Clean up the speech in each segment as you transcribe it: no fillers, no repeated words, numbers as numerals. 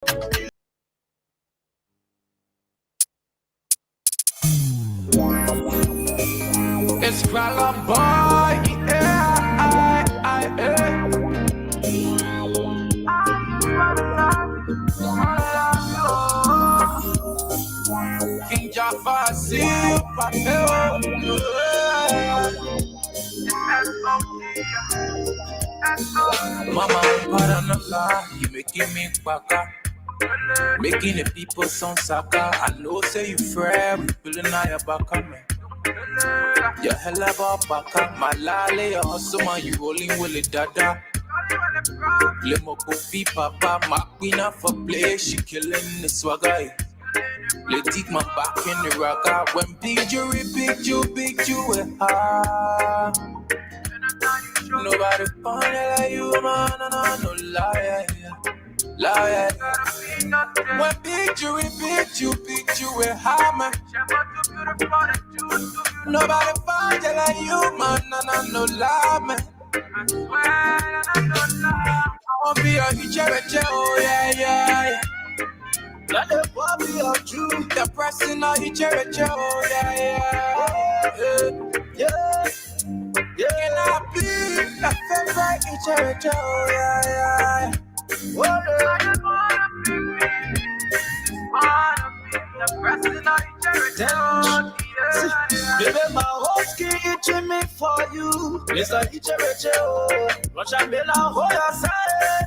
It's Crawler Boy, King Jaffa, see you, Mama, pardon you making me quacka. Making the people sound saka. I know say you fair, we pulling out your back on me. Your hell about baka, my lale, your hustle man, you rolling with it, dada. Lemo kofi papa, my queen for play, she killing the swagger. Let take my back in the rocker. When big you, nobody find it like you, man, no lie. Lie. When big you, hammer. Nobody find it like you, man, no lie, man. I won't be a hitcher, oh yeah. Let the body of you, the pressing on each other, oh yeah. Can I be the favorite each other, oh yeah. I just wanna be the pressing on each other, oh yeah. Baby, my whole skin itching me for you. It's like each other, oh. Watch out, be like, hold your side.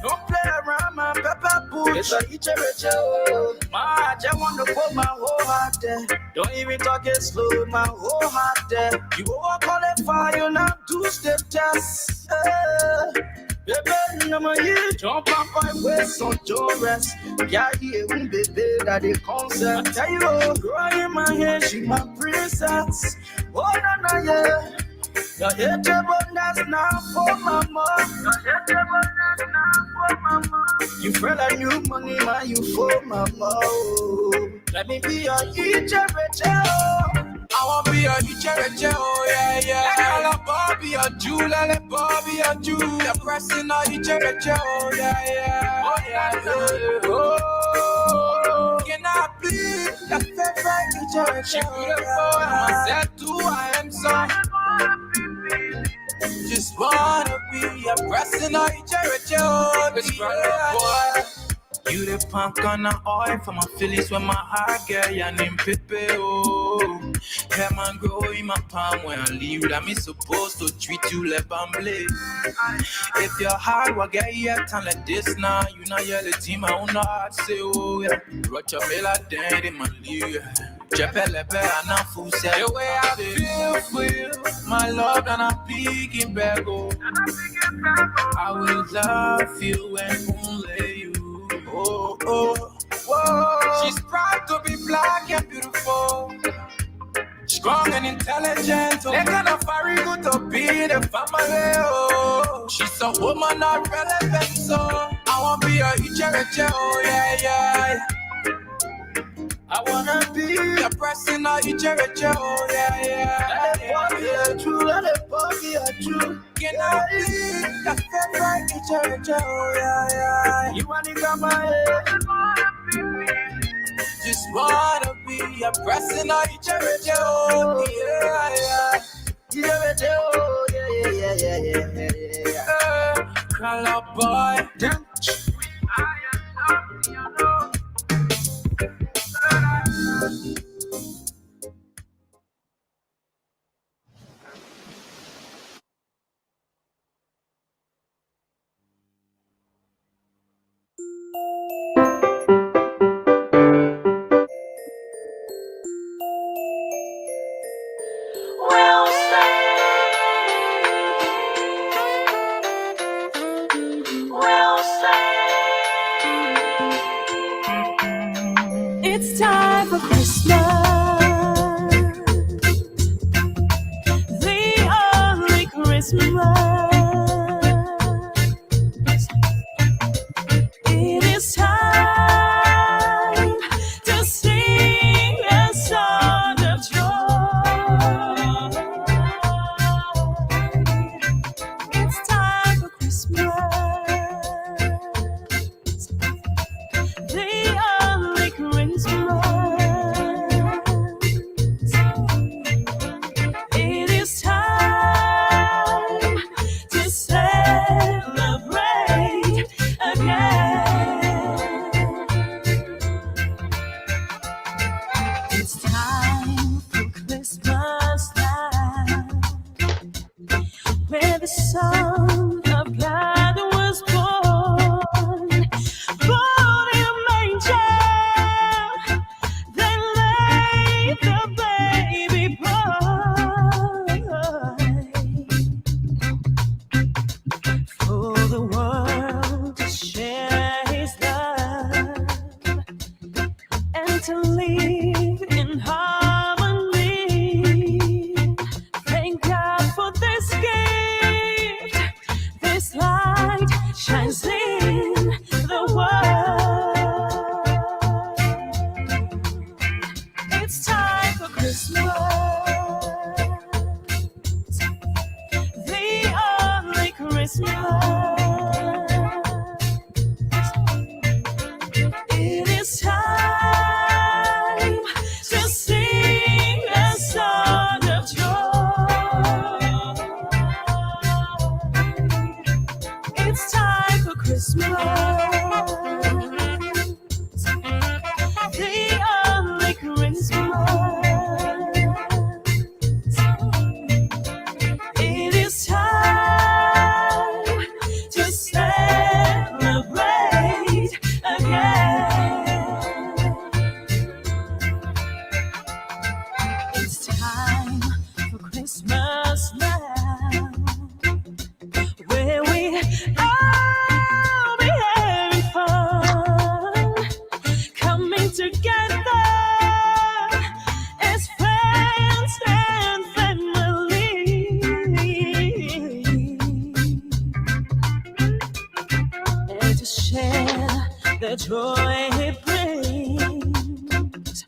Don't play around my pepper bush. It's like each other, oh. I just want to put my whole heart there. Don't even talk it slow, my whole heart there. You won't qualify, you not do step tests. Baby, I'm a here, jump up my waist on your rest. Yeah, here, baby, that the concept. I tell you, girl in my head, she my princess. Oh, no, yeah. Your head but that's not for mama. You friend like new money, man, you for mama. Oh. Let me be your teacher, Rachel. I want to be your teacher, oh yeah. Let Bobby a Jew, let Bobby a Jew. The pressing on teacher, oh yeah. Oh, can I please the favorite teacher? She beautiful, and myself too, I am so. Just wanna be a pressing on teacher, oh yeah. You the punk on the oil for my feelings when my heart girl, your name Pepe, oh. Hair man grow in my palm when I leave, that me supposed to treat you like bamble. If your heart will get here, time like this now, you know you're the team, I don't know how to say, oh yeah. Rocha me like daddy, my league. Jepelepe and I'm full set. The way I feel for you, my love, and I'm peeking back, oh. I will love you and only you. Oh, whoa. She's proud to be black and beautiful, strong and intelligent. They're gonna very good to be the family. Oh, she's a woman not relevant, so I wanna be a teacher, oh yeah. I wanna be a person of teacher, oh yeah. Let it be a true, let it be a true. Can I be the favorite teacher, oh yeah. You wanna come my head? Just wanna be a person of teacher, oh yeah. Crawler boy, Will to live in harmony. Thank God for this gift. This light shines in the world. It's time for Christmas. The only Christmas. It is time to sing a song of joy. It's time for Christmas. The only Christmas. It is time to celebrate again. It's time for Christmas now, where we all be having fun, coming together as friends and family, and to share the joy it brings,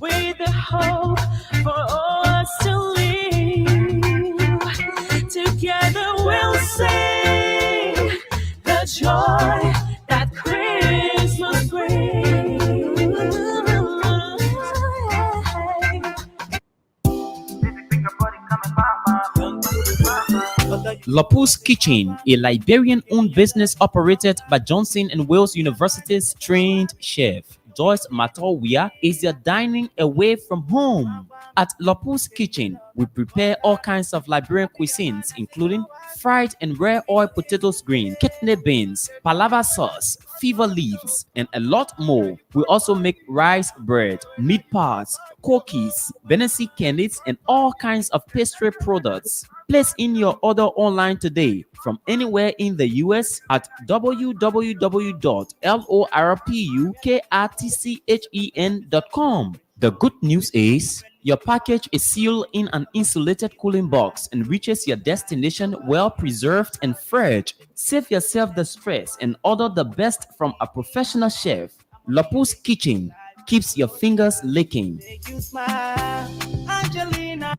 with the hope for us to live. Together we'll sing the joy that Christmas brings. Lapu's Kitchen, a Liberian-owned business operated by Johnson and Wales University's trained chef Joyce Matowia, is your dining away from home. At Lapu's Kitchen, we prepare all kinds of Liberian cuisines, including fried and rare oil potatoes green, kidney beans, palava sauce, fever leaves, and a lot more. We also make rice bread, meat pies, cookies, Benesi candies, and all kinds of pastry products. Place in your order online today from anywhere in the US at www.lorpuktchen.com. The good news is your package is sealed in an insulated cooling box and reaches your destination well preserved and fresh. Save yourself the stress and order the best from a professional chef. Lapu's Kitchen keeps your fingers licking. Make you smile, Angelina.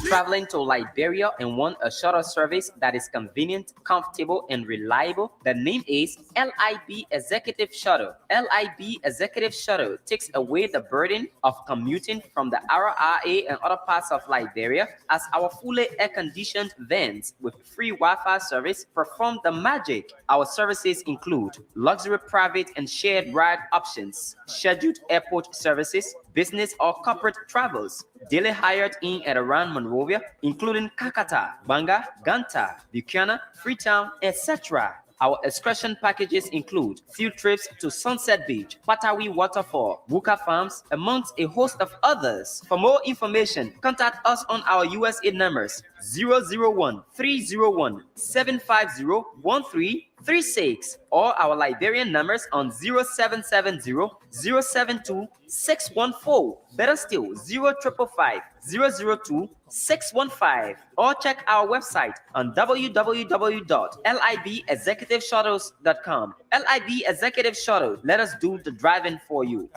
Traveling to Liberia and want a shuttle service that is convenient, comfortable, and reliable? The name is LIB Executive Shuttle. LIB Executive Shuttle takes away the burden of commuting from the RRA and other parts of Liberia, as our fully air-conditioned vans with free Wi-Fi service perform the magic. Our services include luxury private and shared ride options, scheduled airport services, business or corporate travels, daily hired in and around Monrovia, including Kakata, Banga, Ganta, Buchanan, Freetown, etc. Our excursion packages include field trips to Sunset Beach, Patawi Waterfall, Wuka Farms, amongst a host of others. For more information, contact us on our USA numbers 001-301-750-1336 or our Liberian numbers on 0770-072-614. Better still, 0555-002-615, or check our website on www.libexecutiveshuttles.com. LIB Executive Shuttle, let us do the driving for you.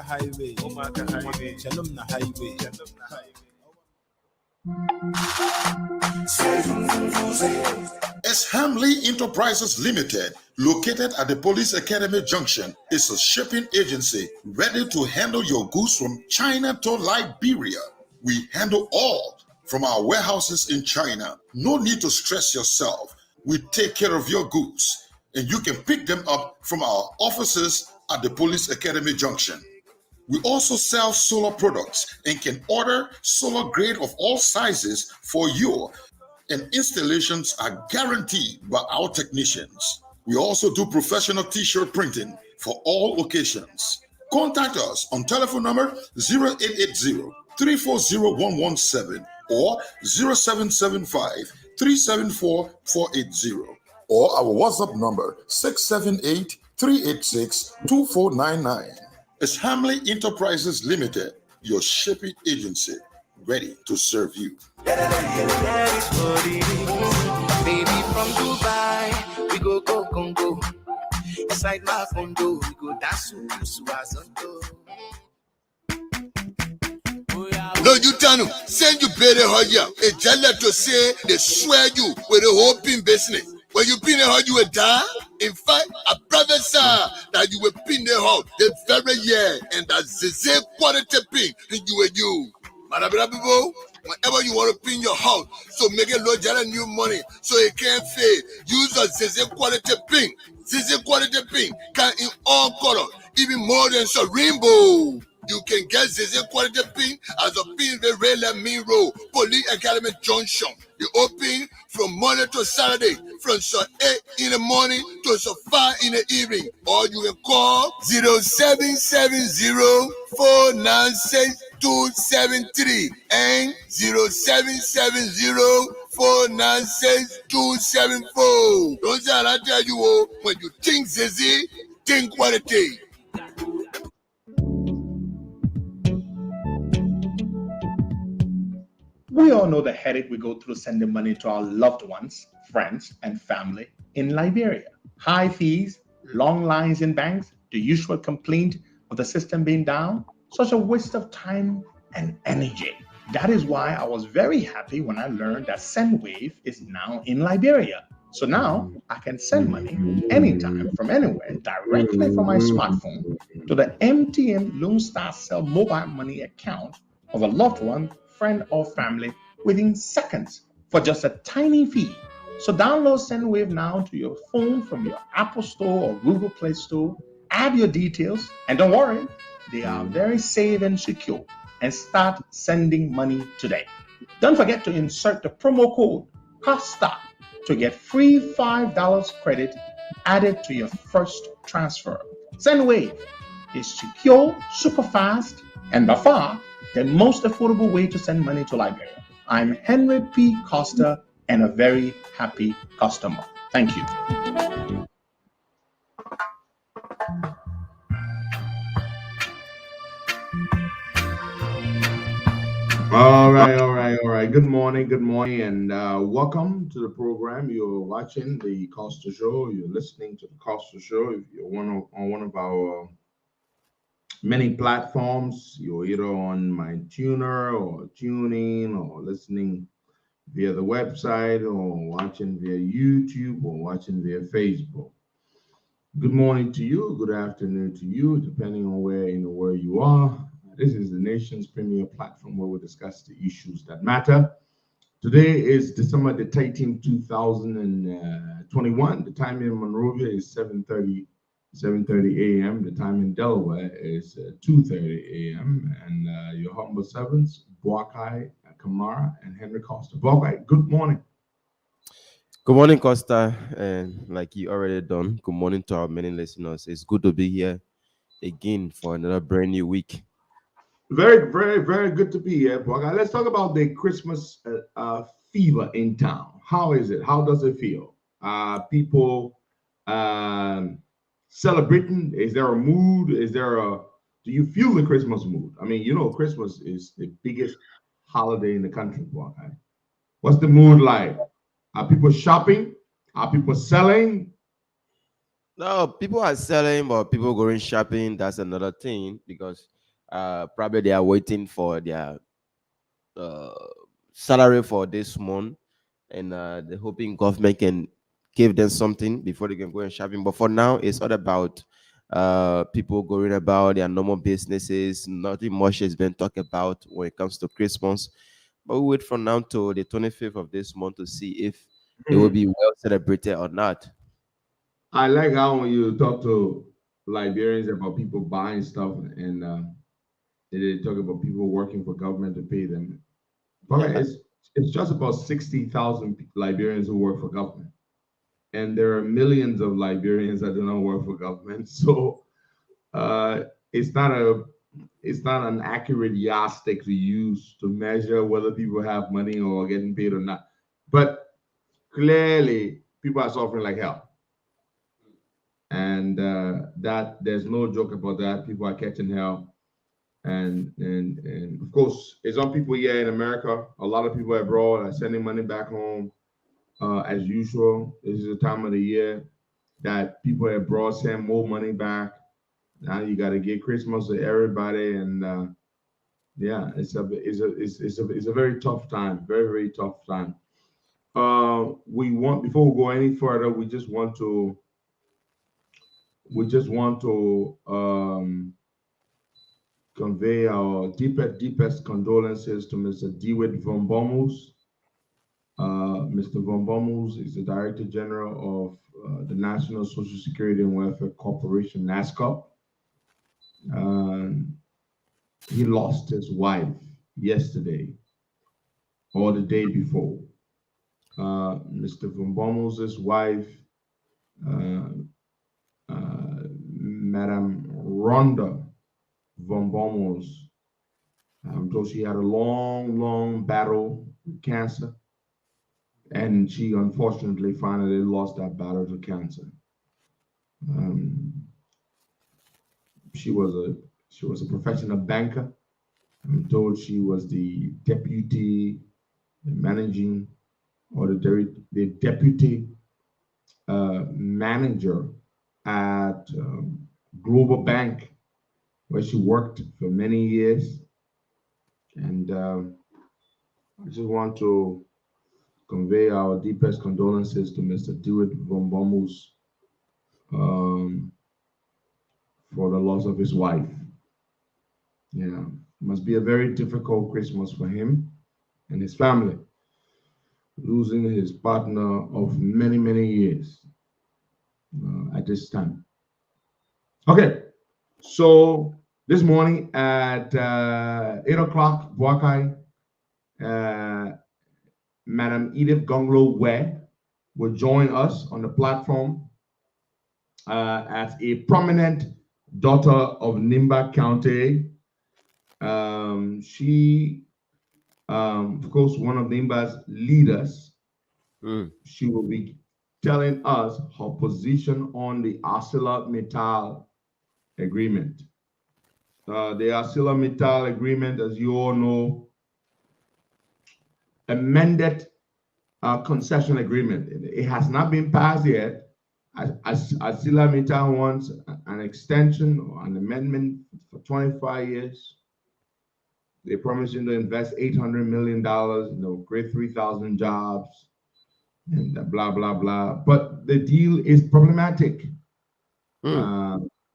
S. Hamley Enterprises Limited, located at the Police Academy Junction, is a shipping agency ready to handle your goods from China to Liberia. We handle all from our warehouses in China. No need to stress yourself. We take care of your goods, and you can pick them up from our offices at the Police Academy Junction. We also sell solar products and can order solar grade of all sizes for you, and installations are guaranteed by our technicians. We also do professional t-shirt printing for all occasions. Contact us on telephone number 0880-340-117 or 0775-374-480, or our WhatsApp number 678-386-2499. is Hamley Enterprises Limited, your shipping agency, ready to serve you. Baby from Dubai, we go Congo. Inside my condo, we go dance to Suazondo. No, you tanu send you better hurry. A jala to say they swear you with a hoping business. When you pin a hug, you will die. In fact, I prophesy that you will pin the hug the very year, and that's the same quality pin you will use. Madam, whenever you want to pin your house, so make it low jala new money so it can't fade. Use a ZZ quality pin. ZZ quality pin can in all color, even more than some rainbow. You can get ZZ quality pin as a pin the rail and main road, Police Academy Junction. You open from Monday to Saturday, from so 8 in the morning to so 5 in the evening. Or you can call 0770-496-273 and 0770-496-274. Those are I tell you, when you think ZZ, think quality. We all know the headache we go through sending money to our loved ones, friends, and family in Liberia. High fees, long lines in banks, the usual complaint of the system being down, such a waste of time and energy. That is why I was very happy when I learned that SendWave is now in Liberia. So now I can send money anytime from anywhere directly from my smartphone to the MTN Lone Star Cell mobile money account of a loved one, friend, or family within seconds for just a tiny fee. So download SendWave now to your phone from your Apple Store or Google Play Store. Add your details, and don't worry, they are very safe and secure. And start sending money today. Don't forget to insert the promo code COSTA to get free $5 credit added to your first transfer. SendWave is secure, super fast, and by far the most affordable way to send money to Liberia. I'm Henry P. Costa and a very happy customer. Thank you. All right. Good morning, and welcome to the program. You're watching the Costa Show. You're listening to the Costa Show. If you're on one of our many platforms, you're either on my tuner or tuning or listening via the website or watching via YouTube or watching via Facebook. Good morning to you. Good afternoon to you, depending on where in the world you are. This is the nation's premier platform where we discuss the issues that matter. Today is December the 13th, 2021. The time in Monrovia is 7:30 a.m. The time in Delaware is 2:30 a.m. And your humble servants, Boakai, Kamara, and Henry Costa. Boakai, good morning. Good morning, Costa. And like you already done, good morning to our many listeners. It's good to be here again for another brand new week. Very, very, very good to be here, Boakai. Let's talk about the Christmas fever in town. How is it? How does it feel? People celebrating? Is there a mood? Do you feel the Christmas mood? I mean, you know, Christmas is the biggest holiday in the country, Boakai. What's the mood like? Are people shopping? Are people selling? No, people are selling, but people going shopping, that's another thing, because probably they are waiting for their salary for this month, and they're hoping government can give them something before they can go and shopping. But for now, it's all about people going about their normal businesses. Nothing much has been talked about when it comes to Christmas. But we wait from now to the 25th of this month to see if it will be well celebrated or not. I like how when you talk to Liberians about people buying stuff and they talk about people working for government to pay them. But it's just about 60,000 Liberians who work for government. And there are millions of Liberians that do not work for government. So it's not an accurate yardstick to use to measure whether people have money or getting paid or not. But clearly, people are suffering like hell. And and that there's no joke about that. People are catching hell, and of course, it's on people here in America. A lot of people abroad are sending money back home, as usual. This is the time of the year that people abroad send more money back. Now you got to give Christmas to everybody, and yeah, it's a very tough time, very tough time. We want, before we go any further, we just want to convey our deepest condolences to Mr. Edith Gongloe. Mr. Gongloe is the Director General of the National Social Security and Welfare Corporation, NASCOP. He lost his wife yesterday or the day before. Mr. Gongloe's wife, Madam Rhonda Vongbor, though she had a long battle with cancer, and she unfortunately finally lost that battle to cancer. She was a professional banker. I'm told she was the deputy managing, or the deputy manager at Global Bank, where she worked for many years. And I just want to convey our deepest condolences to Mr. Edith Gongloe for the loss of his wife. Yeah, it must be a very difficult Christmas for him and his family, losing his partner of many years at this time. Okay, so this morning at 8 o'clock, Buakai, Madam Edith Gongloe will join us on the platform as a prominent daughter of Nimba County. She, of course, one of Nimba's leaders. She will be telling us her position on the ArcelorMittal agreement. The ArcelorMittal agreement, as you all know, amended concession agreement. It has not been passed yet. ArcelorMittal wants an extension or an amendment for 25 years. They're promising to invest $800 million, create 3,000 jobs, and blah, blah, blah. But the deal is problematic.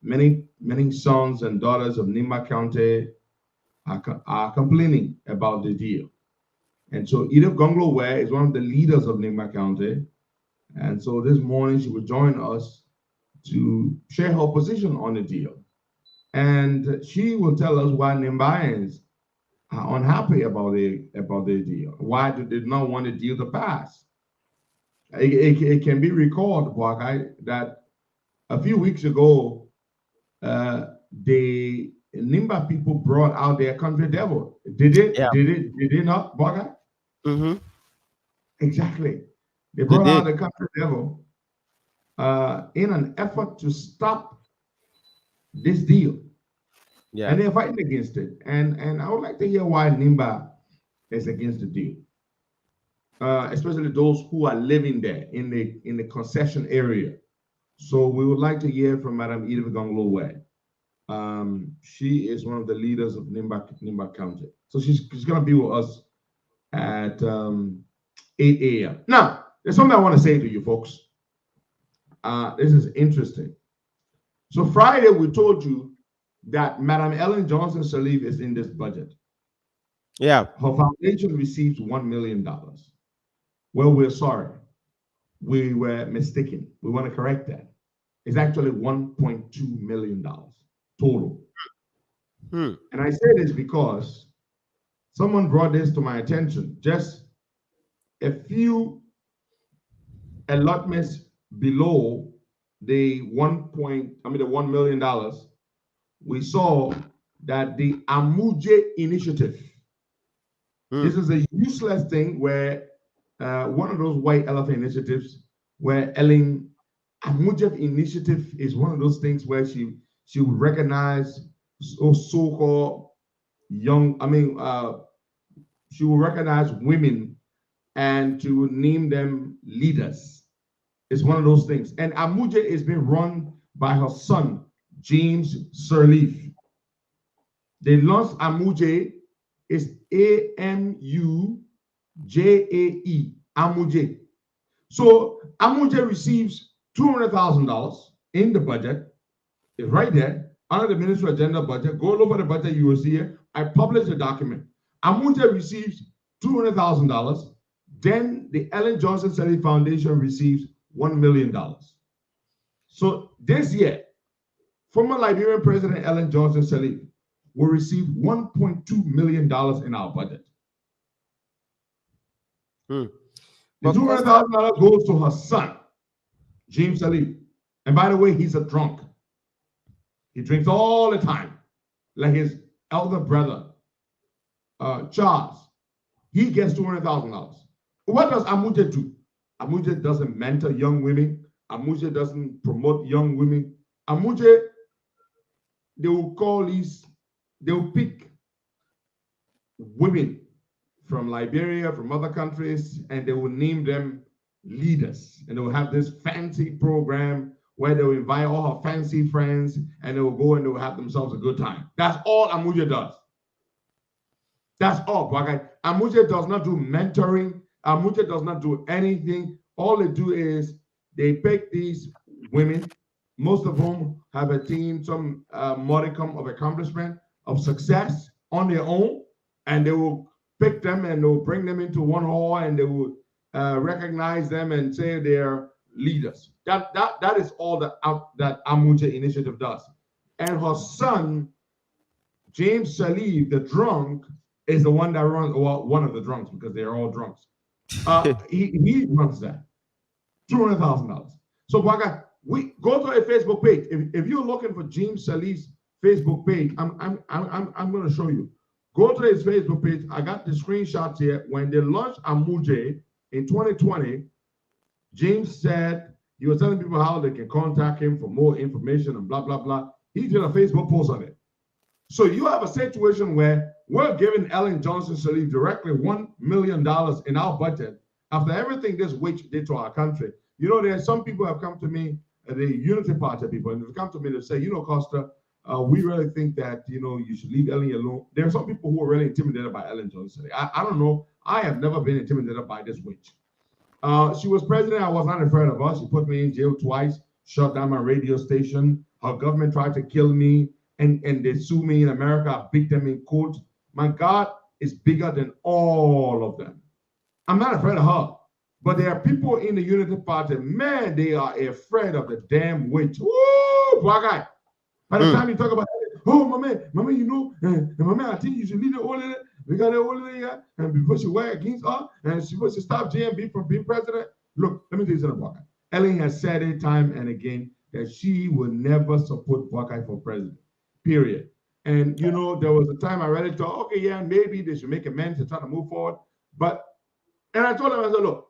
Many sons and daughters of Nimba County are complaining about the deal. And so Edith Gongloe is one of the leaders of Nimba County. And so this morning she will join us to share her position on the deal. And she will tell us why Nimbayans are unhappy about the deal. Why they did not want the deal to pass. It can be recalled, that a few weeks ago, the Nimba people brought out their country devil. Did they not, Bogart? Exactly. They brought out the country devil in an effort to stop this deal. Yeah. And they're fighting against it. And I would like to hear why Nimba is against the deal. Especially those who are living there in the concession area. So we would like to hear from Madam Edith Gongloe. She is one of the leaders of Nimba County. So she's going to be with us at 8 a.m. Now, there's something I want to say to you folks. This is interesting. So Friday, we told you that Madam Ellen Johnson Sirleaf is in this budget. Yeah. Her foundation receives $1 million. Well, we're sorry. We were mistaken. We want to correct that. It's actually $1.2 million total. And I say this because someone brought this to my attention. Just a few allotments below the $1 million, we saw that the Amuje initiative. This is a useless thing where one of those white elephant initiatives where Ellen Amuja initiative is one of those things where she would recognize so-called young, she will recognize women and to name them leaders. It's one of those things. And Amuja is being run by her son, James Sirleaf. They launched Amuja, is A-M-U-J-A-E, Amuja. So Amuja receives $200,000 in the budget. It's right there under the Ministry Agenda budget. Go over the budget, you will see it. I published a document. Amuja receives $200,000. Then the Ellen Johnson Sirleaf Foundation receives $1 million. So this year, former Liberian President Ellen Johnson Sirleaf will receive $1.2 million in our budget. The $200,000 goes to her son, James Sirleaf. And by the way, he's a drunk. He drinks all the time, like his elder brother, Charles. He gets $200,000. What does Amuja do? Amuja doesn't mentor young women. Amuja doesn't promote young women. Amuja, they will pick women from Liberia, from other countries, and they will name them leaders. And they will have this fancy program where they will invite all her fancy friends, and they will go and they will have themselves a good time. That's all Amuja does. That's all. Amuja does not do mentoring. Amuja does not do anything. All they do is they pick these women, most of whom have attained some modicum of accomplishment, of success on their own, and they will pick them and they will bring them into one hall and they will recognize them and say they're leaders. That is all that Amuja initiative does. And her son, James Sirleaf, the drunk, is the one that runs, well, one of the drunks, because they're all drunks. He runs that. $200,000. So Baga, we go to a Facebook page. If you're looking for James Sirleaf's Facebook page, I'm going to show you. Go to his Facebook page. I got the screenshots here. When they launched Amuja in 2020, James said he was telling people how they can contact him for more information and blah, blah, blah. He did a Facebook post on it. So you have a situation where we're giving Ellen Johnson Sirleaf directly $1 million in our budget after everything this witch did to our country. You know, there are some people who have come to me, the Unity Party people, and they've come to me to say, you know, Costa, we really think that, you know, you should leave Ellen alone. There are some people who are really intimidated by Ellen Johnson Sirleaf. I don't know. I have never been intimidated by this witch. She was president. I was not afraid of her. She put me in jail twice, shut down my radio station. Her government tried to kill me, and they sued me in America. I beat them in court. My God is bigger than all of them. I'm not afraid of her. But there are people in the Unity Party, man, they are afraid of the damn witch. Woo, black guy. By the time you talk about, oh, my man, you know, my man, I think you should leave the old lady. We got the old lady here, and before she went against her, and she was to stop JMB from being president. Look, let me tell you something, Black guy. Ellen has said it time and again that she will never support Black guy for president, period. And, you know, there was a time I really thought, okay, yeah, maybe they should make amends and try to move forward. And I told him, I said, look,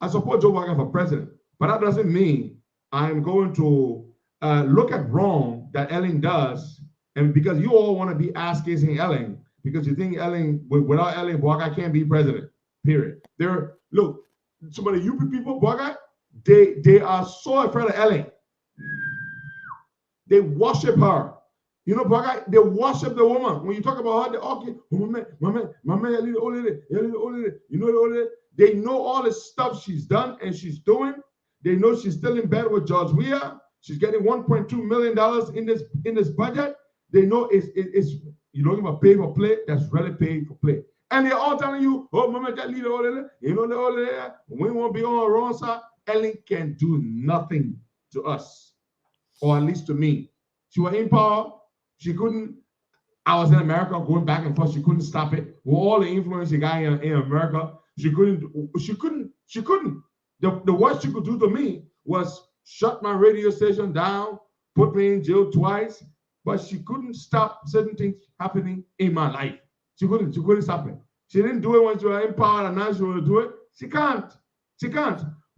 I support Joe Biden for president, but that doesn't mean I'm going to look at wrong that Ellen does. And because you all want to be ass-kissing Ellen, because you think Ellen, without Ellen, Bwaga can't be president, period. Look, some of the UP people, Bwaga, they are so afraid of Ellen. They worship her. You know, Bwaga, they worship the woman. When you talk about her, they okay, my man, the old lady, you know the old lady. They know all the stuff she's done and she's doing. They know she's still in bed with George Weah. She's getting $1.2 million in this budget. They know it's you don't even pay for play. That's really paid for play. And they're all telling you, oh, mama, that leader, you know the old lady. We won't be on our wrong side. Ellen can do nothing to us, or at least to me. She was in power. She couldn't. I was in America going back and forth. She couldn't stop it. With all the influence she got in America, she couldn't. The worst she could do to me was shut my radio station down, put me in jail twice, but she couldn't stop certain things happening in my life. She couldn't stop it. She didn't do it when she was in power, and now she will do it. She can't.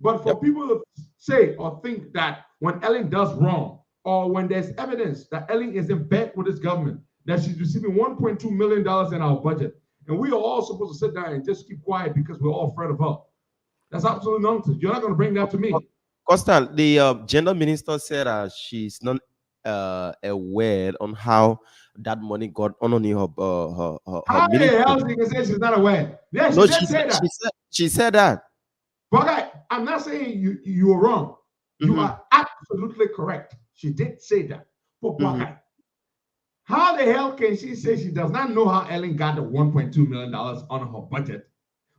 But for people to say or think that when Ellen does wrong, or when there's evidence that Ellen is in bed with this government, that she's receiving $1.2 million in our budget, and we are all supposed to sit down and just keep quiet because we're all afraid of her. That's absolute nonsense. You're not going to bring that to me. Costa, the gender minister said she's not aware on how that money got on her How the ministry. hell she can say she's not aware? Yeah, No, she said that. She said that. But I'm not saying you are wrong. You are absolutely correct. She did say that. But how the hell can she say she does not know how Ellen got the $1.2 million on her budget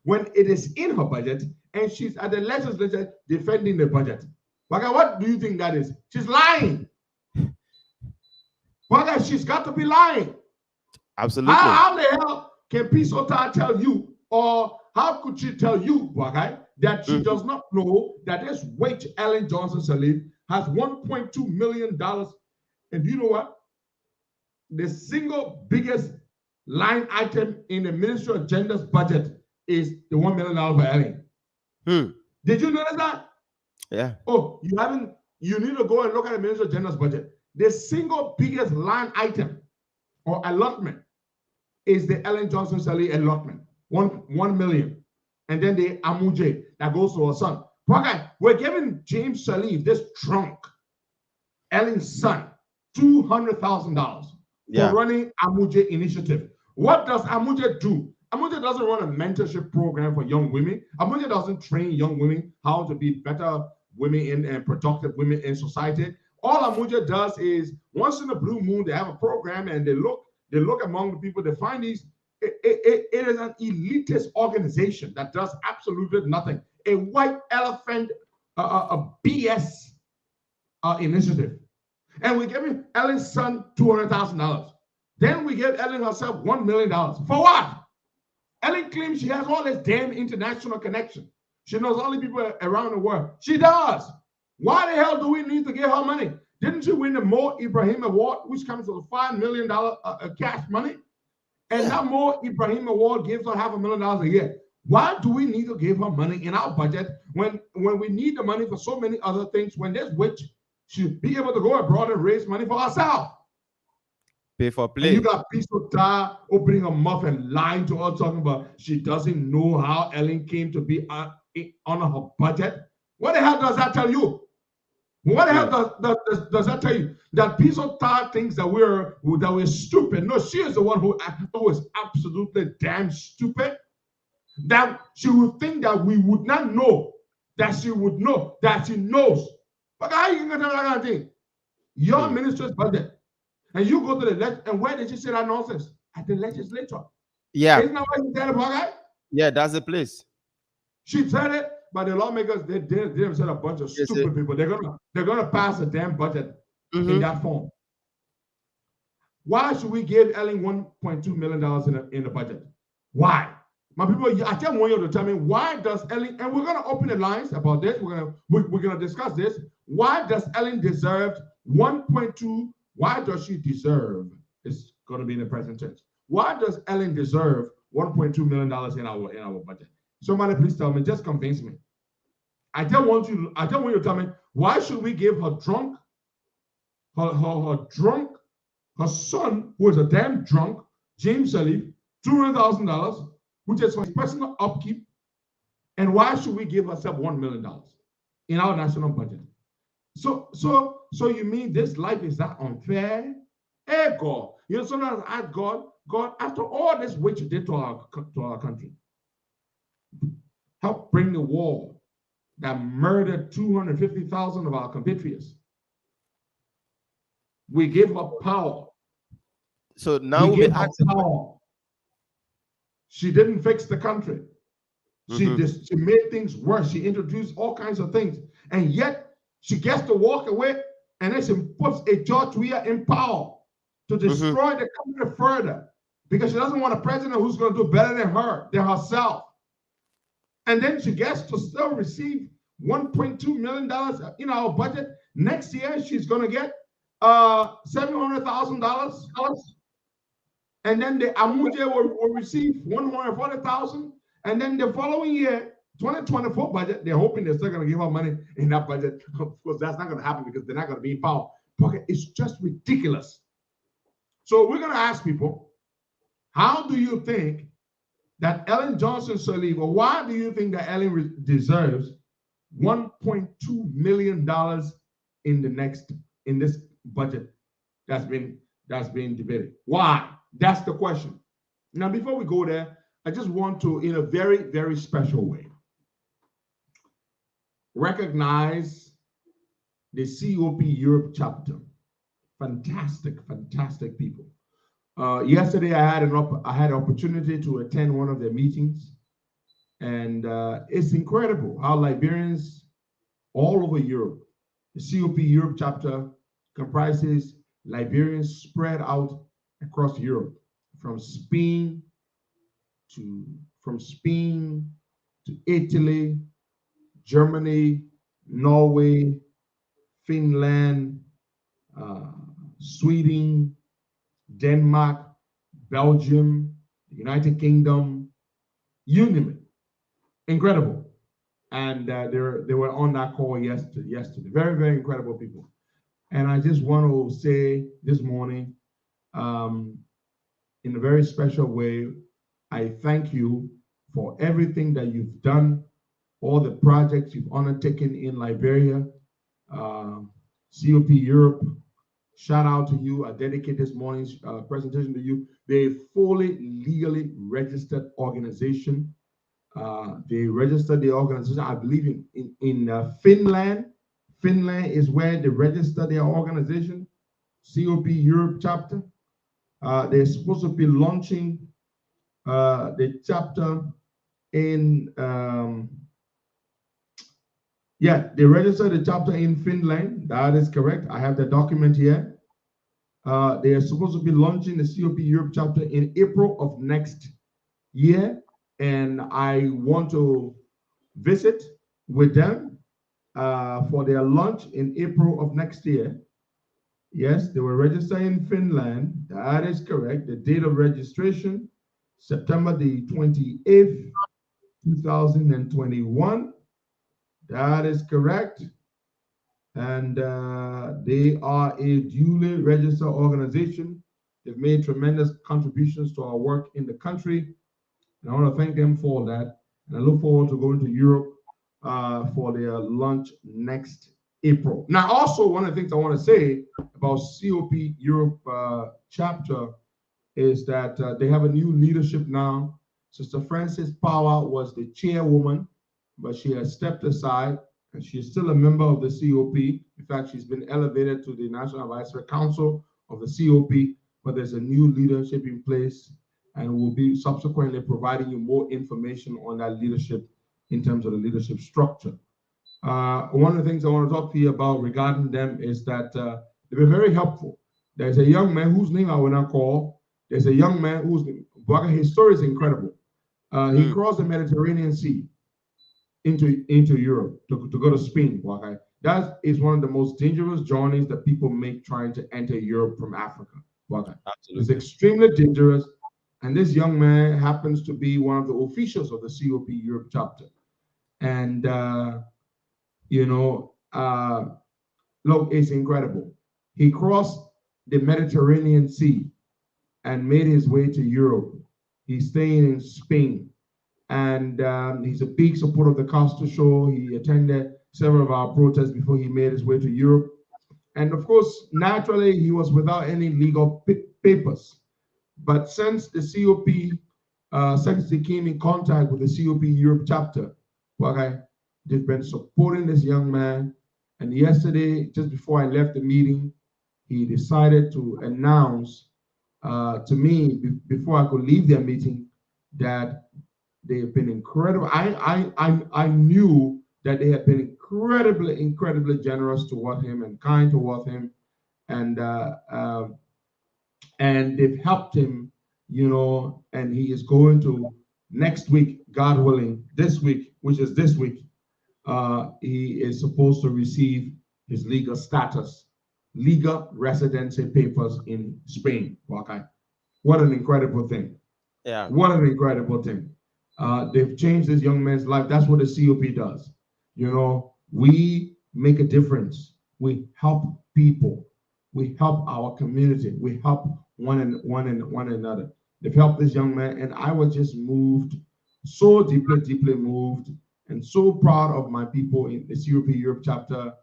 when it is in her budget and she's at the legislature defending the budget? What do you think that is? She's lying. She's got to be lying. Absolutely. How the hell can Peace Otar tell you, or how could she tell you, that she does not know that this witch Ellen Johnson Sirleaf has $1.2 million? And you know what? The single biggest line item in the Ministry of Gender's budget is the $1 million for Ellen. Did you notice that? Yeah. Oh, you haven't? You need to go and look at the Ministry of Gender's budget. The single biggest line item or allotment is the Ellen Johnson Sirleaf allotment, 1 million. And then the Amuje that goes to her son. We're giving James Sirleaf, this drunk, Ellen's son, $200,000 for running Amuje initiative. What does Amuje do? Amuje doesn't run a mentorship program for young women. Amuje doesn't train young women how to be better women and productive women in society. All Amuje does is once in a blue moon, they have a program and they look among the people, they find these. It is an elitist organization that does absolutely nothing. A white elephant, a BS initiative. And we give Ellen's son $200,000. Then we give Ellen herself $1 million. For what? Ellen claims she has all this damn international connection. She knows all the people around the world. She does. Why the hell do we need to give her money? Didn't she win the Mo Ibrahim Award, which comes with $5 million cash money? And that Mo Ibrahim Award gives her $500,000 a year. Why do we need to give her money in our budget when we need the money for so many other things, when this witch should be able to go abroad and raise money for herself? Pay for play. And you got Peace Otar opening her mouth and lying to her, talking about she doesn't know how Ellen came to be on her budget. What the hell does that tell you? What the hell does that tell you? That Peace Otar thinks that we're stupid. No, she is the one who is absolutely damn stupid. That she would think that we would not know, that she would know, that she knows. But how are you going to tell that kind of thing? Your minister's budget. And you go to the and where did she say that nonsense? At the legislature. Yeah. Isn't that what you said about that? Yeah, that's the place. She said it, but the lawmakers, they said a bunch of stupid people. They're gonna pass a damn budget in that form. Why should we give Ellen $1.2 million in the budget? Why? My people, I just want you to tell me, why does Ellen, and we're gonna open the lines about this, we're gonna discuss this. Why does Ellen deserve 1.2? Why does she deserve? It's gonna be in the present tense. Why does Ellen deserve $1.2 million in our budget? Somebody please tell me, just convince me. I don't want you to tell me, why should we give her drunk, her son, who is a damn drunk, James Sirleaf, $200,000, which is for his personal upkeep, and why should we give herself $1 million in our national budget? So you mean this life is that unfair? Hey God, you know, sometimes I ask God, after all this which you did to our country, help bring the war that murdered 250,000 of our compatriots. We gave her power. So now we gave her power. She didn't fix the country. She made things worse. She introduced all kinds of things. And yet she gets to walk away, and then she puts a George Weah in power to destroy the country further because she doesn't want a president who's going to do better than herself. And then she gets to still receive $1.2 million in our budget. Next year, she's going to get $700,000. And then the Amuje will receive $140,000. And then the following year, 2024 budget, they're hoping they're still going to give out money in that budget. Of course, that's not going to happen because they're not going to be in power. It's just ridiculous. So we're going to ask people, how do you think that Ellen Johnson Sirleaf, or why do you think that Ellen deserves $1.2 million in this budget that's being debated? Why? That's the question. Now, before we go there, I just want to, in a very, very special way, recognize the COP Europe chapter. Fantastic, fantastic people. Yesterday, I had an opportunity to attend one of their meetings, and it's incredible how Liberians all over Europe, the COP Europe chapter comprises Liberians spread out across Europe, from Spain to Italy, Germany, Norway, Finland, Sweden, Denmark, Belgium, the United Kingdom, you name it. Incredible. And they were on that call yesterday. Very, very incredible people. And I just want to say this morning, in a very special way, I thank you for everything that you've done, all the projects you've undertaken in Liberia, COP Europe. Shout out to you. I dedicate this morning's presentation to you. They're a fully legally registered organization. They registered the organization, I believe, in Finland. Finland is where they registered their organization, COP Europe chapter. They're supposed to be launching the chapter in, they registered the chapter in Finland. That is correct. I have the document here. They are supposed to be launching the COP Europe chapter in April of next year. And I want to visit with them for their launch in April of next year. Yes, they were registered in Finland. That is correct. The date of registration, September the 28th, 2021. That is correct. And they are a duly registered organization. They've made tremendous contributions to our work in the country. And I want to thank them for that. And I look forward to going to Europe for their launch next April. Now, also, one of the things I want to say about COP Europe chapter is that they have a new leadership now. Sister Frances Power was the chairwoman, but she has stepped aside, and she is still a member of the COP. In fact, she's been elevated to the National Advisory Council of the COP, but there's a new leadership in place, and we'll be subsequently providing you more information on that leadership in terms of the leadership structure. One of the things I want to talk to you about regarding them is that they've been very helpful. There's a young man whose name I will not call. There's a young man his story is incredible. He crossed the Mediterranean Sea into Europe to go to Spain. Okay? That is one of the most dangerous journeys that people make trying to enter Europe from Africa. Okay? It's extremely dangerous. And this young man happens to be one of the officials of the COP Europe chapter. And, look, it's incredible. He crossed the Mediterranean Sea and made his way to Europe. He's staying in Spain. And he's a big supporter of the Costa Show. He attended several of our protests before he made his way to Europe. And of course, naturally, he was without any legal papers. But since the COP, since they came in contact with the COP Europe chapter, they've been supporting this young man. And yesterday, just before I left the meeting, he decided to announce to me, before I could leave their meeting, that they have been incredible. I knew that they had been incredibly generous toward him and kind toward him. And they've helped him, and he is going to next week, God willing, this week, which is this week, he is supposed to receive his legal status, legal residency papers in Spain. Okay. What an incredible thing. Yeah. What an incredible thing. They've changed this young man's life. That's what the COP does. You know, we make a difference. We help people. We help our community. We help one another. They've helped this young man, and I was just moved, so deeply moved, and so proud of my people in the COP Europe chapter.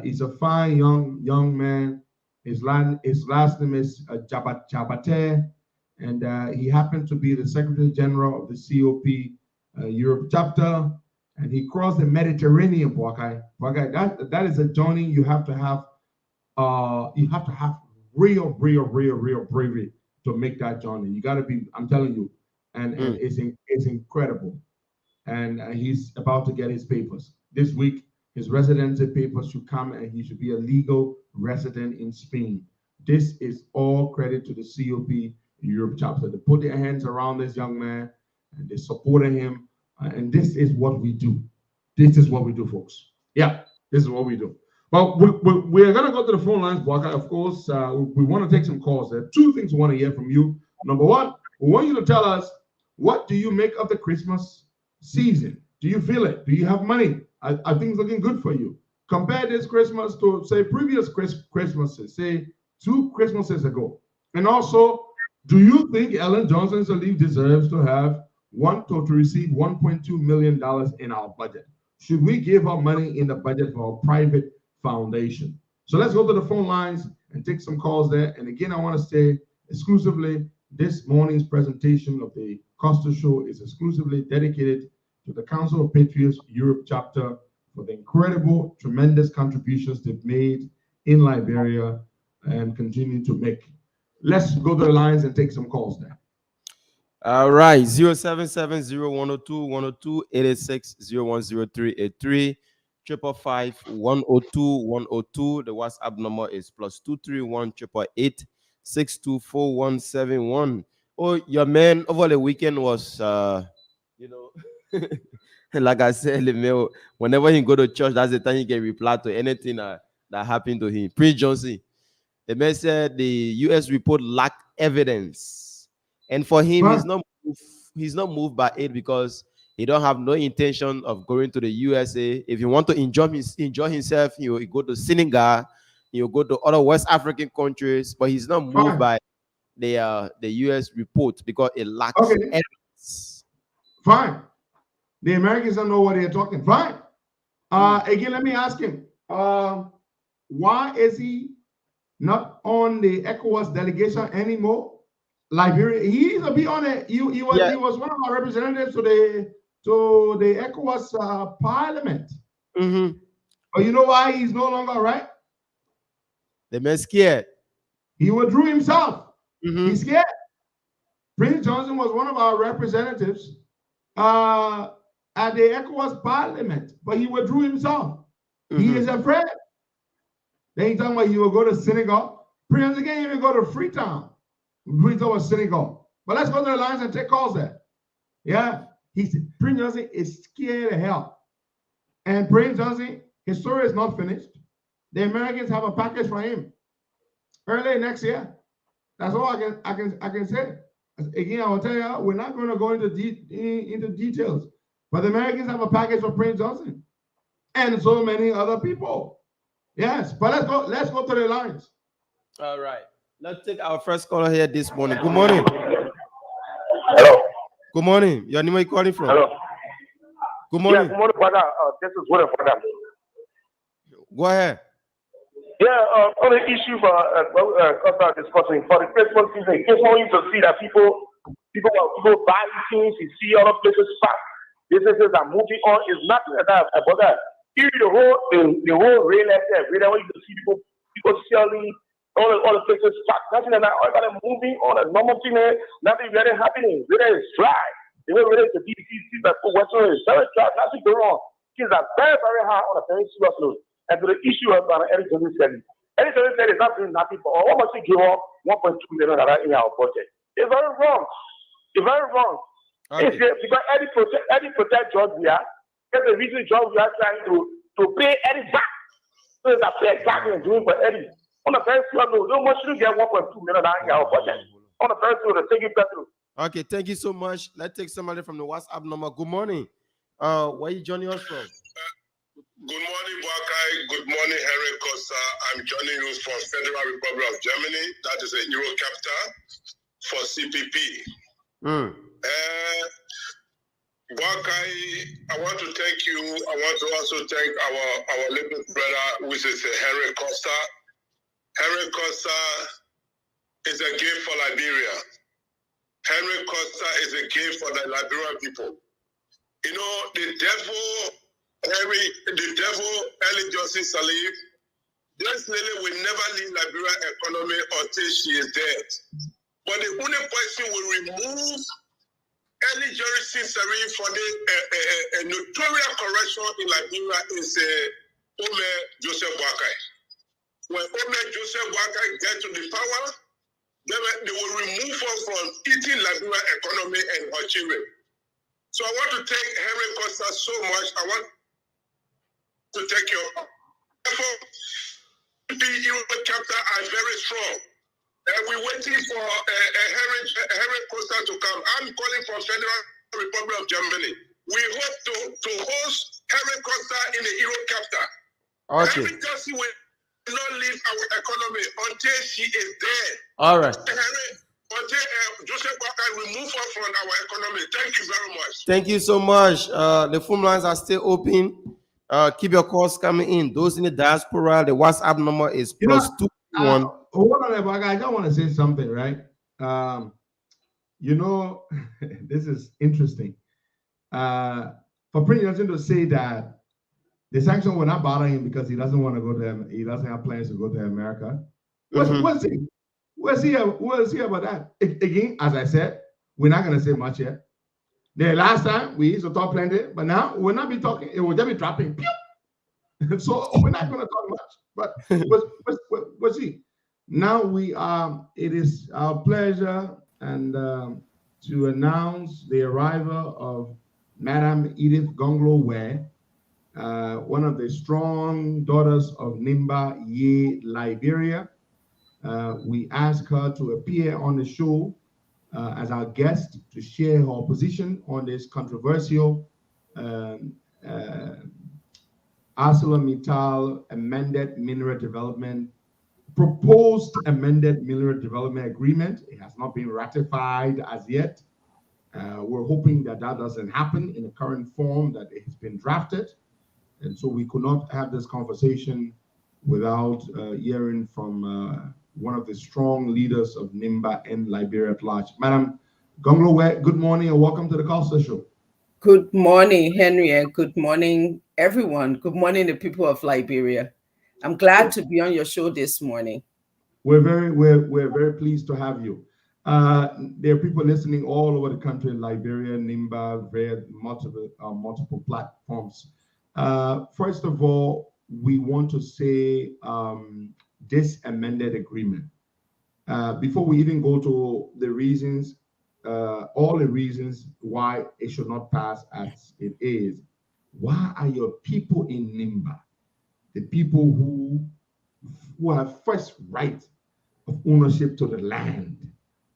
He's a fine young man. His last name is Jabate, and he happened to be the Secretary General of the COP Europe chapter. And he crossed the Mediterranean, Bwakai. That is a journey you have to have. You have to have real bravery to make that journey. You got to be. I'm telling you, and it's incredible. And he's about to get his papers this week. His residency papers should come, and he should be a legal resident in Spain. This is all credit to the COP Europe chapter. They put their hands around this young man, and they supported him. And this is what we do. This is what we do, folks. Yeah, this is what we do. Well, we're going to go to the phone lines, Waka. Of course, we want to take some calls. There are two things we want to hear from you. Number one, we want you to tell us, what do you make of the Christmas season? Do you feel it? Do you have money? Are things looking good for you? Compare this Christmas to, say, previous Christmases, say 2 Christmases ago. And also, do you think Ellen Johnson Sirleaf deserves to receive $1.2 million in our budget? Should we give her money in the budget for our private foundation? So let's go to the phone lines and take some calls there. And again, I want to say exclusively, this morning's presentation of the Costa Show is exclusively dedicated to the Council of Patriots Europe chapter for the incredible, tremendous contributions they've made in Liberia and continue to make. Let's go to the lines and take some calls there. All right, 0770-102-102, 886-010383, 555-102-102. The WhatsApp number is +231-888-624171. Oh, your man over the weekend was, like I said, whenever he go to church, that's the time he can reply to anything that happened to him. Prince Johnson, the man said the U.S. report lacked evidence. And for him, he's not moved by it because he don't have no intention of going to the USA. If you want to enjoy himself, he will go to Senegal, he will go to other West African countries, but he's not moved by the US report because it lacks evidence. Fine. The Americans don't know what they're talking. Fine. Again, let me ask him, why is he not on the ECOWAS delegation anymore? Liberia, he used to be on it. He was one of our representatives to the ECOWAS parliament. Mm-hmm. But you know why he's no longer, right? The man scared. He withdrew himself. Mm-hmm. He's scared. Prince Johnson was one of our representatives at the ECOWAS parliament, but he withdrew himself. Mm-hmm. He is afraid. Then he's talking about he will go to Senegal. Prince can't even go to Freetown. Prince was Senegal. But let's go to the lines and take calls there. Yeah. Prince Johnson is scared to hell. And Prince Johnson, his story is not finished. The Americans have a package for him early next year. That's all I can say. Again, I will tell you, we're not going to go into details. But the Americans have a package for Prince Johnson and so many other people. Yes, but let's go to the lines. All right. Let's take our first caller here this morning. Good morning. Hello. Good morning. Your name, where you calling from? Hello. Good morning. Yeah, good morning, brother. This is William for them. Go ahead. Yeah, on the issue for Costa discussing for the Christmas season, it's only to see that people buy things, you see other places fast. Businesses are moving on. It's not that about that. Here the whole real estate, where you can see people selling. All the places stuck, nothing like that. All about moving on a normal thing, nothing really happening. Weather is dry. The way weather is the BBC, but Western is very dry, nothing going on. Things are very, very high on a very serious note. And to the issue of Edith Gongloe said, Edith Gongloe said it's not doing nothing for all. How much he give up $1.2 million in our budget? It's very wrong. It's very wrong. Okay. Because Edith protect George Weah. That's the reason George Weah is trying to pay Edith back. So it's a fair exactly doing for Edith. On the first floor, no one should get $1.2 million in our budget. On the first floor, the taking petrol. Okay, thank you so much. Let's take somebody from the WhatsApp number. Good morning. Where you joining us from? Good morning, Wakai. Good morning, Henry Costa. I'm joining you from Federal Republic of Germany. That is a Euro capital for CPP. Wakai, I want to thank you. I want to also thank our little brother, which is Henry Costa. Henry Costa is a gift for Liberia. Henry Costa is a gift for the Liberian people. You know, the devil, Johnson Sirleaf, this lady will never leave Liberian economy until she is dead. But the only person will remove Johnson Sirleaf for the notorious corruption in Liberia is Ome Joseph Boakai. When Ome Joseph Boakai gets to the power, they will remove her from eating Liberian economy and her children. So I want to thank Henry Costa so much. I want to thank you. Therefore, the Euro chapter are very strong. We're waiting for Henry Costa to come. I'm calling from Federal Republic of Germany. We hope to host Henry Costa in the Euro chapter. Okay. Henry Costa will not leave our economy until she is dead. All right. Until Joseph Boakai will move on from our economy. Thank you very much. Thank you so much. The phone lines are still open. Keep your calls coming in. Those in the diaspora, the WhatsApp number is +2 1. Hold on, I just want to say something, right? This is interesting. For President Johnson to say that the sanction will not bother him because he doesn't want to go to, he doesn't have plans to go to America. We'll see about that. Again, as I said, we're not going to say much yet. The last time we used to talk plenty, but now we'll not be talking. It will just be dropping. So we're not going to talk much. But we'll see. Now it is our pleasure and to announce the arrival of Madam Edith Gongloe, one of the strong daughters of Nimba Ye, Liberia. We ask her to appear on the show as our guest to share her position on this controversial ArcelorMittal proposed amended mineral development agreement. It has not been ratified as yet. We're hoping that doesn't happen in the current form that it has been drafted. And so we could not have this conversation without hearing from one of the strong leaders of Nimba and Liberia at large. Madam Gongloe, good morning and welcome to the Costa Show. Good morning, Henry, and good morning, everyone. Good morning, the people of Liberia. I'm glad to be on your show this morning. We're very pleased to have you. There are people listening all over the country in Liberia, Nimba, via multiple platforms. First of all, we want to say this amended agreement. Before we even go to the reasons, all the reasons why it should not pass as it is, why are your people in Nimba, the people who have first right of ownership to the land,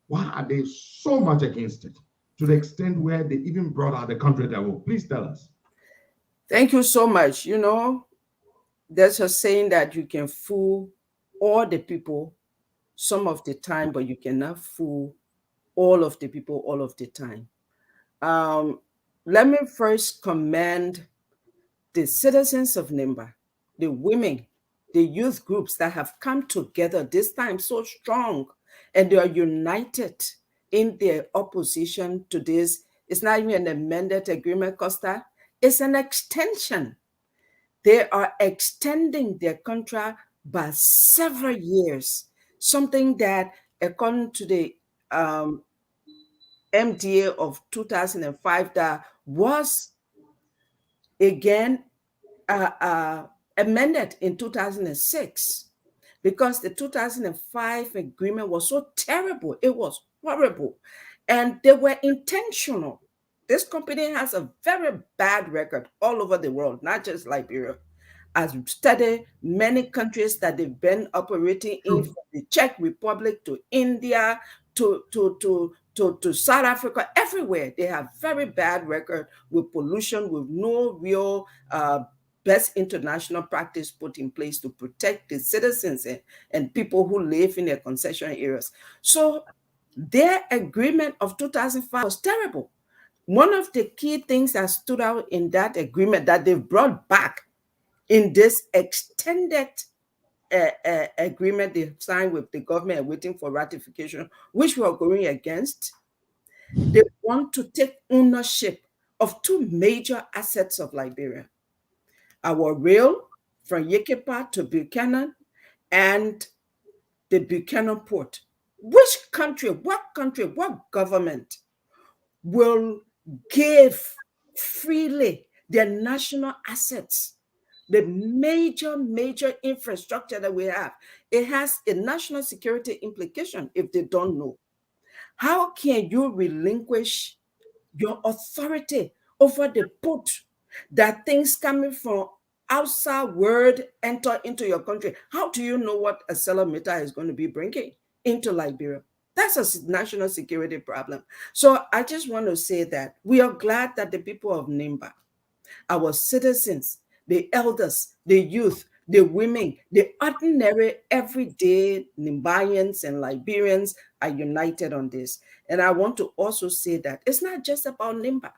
why are they so much against it to the extent where they even brought out the country devil? Please tell us. Thank you so much. You know, there's a saying that you can fool all the people some of the time, but you cannot fool all of the people all of the time. Let me first commend the citizens of Nimba, the women, the youth groups that have come together this time so strong, and they are united in their opposition to this. It's not even an amended agreement, Costa. It's an extension. They are extending their contract by several years, something that, according to the MDA of 2005, that was again amended in 2006, because the 2005 agreement was so terrible. It was horrible, and they were intentional. This company has a very bad record all over the world, not just Liberia. I've studied many countries that they've been operating in, from the Czech Republic to India to South Africa, everywhere. They have very bad record with pollution, with no real best international practice put in place to protect the citizens and people who live in their concession areas. So their agreement of 2005 was terrible. One of the key things that stood out in that agreement that they've brought back in this extended agreement they signed with the government waiting for ratification, which we are going against, they want to take ownership of two major assets of Liberia: our rail from Yekepa to Buchanan and the Buchanan port. Which country, what government will give freely their national assets, the major infrastructure that we have? It has a national security implication if they don't know. How can you relinquish your authority over the port that things coming from outside world enter into your country? How do you know what a Selamita is going to be bringing into Liberia? That's a national security problem. So I just want to say that we are glad that the people of Nimba, our citizens, the elders, the youth, the women, the ordinary, everyday Nimbayans and Liberians are united on this. And I want to also say that it's not just about Nimba.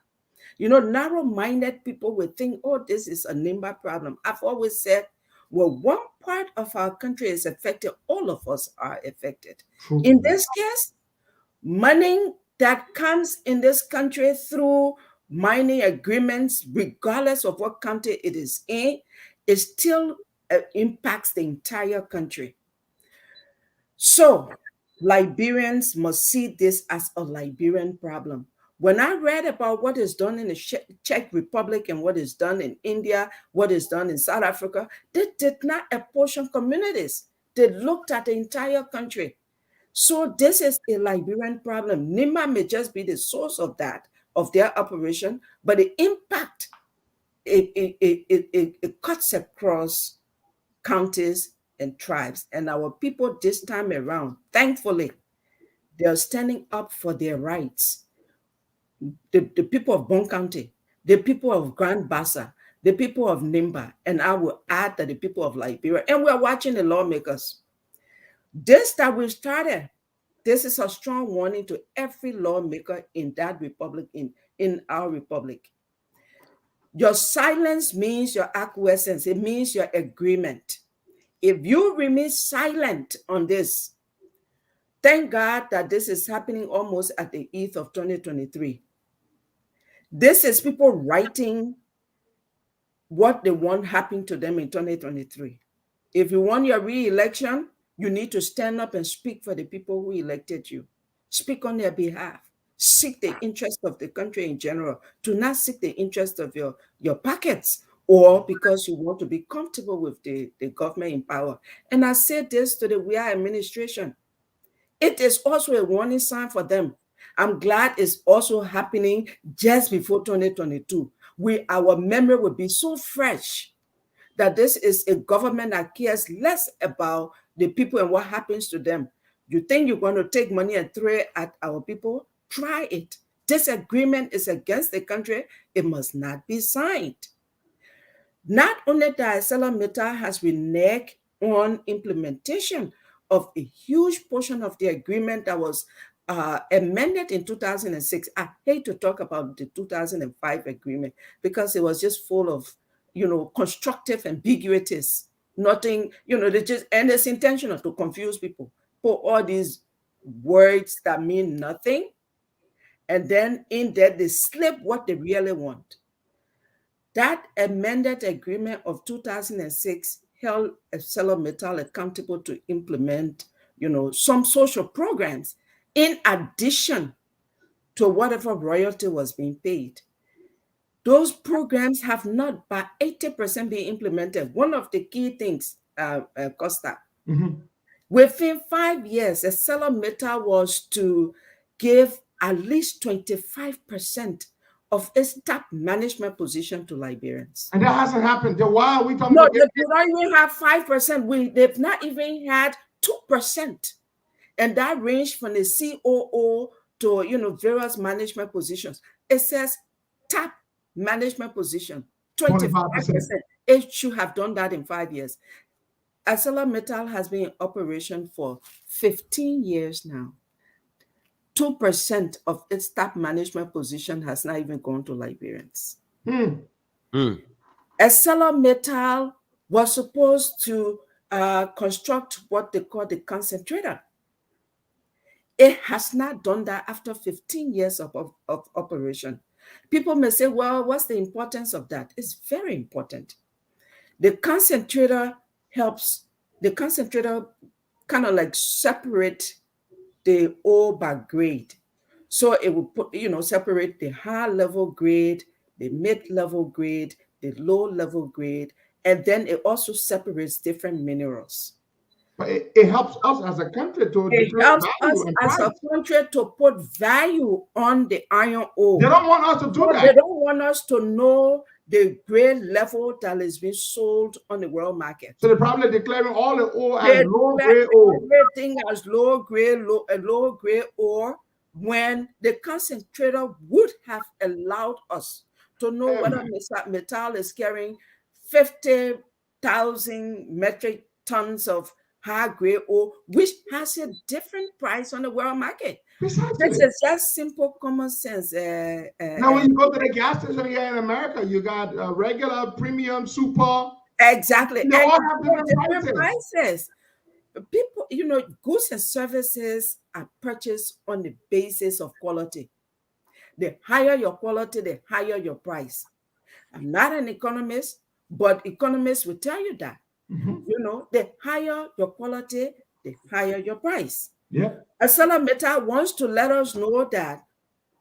You know, narrow-minded people will think, oh, this is a Nimba problem. I've always said, well, one part of our country is affected, all of us are affected. True. In this case, money that comes in this country through mining agreements, regardless of what country it is in, it still impacts the entire country. So Liberians must see this as a Liberian problem. When I read about what is done in the Czech Republic and what is done in India, what is done in South Africa, they did not apportion communities. They looked at the entire country. So this is a Liberian problem. Nimba may just be the source of that, of their operation, but the impact, it cuts across counties and tribes. And our people this time around, thankfully, they are standing up for their rights. The people of Bon County, the people of Grand Bassa, the people of Nimba, and I will add that the people of Liberia, and we're watching the lawmakers. This that we've started, this is a strong warning to every lawmaker in that republic, in our republic. Your silence means your acquiescence. It means your agreement. If you remain silent on this, thank God that this is happening almost at the eve of 2023. This is people writing what they want happen to them in 2023. If you want your re-election, you need to stand up and speak for the people who elected you. Speak on their behalf. Seek the interest of the country in general. Do not seek the interest of your pockets or because you want to be comfortable with the government in power. And I said this to the WIA administration. It is also a warning sign for them. I'm glad it's also happening just before 2022. Our memory will be so fresh that this is a government that cares less about the people and what happens to them. You think you're going to take money and throw it at our people? Try it. This agreement is against the country. It must not be signed. Not only that, Selamita has reneged on implementation of a huge portion of the agreement that was amended in 2006. I hate to talk about the 2005 agreement because it was just full of, constructive ambiguities. Nothing, and it's intentional to confuse people. Put all these words that mean nothing, and then in there they slip what they really want. That amended agreement of 2006 held ArcelorMittal accountable to implement, some social programs in addition to whatever royalty was being paid. Those programs have not by 80% been implemented. One of the key things, Costa, within 5 years, ArcelorMittal was to give at least 25% of its top management position to Liberians. And that hasn't happened. Then why are we talking about? No, they don't even have 5%. They've not even had 2%. And that ranged from the COO to various management positions. It says top management position, 25%. It should have done that in 5 years. ArcelorMittal has been in operation for 15 years now. 2% of its top management position has not even gone to Liberians. ArcelorMittal was supposed to construct what they call the concentrator. It has not done that after 15 years of operation. People may say, well, what's the importance of that? It's very important. The concentrator kind of like separate the ore by grade. So it will separate the high level grade, the mid-level grade, the low-level grade, and then it also separates different minerals. But it helps us as a country to put value on the iron ore. They don't want us to do that. They don't want us to know the grade level that is being sold on the world market. So they're probably declaring all the ore as low grade ore. Everything as low grade ore, when the concentrator would have allowed us to know whether metal is carrying 50,000 metric tons of high-grade ore, which has a different price on the world market. Precisely. This is just simple common sense. Now, when you go to the gas station here in America, you got regular, premium, super. Exactly. They all have different prices. People, goods and services are purchased on the basis of quality. The higher your quality, the higher your price. I'm not an economist, but economists will tell you that. The higher your quality, the higher your price. Yeah. ArcelorMittal wants to let us know that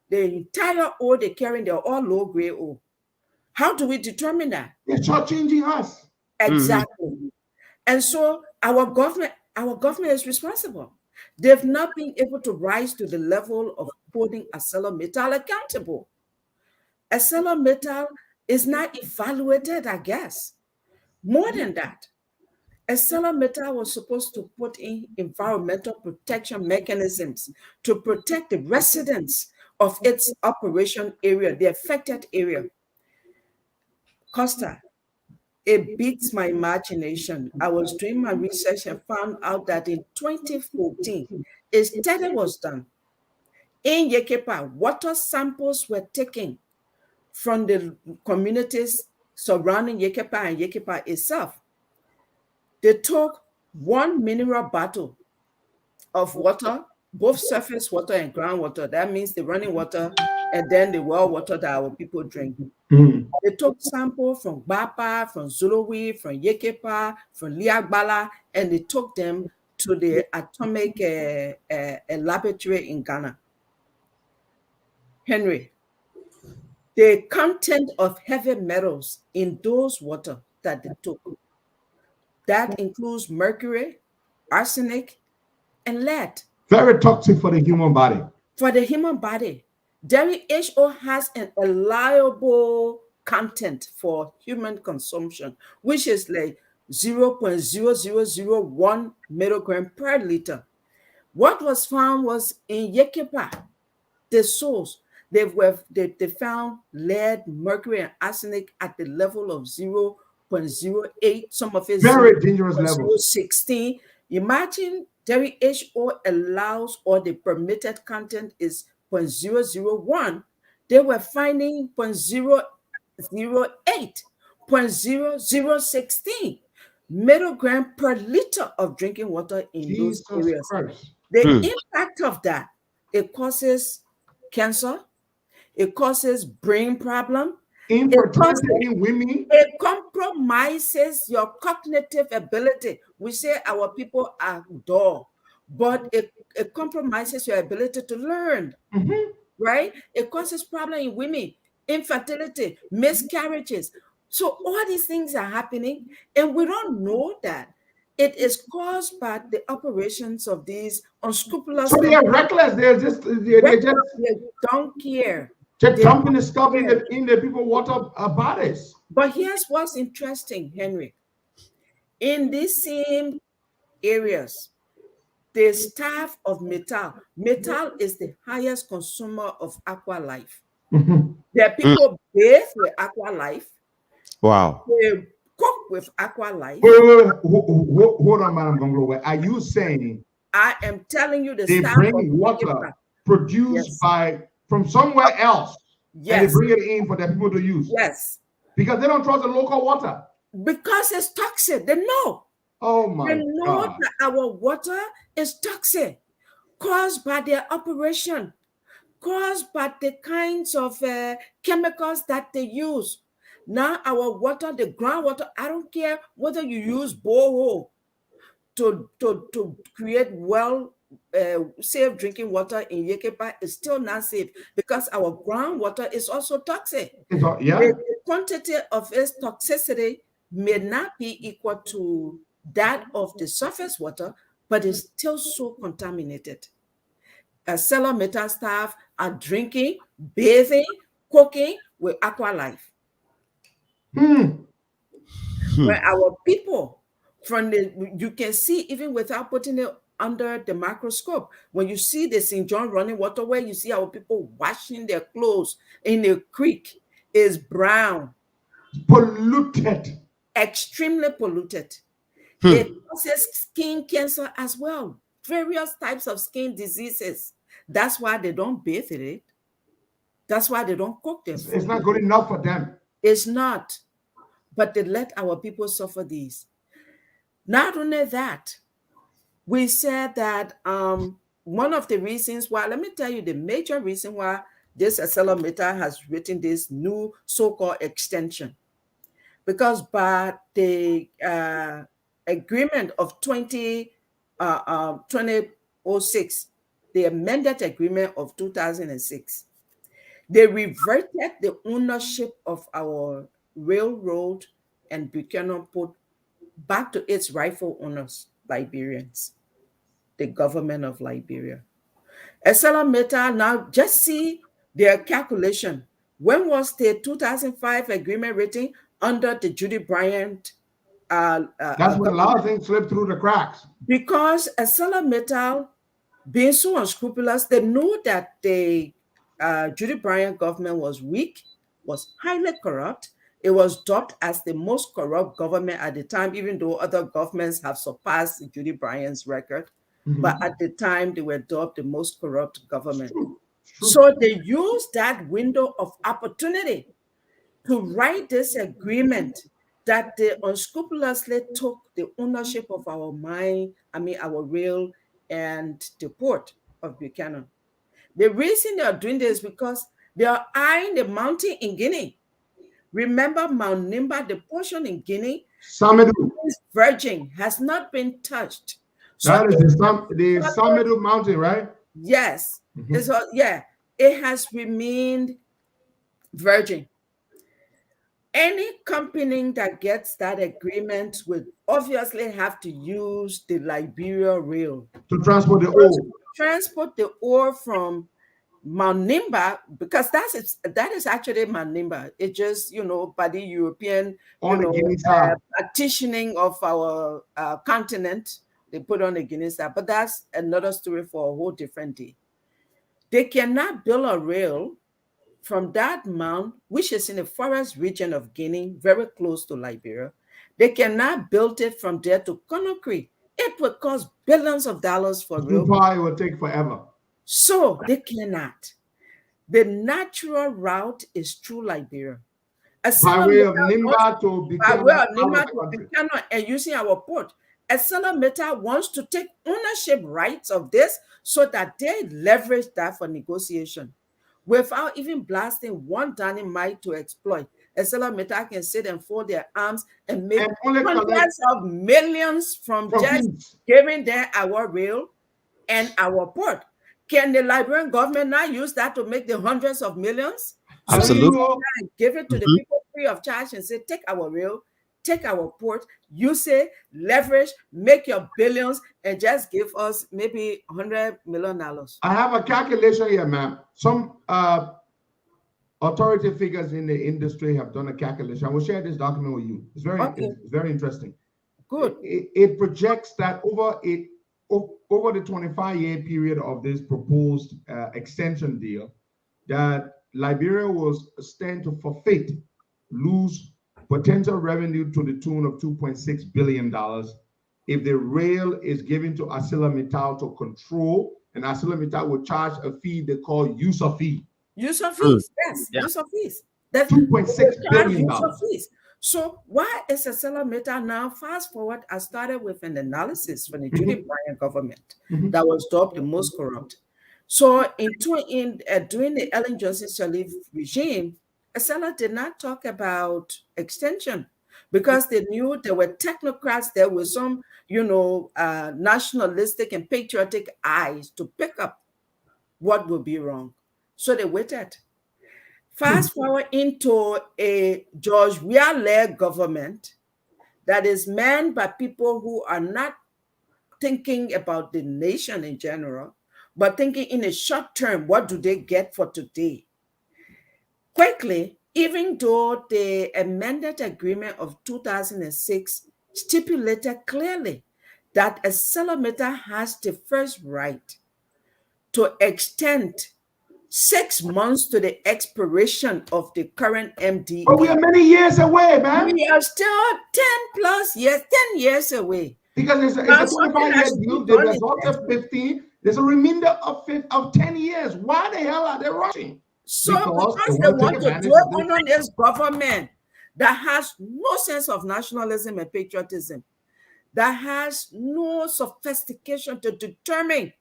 the entire ore they carry, they're all low-grade ore. How do we determine that? They're shortchanging us. Exactly. And so our government is responsible. They've not been able to rise to the level of holding ArcelorMittal accountable. ArcelorMittal is not evaluated, I guess. More than that, ArcelorMittal was supposed to put in environmental protection mechanisms to protect the residents of its operation area, the affected area. Costa, it beats my imagination. I was doing my research and found out that in 2014, a study was done. In Yekepa, water samples were taken from the communities surrounding Yekepa and Yekepa itself. They took 1 mineral bottle of water, both surface water and groundwater. That means the running water and then the well water that our people drink. They took samples from Bapa, from Zuluwi, from Yekepa, from Liagbala, and they took them to the atomic laboratory in Ghana. Henry, the content of heavy metals in those water that they took, that includes mercury, arsenic, and lead. Very toxic for the human body. For the human body. WHO has an allowable content for human consumption, which is like 0.0001 milligram per liter. What was found was in Yekepa, the source, they found lead, mercury, and arsenic at the level of 0.08, some of it very dangerous level. 16. Imagine WHO allows, or the permitted content is 0.001. They were finding 0.008, 0.0016 milligram per liter of drinking water in those areas. Christ. The impact of that, it causes cancer, it causes brain problem, infertility in women. It compromises your cognitive ability. We say our people are dull, but it compromises your ability to learn, right? It causes problem in women, infertility, miscarriages. So all these things are happening, and we don't know that. It is caused by the operations of these unscrupulous. So they are reckless. They don't care. They're dumping the stuff in the people water bodies. But here's what's interesting, Henry. In these same areas, the staff of Metal is the highest consumer of Aqua Life. There are people bathe with Aqua Life. Wow. They cook with Aqua Life. Wait. Hold on, Madam Gongloe. Are you saying I am telling you the they staff bring water produced from somewhere else, and they bring it in for their people to use? Yes. Because they don't trust the local water. Because it's toxic. They know. Oh my They know God. that our water is toxic, caused by their operation, caused by the kinds of chemicals that they use. Now our water, the groundwater, I don't care whether you use borehole to create safe drinking water in Yekepa, is still not safe because our groundwater is also toxic. The quantity of its toxicity may not be equal to that of the surface water, but it's still so contaminated. Cellar Metal staff are drinking, bathing, cooking with Aqua Life. Where our people, you can see even without putting it under the microscope, when you see the St. John running waterway, you see our people washing their clothes in the creek, is brown. Polluted. Extremely polluted. It causes skin cancer as well. Various types of skin diseases. That's why they don't bathe in it. That's why they don't cook them. It's not good enough for them. It's not. But they let our people suffer these. Not only that, we said that one of the reasons why, let me tell you the major reason why this accelerator has written this new so-called extension. Because by the agreement of 2006, the amended agreement of 2006, they reverted the ownership of our railroad and Buchanan Port back to its rightful owners, Liberians, the government of Liberia. Accelerator, now just see their calculation. When was the 2005 agreement written? Under the Judy Bryant. That's when a lot of things slipped through the cracks. Because Accelerator, being so unscrupulous, they knew that the Judy Bryant government was weak, was highly corrupt. It was dubbed as the most corrupt government at the time, even though other governments have surpassed Judy Bryant's record. But at the time, they were dubbed the most corrupt government. So they used that window of opportunity to write this agreement that they unscrupulously took the ownership of our mine, our rail, and the port of Buchanan. The reason they are doing this is because they are eyeing the mountain in Guinea. Remember Mount Nimba, the portion in Guinea, is virgin, has not been touched. So that is the Samedu mountain, right? Yes. It has remained virgin. Any company that gets that agreement would obviously have to use the Liberia rail to transport the ore. Transport the ore from Mount Nimba, because that is actually Mount Nimba. It's just, by the European partitioning of our continent, they put on the Guinea side. But that's another story for a whole different day. They cannot build a rail from that mount, which is in the forest region of Guinea, very close to Liberia. They cannot build it from there to Conakry. It would cost billions of dollars for rail. It would take forever. So they cannot. The natural route is through Liberia. By way of Nimba to Buchanan and using our port. Accelerator wants to take ownership rights of this so that they leverage that for negotiation. Without even blasting one dynamite to exploit, Accelerator can sit and fold their arms and make hundreds of millions from just giving them our rail and our port. Can the Liberian government not use that to make the hundreds of millions? Absolutely. So give it to the people free of charge and say, take our rail, take our port, use it, leverage, make your billions, and just give us maybe $100 million. I have a calculation here, ma'am. Some authority figures in the industry have done a calculation. I will share this document with you. It's very interesting. Good. It projects that over a over the 25-year period of this proposed extension deal, that Liberia was stand to forfeit, lose potential revenue to the tune of $2.6 billion if the rail is given to ArcelorMittal to control, and ArcelorMittal will charge a fee they call user fee. User fees, yes, Yeah. user fees. That's $2.6 billion. user fees. So why is ArcelorMittal now? Fast forward, I started with an analysis from the Judy Bryant government that was dubbed the most corrupt. So during the Ellen Johnson Sirleaf regime, Acela did not talk about extension because they knew there were technocrats, there were some, nationalistic and patriotic eyes to pick up what would be wrong. So they waited. Fast forward into a George Weah-led government that is manned by people who are not thinking about the nation in general, but thinking in a short term, what do they get for today? Quickly, even though the amended agreement of 2006 stipulated clearly that ArcelorMittal has the first right to extend 6 months to the expiration of the current MDA. But we are many years away, man. We are still 10 years away. Because it's a 25-year deal, they resulted 15. There's a remainder of 10 years. Why the hell are they rushing? So because they want to do it on this government that has no sense of nationalism and patriotism, that has no sophistication to determine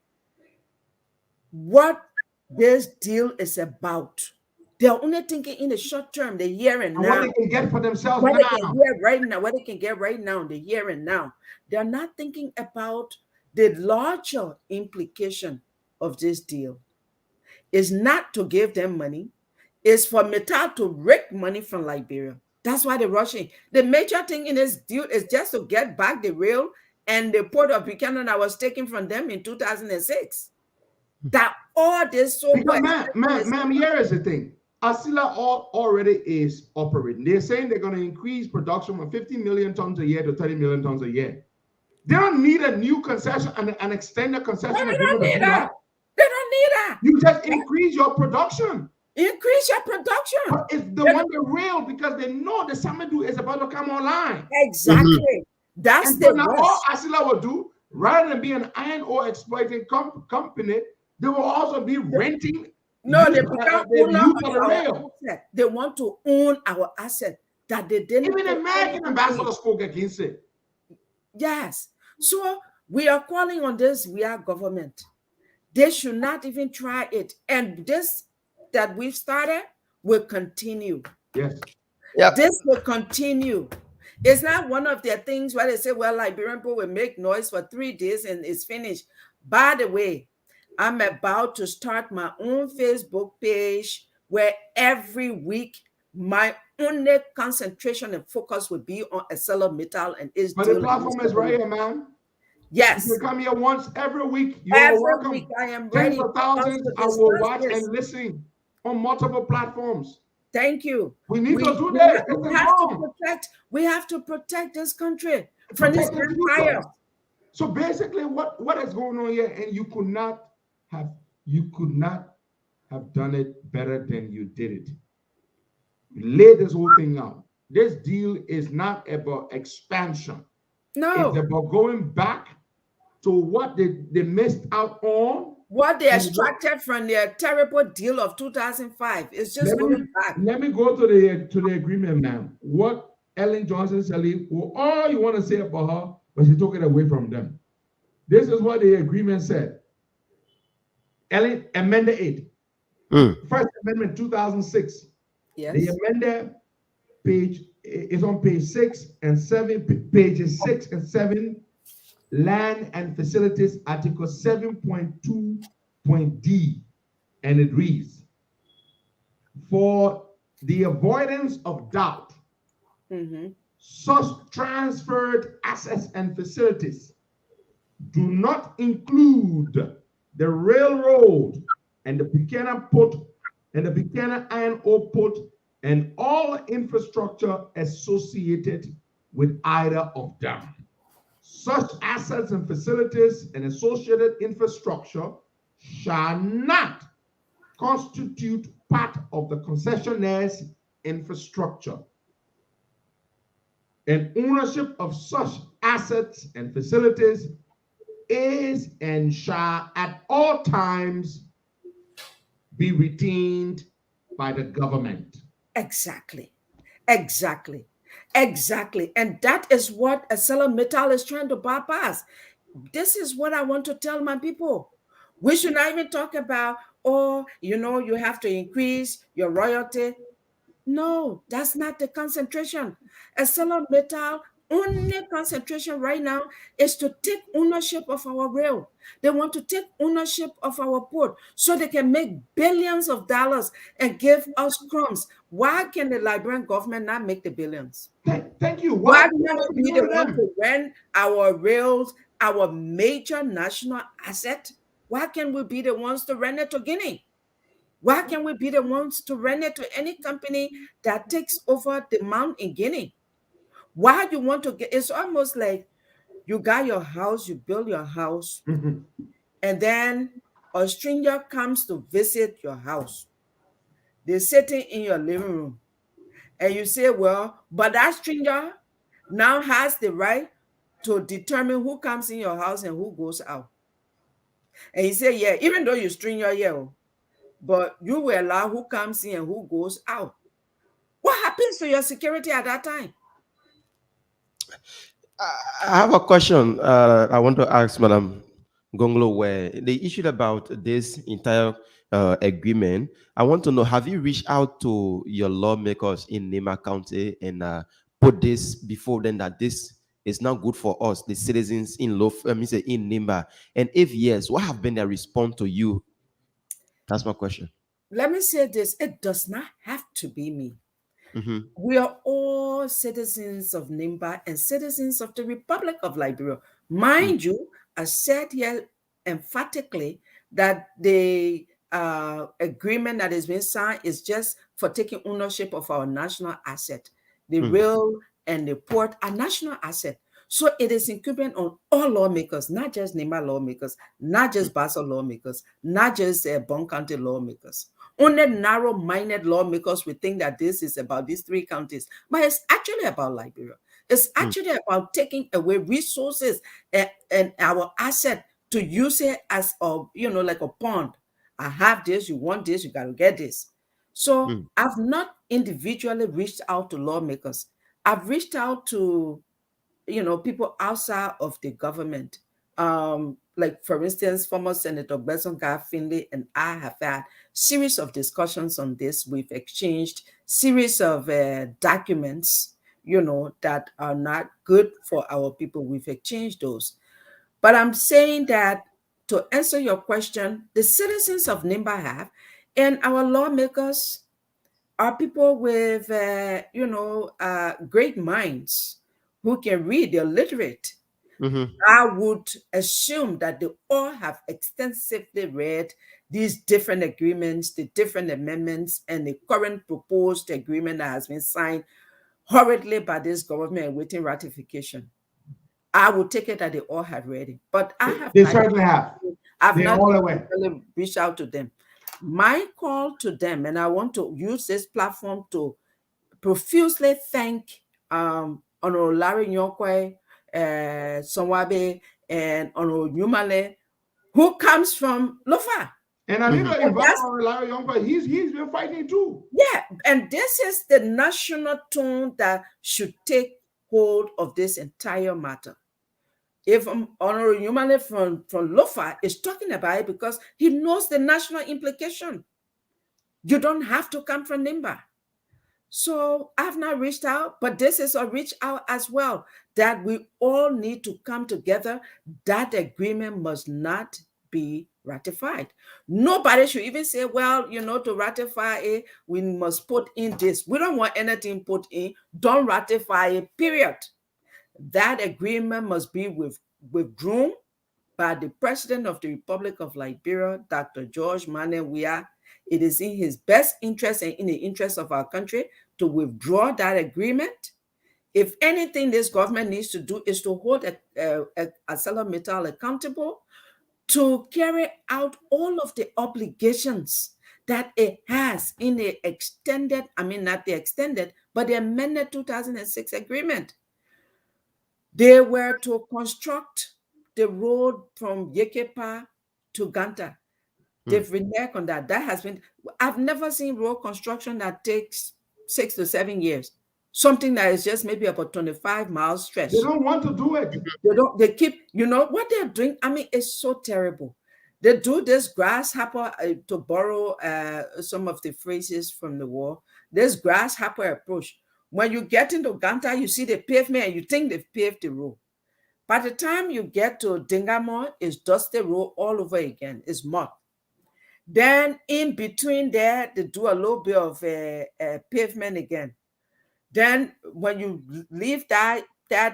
what this deal is about. They're only thinking in the short term, the here and now. What they can get for themselves what now. They can get right now. What they can get right now, the here and now. They're not thinking about the larger implication of this deal. It's not to give them money. It's for Mittal to rake money from Liberia. That's why they're rushing. The major thing in this deal is just to get back the rail and the port of Buchanan that was taken from them in 2006. That all this so ma'am, here is the thing. Acela already is operating. They're saying they're going to increase production from 50 million tons a year to 30 million tons a year. They don't need a new concession and an extended concession. They don't need that. They don't need that. You just increase your production. Increase your production. But it's the one the rail because they know the Samadou is about to come online. Exactly. That's and the now all Acela will do, rather than be an iron ore exploiting company, they will also be renting. No, they want to own our asset that they didn't. Even the American ambassador spoke against it. Yes. So we are calling on this Weah government. They should not even try it. And this that we've started will continue. Yes. Yep. This will continue. It's not one of their things where they say, well, Liberian people will make noise for 3 days and it's finished. By the way, I'm about to start my own Facebook page where every week my only concentration and focus will be on ArcelorMittal and its. But the platform is right here, man. Yes. You come here once every week. Every week I am ready. Tens of thousands I will watch and listen on multiple platforms. Thank you. We need to do that. We have to protect this country from this empire. So basically, what is going on here? And you could not have done it better than you did it. You laid this whole thing out. This deal is not about expansion. No. It's about going back to what they missed out on. What they extracted from their terrible deal of 2005. It's just going back. Let me go to the agreement now. What Ellen Johnson Sirleaf, all you want to say about her, but she took it away from them. This is what the agreement said. Ellen amended it. First Amendment 2006. Yes. The amended page is on page 6 and 7, pages 6 and 7. Land and Facilities, Article 7.2.d, and it reads, for the avoidance of doubt, such transferred assets and facilities do not include the railroad and the Buchanan Port and the Buchanan Iron Ore Port and all infrastructure associated with either of them. Such assets and facilities and associated infrastructure shall not constitute part of the concessionaire's infrastructure. And ownership of such assets and facilities is and shall at all times be retained by the government. Exactly. Exactly. Exactly. And that is what ArcelorMittal is trying to bypass. This is what I want to tell my people. We should not even talk about, you have to increase your royalty. No, that's not the concentration. ArcelorMittal only concentration right now is to take ownership of our rail. They want to take ownership of our port so they can make billions of dollars and give us crumbs. Why can the Liberian government not make the billions? Thank you. Why can't we be the one to rent our rails, our major national asset? Why can't we be the ones to rent it to Guinea? Why can't we be the ones to rent it to any company that takes over the mount in Guinea? Why you want to get, it's almost like you got your house, you build your house, and then a stranger comes to visit your house. They're sitting in your living room. And you say, well, but that stranger now has the right to determine who comes in your house and who goes out. And you say, yeah, even though you're stranger, yeah, but you will allow who comes in and who goes out. What happens to your security at that time? I have a question I want to ask Madam Gongloe, where they issued about this entire agreement. I want to know, have you reached out to your lawmakers in Nimba County and put this before them that this is not good for us, the citizens in in Nimba? And if yes, what have been their response to you? That's my question. Let me say this, it does not have to be me. We are all citizens of Nimba and citizens of the Republic of Liberia. Mind you, I said here emphatically that the agreement that has been signed is just for taking ownership of our national asset. The rail and the port are national asset. So it is incumbent on all lawmakers, not just Nimba lawmakers, not just Basel lawmakers, not just Bon County lawmakers. Only narrow-minded lawmakers will think that this is about these three counties, but it's actually about Liberia. It's actually about taking away resources and our asset to use it as like a pond. I have this, you want this, you got to get this. So I've not individually reached out to lawmakers. I've reached out to people outside of the government. Like for instance, former Senator Benson Finley and I have had series of discussions on this. We've exchanged series of documents, that are not good for our people. We've exchanged those. But I'm saying that to answer your question, the citizens of Nimba have, and our lawmakers are people with, great minds who can read, they're literate. I would assume that they all have extensively read these different agreements, the different amendments, and the current proposed agreement that has been signed hurriedly by this government awaiting ratification. I would take it that they all have read it, but I have. They certainly have. I've They're not all aware. really reached out to them. My call to them, and I want to use this platform to profusely thank Honorable Larry Nyokwe, Sonwabe, and Honorable Nyumale, who comes from Lofa. And I need to invite Larry Young, but he's been fighting too. Yeah, and this is the national tone that should take hold of this entire matter. If Honorable Nyumale from Lofa is talking about it because he knows the national implication. You don't have to come from Nimba. So I've not reached out, but this is a reach out as well, that we all need to come together. That agreement must not be ratified. Nobody should even say, well, to ratify it, we must put in this. We don't want anything put in. Don't ratify it, period. That agreement must be withdrawn by the President of the Republic of Liberia, Dr. George Manneh Weah. It is in his best interest and in the interest of our country to withdraw that agreement. If anything, this government needs to do is to hold ArcelorMittal accountable to carry out all of the obligations that it has in the extended, I mean, not the extended, but the amended 2006 agreement. They were to construct the road from Yekepa to Ganta. They've reneged on that. That has been, I've never seen road construction that takes 6 to 7 years. Something that is just maybe about 25 miles stretch. They don't want to do it. They keep, you know, what they're doing, I mean, it's so terrible. They do this grasshopper, to borrow some of the phrases from the war, this grasshopper approach. When you get into Ganta, you see the pavement and you think they've paved the road. By the time you get to Dingamo, it's dusty road all over again. It's mud. Then in between there, they do a little bit of pavement again. Then when you leave that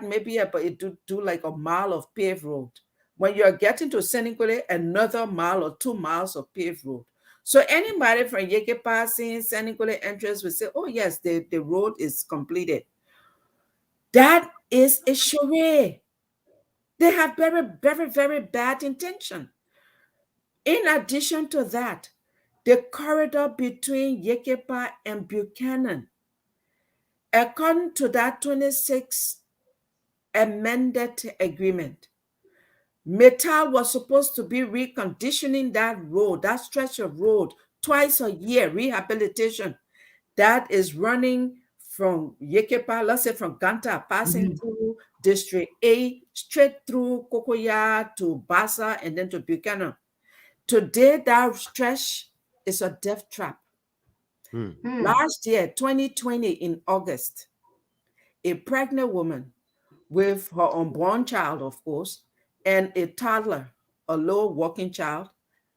maybe it do like a mile of paved road. When you're getting to Senekule, another mile or 2 miles of paved road. So anybody from Yekepa seeing Senekule entrance will say, oh yes, the road is completed. That is a charade. They have very, very, very bad intention. In addition to that, the corridor between Yekepa and Buchanan, according to that 26 amended agreement, Metal was supposed to be reconditioning that road, that stretch of road, twice a year, rehabilitation. That is running from Yekepa, let's say from Ganta, passing through District A, straight through Kokoya to Bassa, and then to Buchanan. Today, that stretch is a death trap. Last year, 2020, in August, a pregnant woman with her unborn child, of course, and a toddler, a low walking child,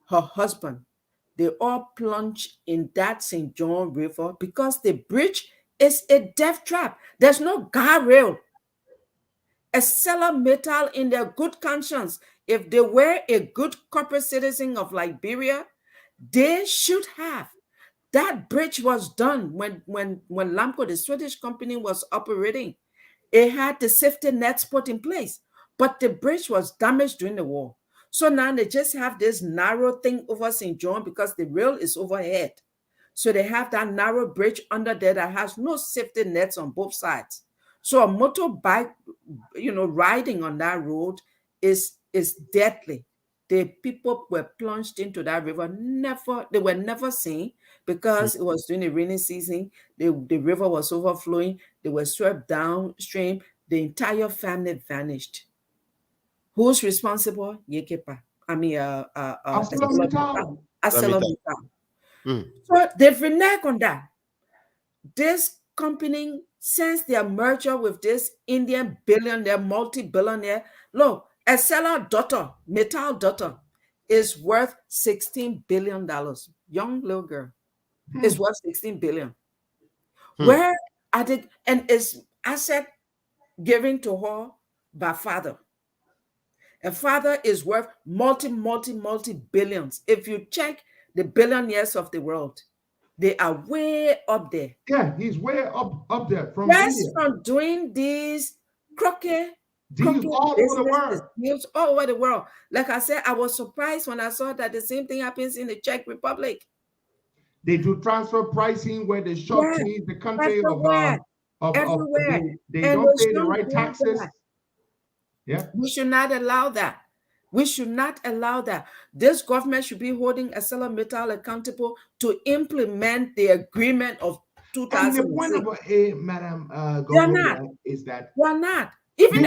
her husband, they all plunged in that St. John River because the bridge is a death trap. There's no guardrail. ArcelorMittal, in their good conscience, if they were a good corporate citizen of Liberia, they should have. That bridge was done when Lamco, the Swedish company, was operating. It had the safety nets put in place, but the bridge was damaged during the war. So now they just have this narrow thing over St. John because the rail is overhead. So they have that narrow bridge under there that has no safety nets on both sides. So a motorbike, riding on that road is deadly. The people were plunged into that river. They were never seen because it was during the rainy season. The river was overflowing. They were swept downstream. The entire family vanished. Who's responsible? Yekepa. I mean, ArcelorMittal. So they've reneged on that. This company, since their merger with this Indian billionaire, multi-billionaire, look, Metal daughter, is worth $16 billion. Young little girl is worth $16 billion. Where are they? And is asset given to her by father. And father is worth multi billions. If you check the billionaires of the world, they are way up there. Yeah, he's way up there from Just India. from doing these crooked deals all over the world. Deals all over the world. Like I said, I was surprised when I saw that the same thing happens in the Czech Republic. They do transfer pricing where they shortchange the country everywhere. They don't pay the right taxes. Yeah. We should not allow that. We should not allow that. This government should be holding ArcelorMittal accountable to implement the agreement of 2006. And the point of Madam Gongloe is that they're not. Even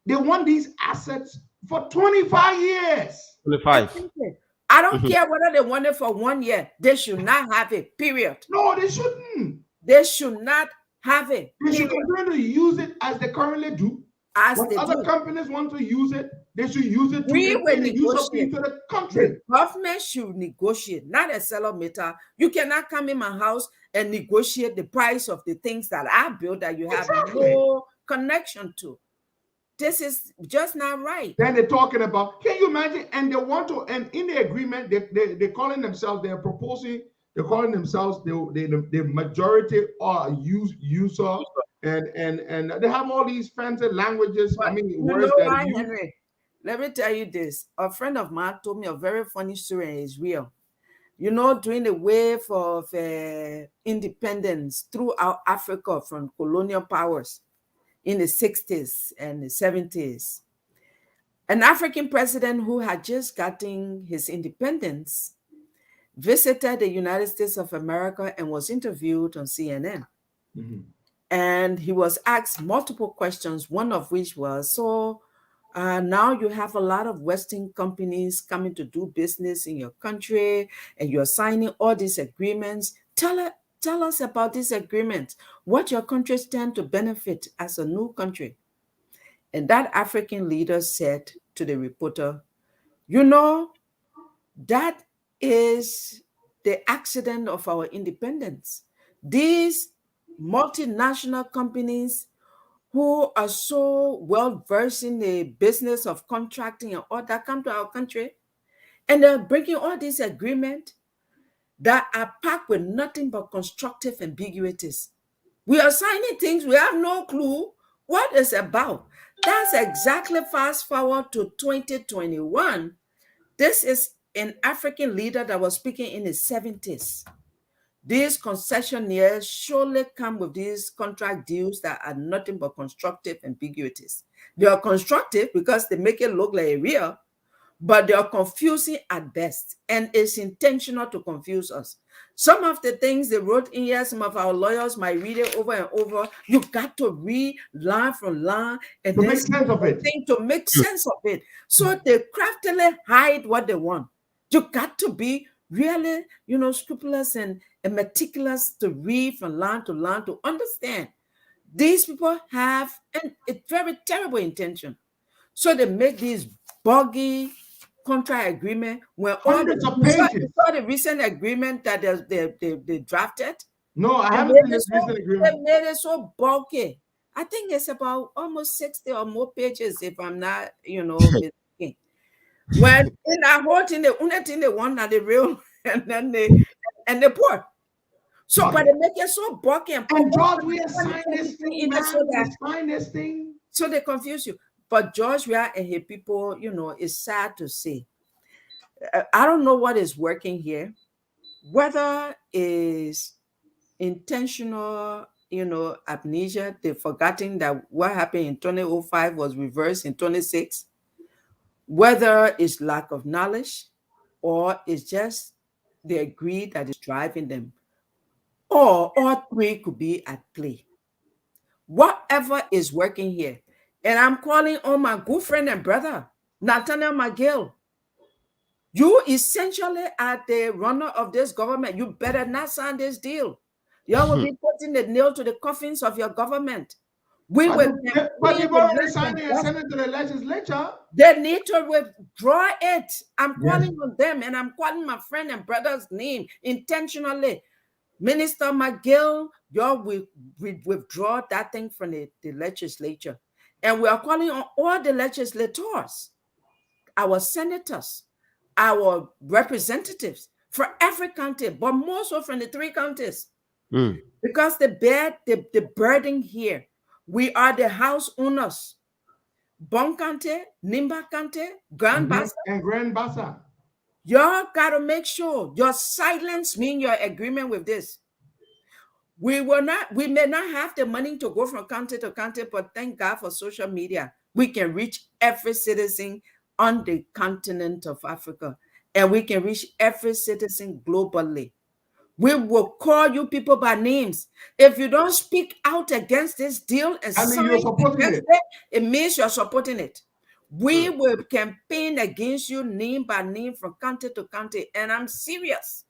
they want these assets for 25 years. 25. I don't care whether they want it for 1 year. They should not have it, period. No, they shouldn't. They should not have it. They should continue to use it as they currently do. When other companies want to use it, they should use it to negotiate to the country. The government should negotiate, not ArcelorMittal. You cannot come in my house and negotiate the price of the things that I built that you have no connection to. This is just not right. Then they're talking about, can you imagine? And they want to, and in the agreement, they're calling themselves, they're calling themselves the majority user and they have all these fancy languages. But I mean, you words know that why, you. Henry? Let me tell you this. A friend of mine told me a very funny story, and it's real. You know, during the wave of independence throughout Africa from colonial powers in the 60s and the 70s, an African president who had just gotten his independence visited the United States of America and was interviewed on CNN. Mm-hmm. And he was asked multiple questions, one of which was, so now you have a lot of Western companies coming to do business in your country, and you're signing all these agreements. Tell us about these agreements, what your country stand to benefit as a new country. And that African leader said to the reporter, you know, that is the accident of our independence. These multinational companies who are so well versed in the business of contracting and all that come to our country, and they're breaking all these agreements that are packed with nothing but constructive ambiguities. We are signing things we have no clue what it's about. That's exactly fast forward to 2021. This is an African leader that was speaking in his 70s. These concessionaires surely come with these contract deals that are nothing but constructive ambiguities. They are constructive because they make it look like real, but they are confusing at best, and it's intentional to confuse us. Some of the things they wrote in here, some of our lawyers might read it over and over. You got to read line from line and To then make sense of it. to make sense of it. So they craftily hide what they want. You got to be really, scrupulous and meticulous to read from line to understand. These people have a very terrible intention. So they make these buggy contract agreement when all Hundreds of pages. saw the recent agreement that they drafted. No, I They haven't made seen it this so- recent agreement. They made it so bulky. I think it's about almost 60 or more pages, if I'm not, mistaken. When in that whole thing, the only thing they want are the real and then they poor. So, but they make it so bulky and George, we assigned this thing, man. We assigned this thing. so they confuse you. But George Weah and his people, it's sad to see. I don't know what is working here, whether is intentional, amnesia. They've forgotten that what happened in 2005 was reversed in 26. Whether it's lack of knowledge or it's just the greed that is driving them, or all three could be at play. Whatever is working here, and I'm calling on my good friend and brother, Nathaniel McGill. You essentially are the runner of this government. You better not sign this deal. You will be putting the nail to the coffins of your government. But you've already signed it and sent it to the legislature. They need to withdraw it. I'm calling on them, and I'm calling my friend and brother's name intentionally. Minister McGill, you will withdraw that thing from the legislature. And we are calling on all the legislators, our senators, our representatives for every county, but more so from the 3 counties. Because they bear the burden here. We are the house owners. Bon County, Nimba County, Grand Bassa. And Grand Bassa. Y'all got to make sure your silence means your agreement with this. We may not have the money to go from county to county, but thank God for social media. We can reach every citizen on the continent of Africa, and we can reach every citizen globally. We will call you people by names. If you don't speak out against this deal and you're supporting it. It means you're supporting it. We will campaign against you name by name from county to county, and I'm serious.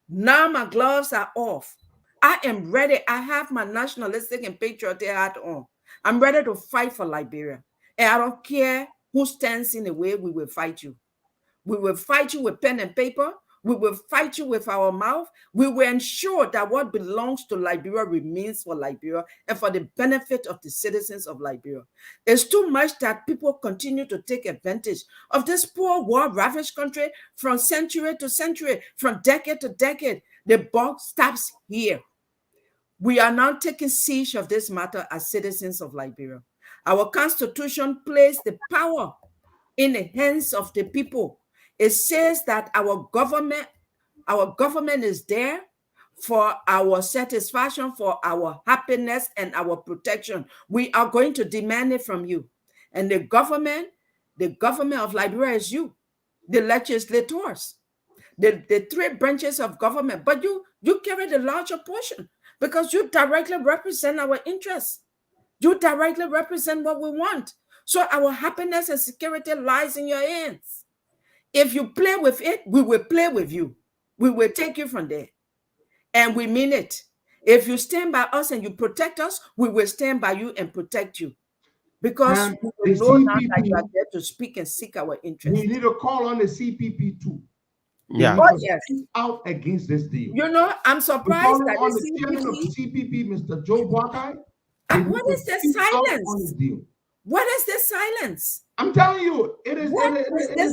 Now my gloves are off. I am ready. I have my nationalistic and patriotic hat on. I'm ready to fight for Liberia, and I don't care who stands in the way. We will fight you. We will fight you with pen and paper. We will fight you with our mouth. We will ensure that what belongs to Liberia remains for Liberia and for the benefit of the citizens of Liberia. It's too much that people continue to take advantage of this poor war-ravaged country from century to century, from decade to decade. The buck stops here. We are now taking siege of this matter as citizens of Liberia. Our constitution placed the power in the hands of the people. It says that our government is there for our satisfaction, for our happiness, and our protection. We are going to demand it from you. And the government of Liberia is you, the legislators, the three branches of government. But you carry the larger portion because you directly represent our interests. You directly represent what we want. So our happiness and security lies in your hands. If you play with it, we will play with you. We will take you from there. And we mean it. If you stand by us and you protect us, we will stand by you and protect you. Because we know now that you are there to speak and seek our interests. We need to call on the CPP too. Yeah. Oh, yes. Out against this deal. You know, I'm surprised that on the chairman of CPP, Mr. Joe Buckeye. What is this silence? What is this silence? I'm telling you, it is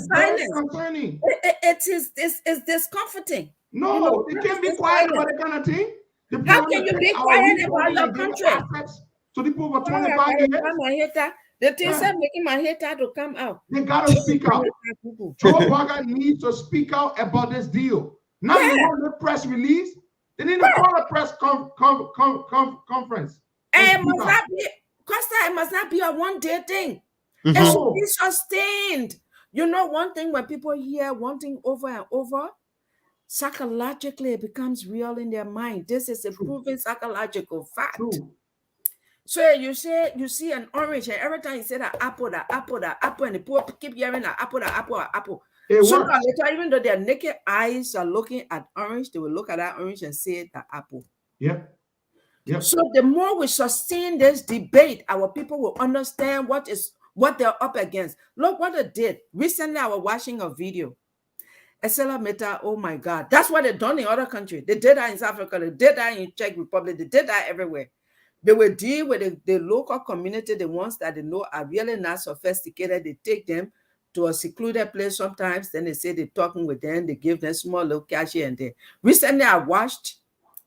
silence concerning. It is discomforting. No, you know, they can't be quiet about that kind of thing. How can you be quiet about your country? So the people for 25 years. The things are making my hater to come out. They gotta speak out. Joe Buckeye needs to speak out about this deal. Not the press release. They need to call a press conference. And it must not be, Costa, it must not be a one-day thing. It should be sustained. You know, one thing when people hear one thing over and over, psychologically it becomes real in their mind. This is a proven psychological fact. So you see an orange, and every time you say that apple, and the people keep hearing that apple. Sooner or later, even though their naked eyes are looking at orange, they will look at that orange and say the apple. Yep. So the more we sustain this debate, our people will understand what they're up against. Look what they did. Recently, I was watching a video. Esela Meta, oh my God. That's what they've done in other countries. They did that in South Africa. They did that in Czech Republic. They did that everywhere. They will deal with the local community, the ones that they know are really not sophisticated. They take them to a secluded place sometimes. Then they say they're talking with them. They give them small little cash here and there. Recently, I watched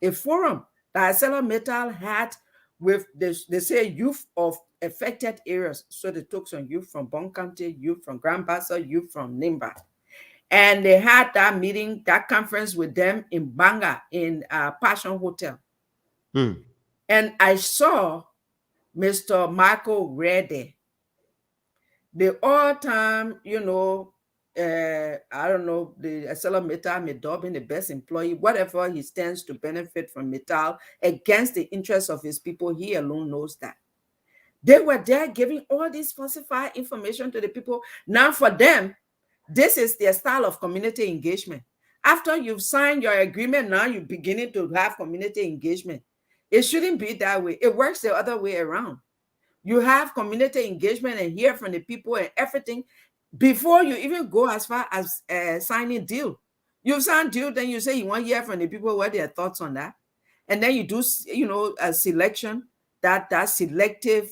a forum that Esela Metal had with, they say, youth of affected areas. So they took some youth from Bon County, youth from Grand Bassa, youth from Nimba. And they had that meeting, that conference with them in Banga, in Passion Hotel. And I saw Mr. Michael Reddy, the all-time, I don't know, the Esela Metal Medob being the best employee, whatever he stands to benefit from Metal against the interests of his people, he alone knows that. They were there giving all this falsified information to the people. Now for them, this is their style of community engagement. After you've signed your agreement, now you're beginning to have community engagement. It shouldn't be that way. It works the other way around. You have community engagement and hear from the people and everything before you even go as far as signing deal. You sign deal, then you say you want to hear from the people what their thoughts on that. And then you do, a selection, that selective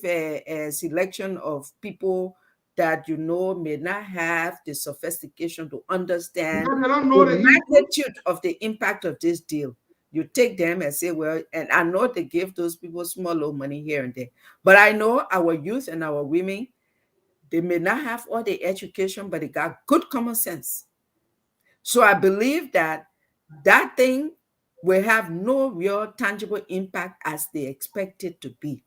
selection of people that may not have the sophistication to understand the magnitude of the impact of this deal. You take them and say, well, and I know they give those people small little money here and there, but I know our youth and our women, they may not have all the education, but they got good common sense. So I believe that thing will have no real tangible impact as they expect it to be.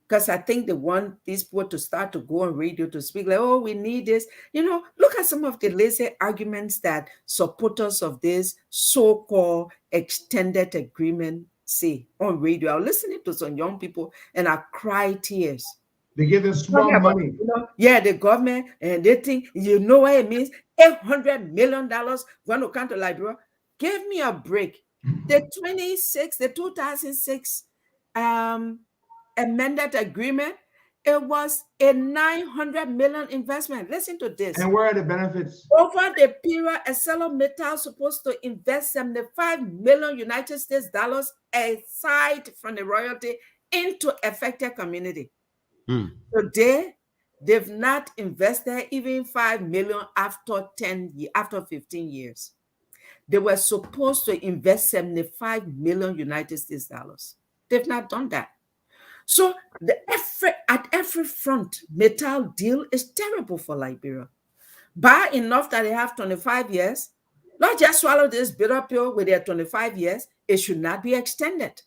Because I think they want these people to start to go on radio to speak like, oh, we need this. Look at some of the lazy arguments that supporters of this so-called extended agreement say on radio. I was listening to some young people and I cry tears. They give them small money. The government, and they think, what it means? $800 million going to come to Liberia. Give me a break. The 2006 amended agreement, it was a $900 million investment. Listen to this. And where are the benefits? Over the period, Esela Metal supposed to invest $75 million United States dollars aside from the royalty into affected community. Today, they've not invested even $5 million after 15 years. They were supposed to invest $75 million United States dollars. They've not done that. So at every front, metal deal is terrible for Liberia. Bad enough that they have 25 years. Not just swallow this bitter pill with their 25 years. It should not be extended.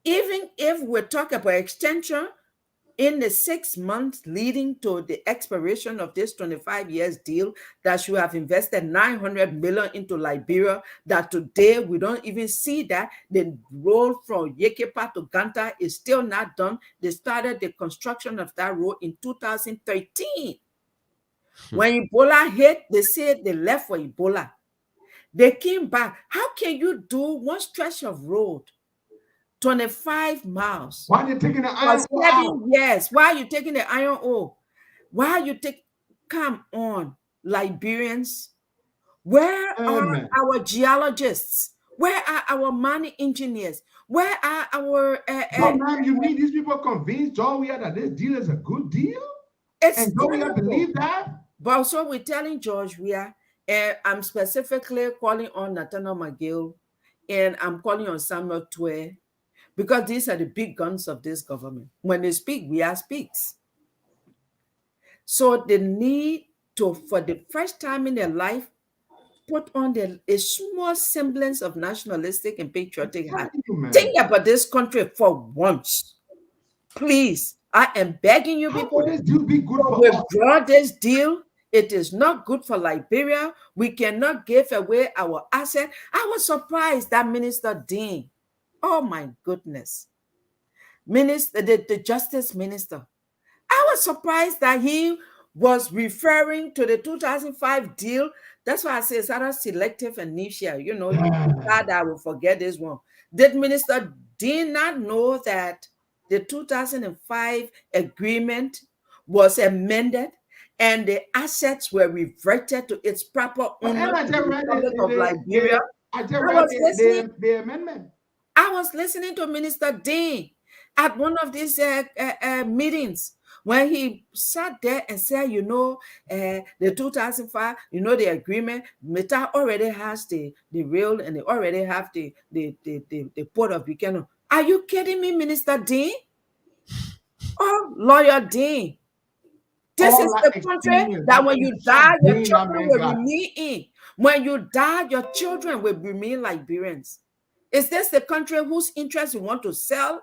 Even if we talk about extension in the 6 months leading to the expiration of this 25 years deal, that should have invested 900 million into Liberia, that today we don't even see that. The road from Yekepa to Ganta is still not done. They started the construction of that road in 2013. When Ebola hit, they said they left for Ebola. They came back. How can you do one stretch of road, 25 miles? Why are they taking the iron ore out? Yes. Why are you taking the iron ore? Why are you taking? Come on, Liberians. Where are our geologists? Where are our mining engineers? Where are our? Man, you need these people convinced Georgia that this deal is a good deal, and Georgia believe that. But also, we're telling George I'm specifically calling on Nathaniel McGill, and I'm calling on Samuel Twe, because these are the big guns of this government. When they speak, we are speaks. So they need to, for the first time in their life, put on a small semblance of nationalistic and patriotic heart. Think about this country for once. Please, I am begging you people, withdraw this deal. It is not good for Liberia. We cannot give away our asset. I was surprised that Minister Dean, oh my goodness, the Justice Minister, I was surprised that he was referring to the 2005 deal. That's why I say it's either selective and niche. You know, you thought I will forget this one. Did Minister Dean not know that the 2005 agreement was amended and the assets were reverted to its proper owner, the Republic of Liberia? The amendment. I was listening to Minister Dean at one of these meetings when he sat there and said, you know, the 2005, you know, the agreement, Meta already has the rail and they already have the port of Buchanan. Are you kidding me, Minister Dean? Oh, Lawyer Dean. This is the country that when you die, your children will remain in. When you die, your children will remain Liberians. Is this the country whose interest you want to sell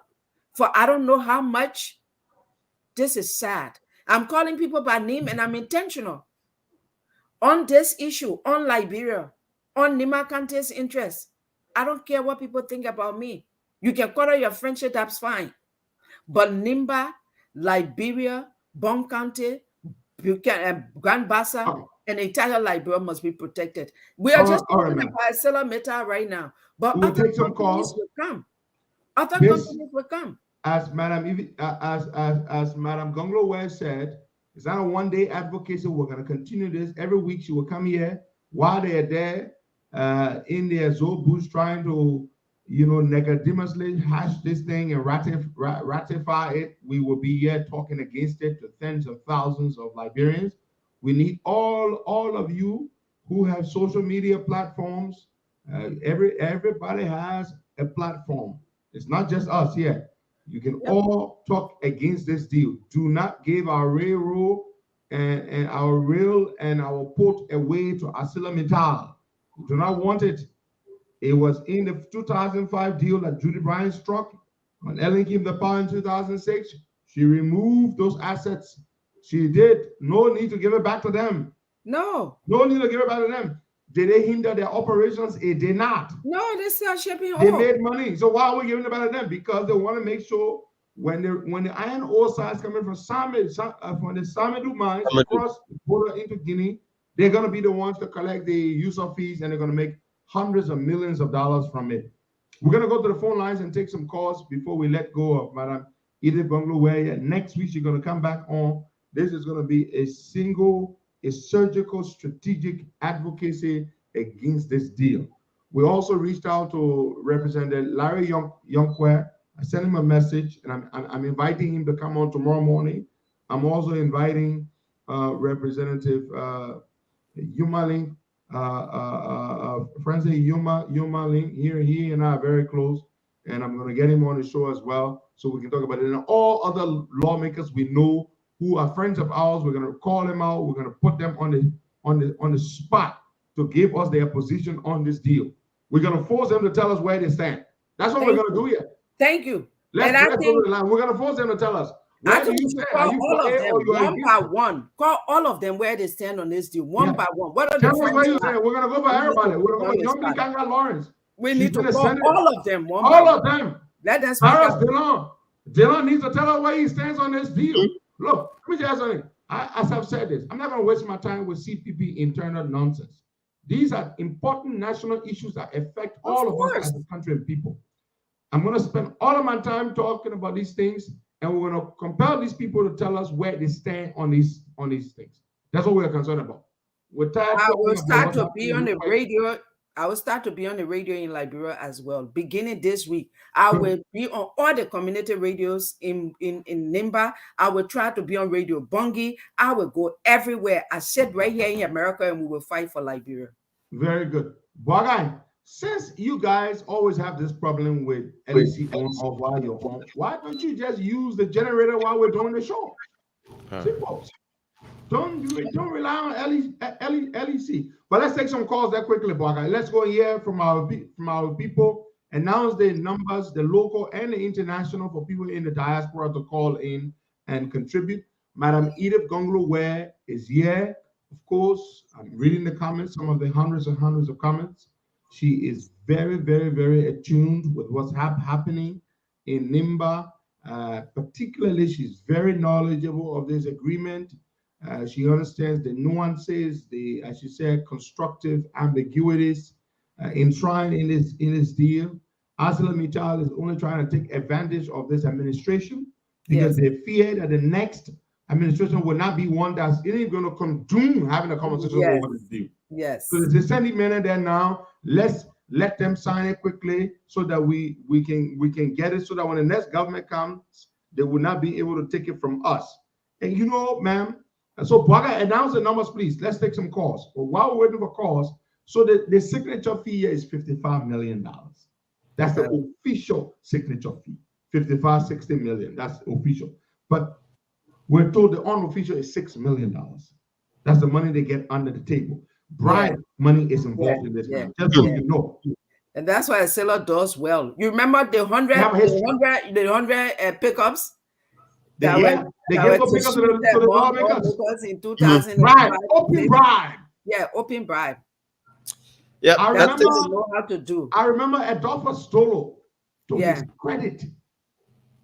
for I don't know how much? This is sad. I'm calling people by name and I'm intentional. On this issue, on Liberia, on Nimba County's interest, I don't care what people think about me. You can quarter your friendship, that's fine. But Nimba, Liberia, Bon County, Grand Bassa, and entire Liberia must be protected. We are just talking about ArcelorMittal right now. But other companies will come. Other companies will come. As Madam Gongloe said, it's not a one-day advocacy. We're going to continue this every week. She will come here while they are there in their Zoe booths trying to, you know, negatively hash this thing and ratify it. We will be here talking against it to tens of thousands of Liberians. We need all of you who have social media platforms. Everybody has a platform. It's not just us here. You can all talk against this deal. Do not give our railroad and our rail and our port away to ArcelorMittal. We do not want it. It was in the 2005 deal that Judy Bryant struck. When Ellen came to power in 2006, she removed those assets. She did. No need to give it back to them. No need to give it back to them. Did they hinder their operations? It did not. No, they still shipping ore. They made money. So why are we giving it back to them? Because they want to make sure when the iron ore size coming from the Samedou mines across the border into Guinea, they're going to be the ones to collect the user fees and they're going to make hundreds of millions of dollars from it. We're going to go to the phone lines and take some calls before we let go of Madam Edith Gongloe. Next week, she's going to come back on. This is going to be a surgical, strategic advocacy against this deal. We also reached out to Representative Larry Yonkwe. I sent him a message, and I'm inviting him to come on tomorrow morning. I'm also inviting Representative Yumaling, friends of Yumaling. He and I are very close, and I'm going to get him on the show as well so we can talk about it. And all other lawmakers we know who are friends of ours, we're going to call them out. We're going to put them on the spot to give us their position on this deal. We're going to force them to tell us where they stand. That's what we're going to do here. Thank you. Let's go to the line. We're going to force them to tell us. I think you should call all of them one by one. Call all of them where they stand on this deal, one by one. What are the friends? We're going to go for everybody. We're going to go for Young Lawrence. We need to call all of them. All of them. Let them speak up. Dillon needs to tell us where he stands on this deal. Look, let me tell you something. As I've said this, I'm not going to waste my time with CPP internal nonsense. These are important national issues that affect all of us as a country and people. I'm going to spend all of my time talking about these things, and we're going to compel these people to tell us where they stand on these things. That's what we're concerned about. I will start to be on the radio. I will start to be on the radio in Liberia as well. Beginning this week, I will be on all the community radios in Nimba. I will try to be on Radio Bungie. I will go everywhere. I sit right here in America, and we will fight for Liberia. Very good. Bogai, since you guys always have this problem with LEC on or while you're home, why don't you just use the generator while we're doing the show? Simple. Don't rely on LEC. But let's take some calls that quickly, Bogai. Let's go here from our people. Announce the numbers, the local and the international, for people in the diaspora to call in and contribute. Madam Edith Gongloe is here. Of course, I'm reading the comments, some of the hundreds and hundreds of comments. She is very, very, very attuned with what's happening in Nimba. Particularly, she's very knowledgeable of this agreement. She understands the nuances, as she said, constructive ambiguities enshrined in this deal. ArcelorMittal is only trying to take advantage of this administration because they fear that the next administration will not be one that's even going to condone having a conversation over this deal. Yes. So there's a sentiment there now. Let's let them sign it quickly so that we can get it, so that when the next government comes, they will not be able to take it from us. And you know, ma'am, so Bogai, announce the numbers, please. Let's take some calls. But while we're waiting for calls, so the signature fee here is $55 million. That's the official signature fee. 60 million. That's official. But we're told the unofficial is $6 million. That's the money they get under the table. Bribe money is involved in this. Just so you know. And that's why Seller does well. You remember the 100 pickups? They gave pickups to the lawmakers in 2005. Open bribe. Yeah, open bribe. Yeah, I remember know how to do. I remember Adolphus Stolo, to his credit,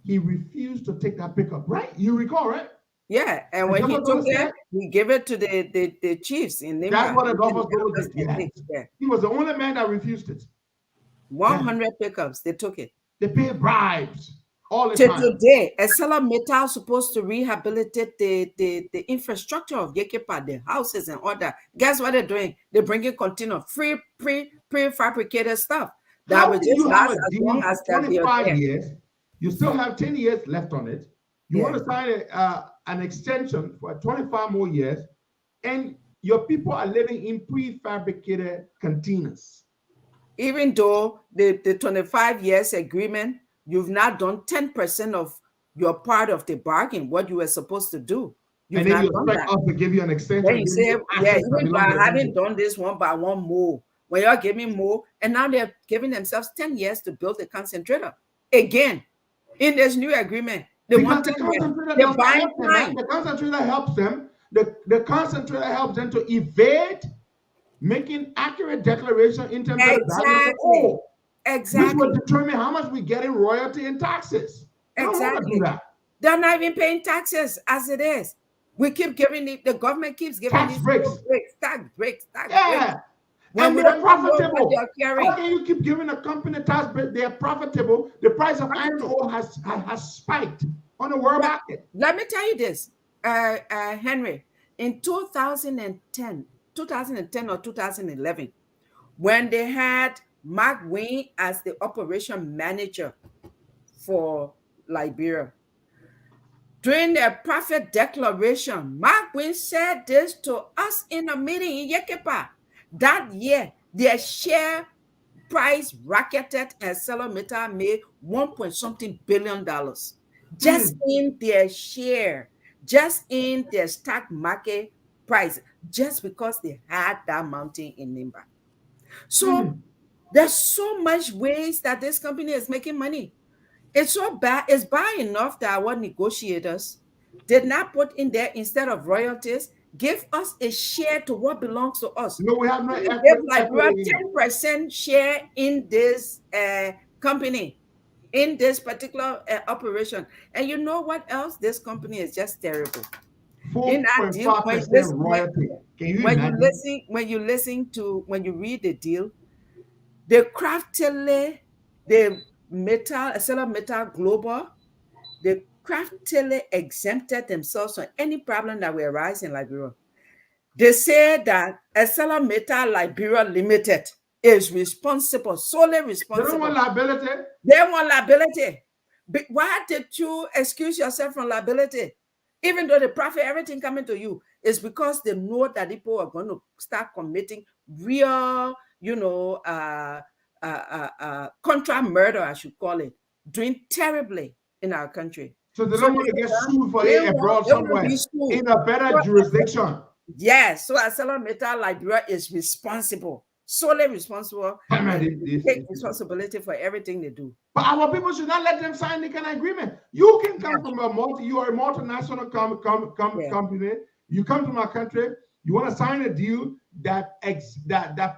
he refused to take that pickup, right? You recall, right? Yeah, and when he took it, he gave it to the chiefs in Nimba. That's what Adolphus Stolo did. Yeah. He was the only man that refused it. 100 pickups, they took it. They paid bribes all the time. Today, ArcelorMittal supposed to rehabilitate the infrastructure of Yekepa, the houses and all that. Guess what they're doing? They're bringing container free prefabricated stuff that will just last as long as 25 years. You still have 10 years left on it. You want to sign an extension for 25 more years, and your people are living in prefabricated containers. Even though the 25 years agreement, you've not done 10% of your part of the bargain, what you were supposed to do. And then you expect us to give you an extension. Then you say, even though I haven't done this one by one more, when you're giving more, and now they're giving themselves 10 years to build a concentrator. Again, in this new agreement, they want to buy time. The concentrator helps them. The concentrator helps them to evade making accurate declaration in terms of value. Exactly. Which will determine how much we get in royalty and taxes. Exactly. They're not even paying taxes as it is. We keep giving the government keeps giving tax breaks. Tax breaks. When they're profitable. How can you keep giving a company tax break? They're profitable. The price of iron ore has spiked on the world market. Let me tell you this, Henry. In 2010 or 2011, when they had Mark Wayne as the operation manager for Liberia, during their profit declaration, Mark Wayne said this to us in a meeting in Yekepa. That year, their share price rocketed and ArcelorMittal made $1.something billion just in their share, just in their stock market price, just because they had that mountain in Nimba. So there's so much ways that this company is making money. It's so bad. It's bad enough that our negotiators did not put in there, instead of royalties, give us a share to what belongs to us. No, we have no Give like equity. 10% share in this company, in this particular operation. And you know what else? This company is just terrible. In that deal, 4.5% royalty. Can you imagine? when you read the deal, the craftily, the ArcelorMittal Global, they craftily exempted themselves from any problem that will arise in Liberia. They say that ArcelorMittal Liberia Limited is responsible, solely responsible. They don't want liability. They want liability. But why did you excuse yourself from liability? Even though the profit, everything coming to you, is because they know that people are going to start committing real, contra murder, I should call it, doing terribly in our country. So they don't want to get sued for it abroad somewhere in a better jurisdiction. Yes, so ArcelorMittal Liberia is responsible, solely responsible, and take responsibility for everything they do. But our people should not let them sign the kind of agreement. You can come from you are a multinational company. You come to my country, you want to sign a deal that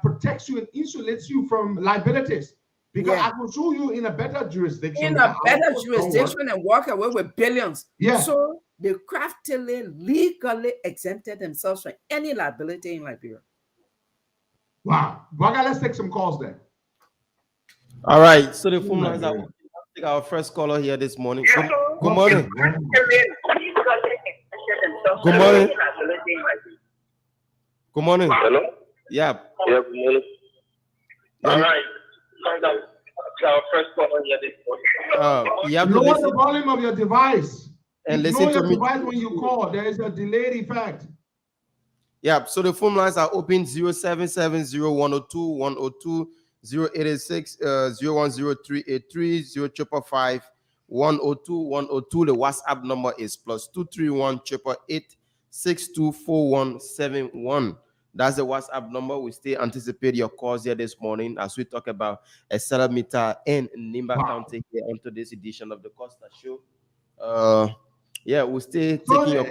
protects you and insulates you from liabilities. Because I can sue you in a better jurisdiction. In a better jurisdiction and walk away with billions. Yeah. So they craftily, legally exempted themselves from any liability in Liberia. Wow. Baga, let's take some calls there. All right. So the phone lines are open. Let's take our first caller here this morning. Good morning. Good morning. Good morning. Hello? Yeah. Yeah, good morning. All right. Our first caller here this morning. You have to lower the volume of your device. And listen to me. Device when you call. There is a delayed effect. Yeah, so the phone lines are open 0770-102-102, 0886 010383, 0555 102-102. The WhatsApp number is +231 888 624171. That's the WhatsApp number. We still anticipate your calls here this morning as we talk about ArcelorMittal in Nimba County here on today's edition of the Costa Show. We're still taking your.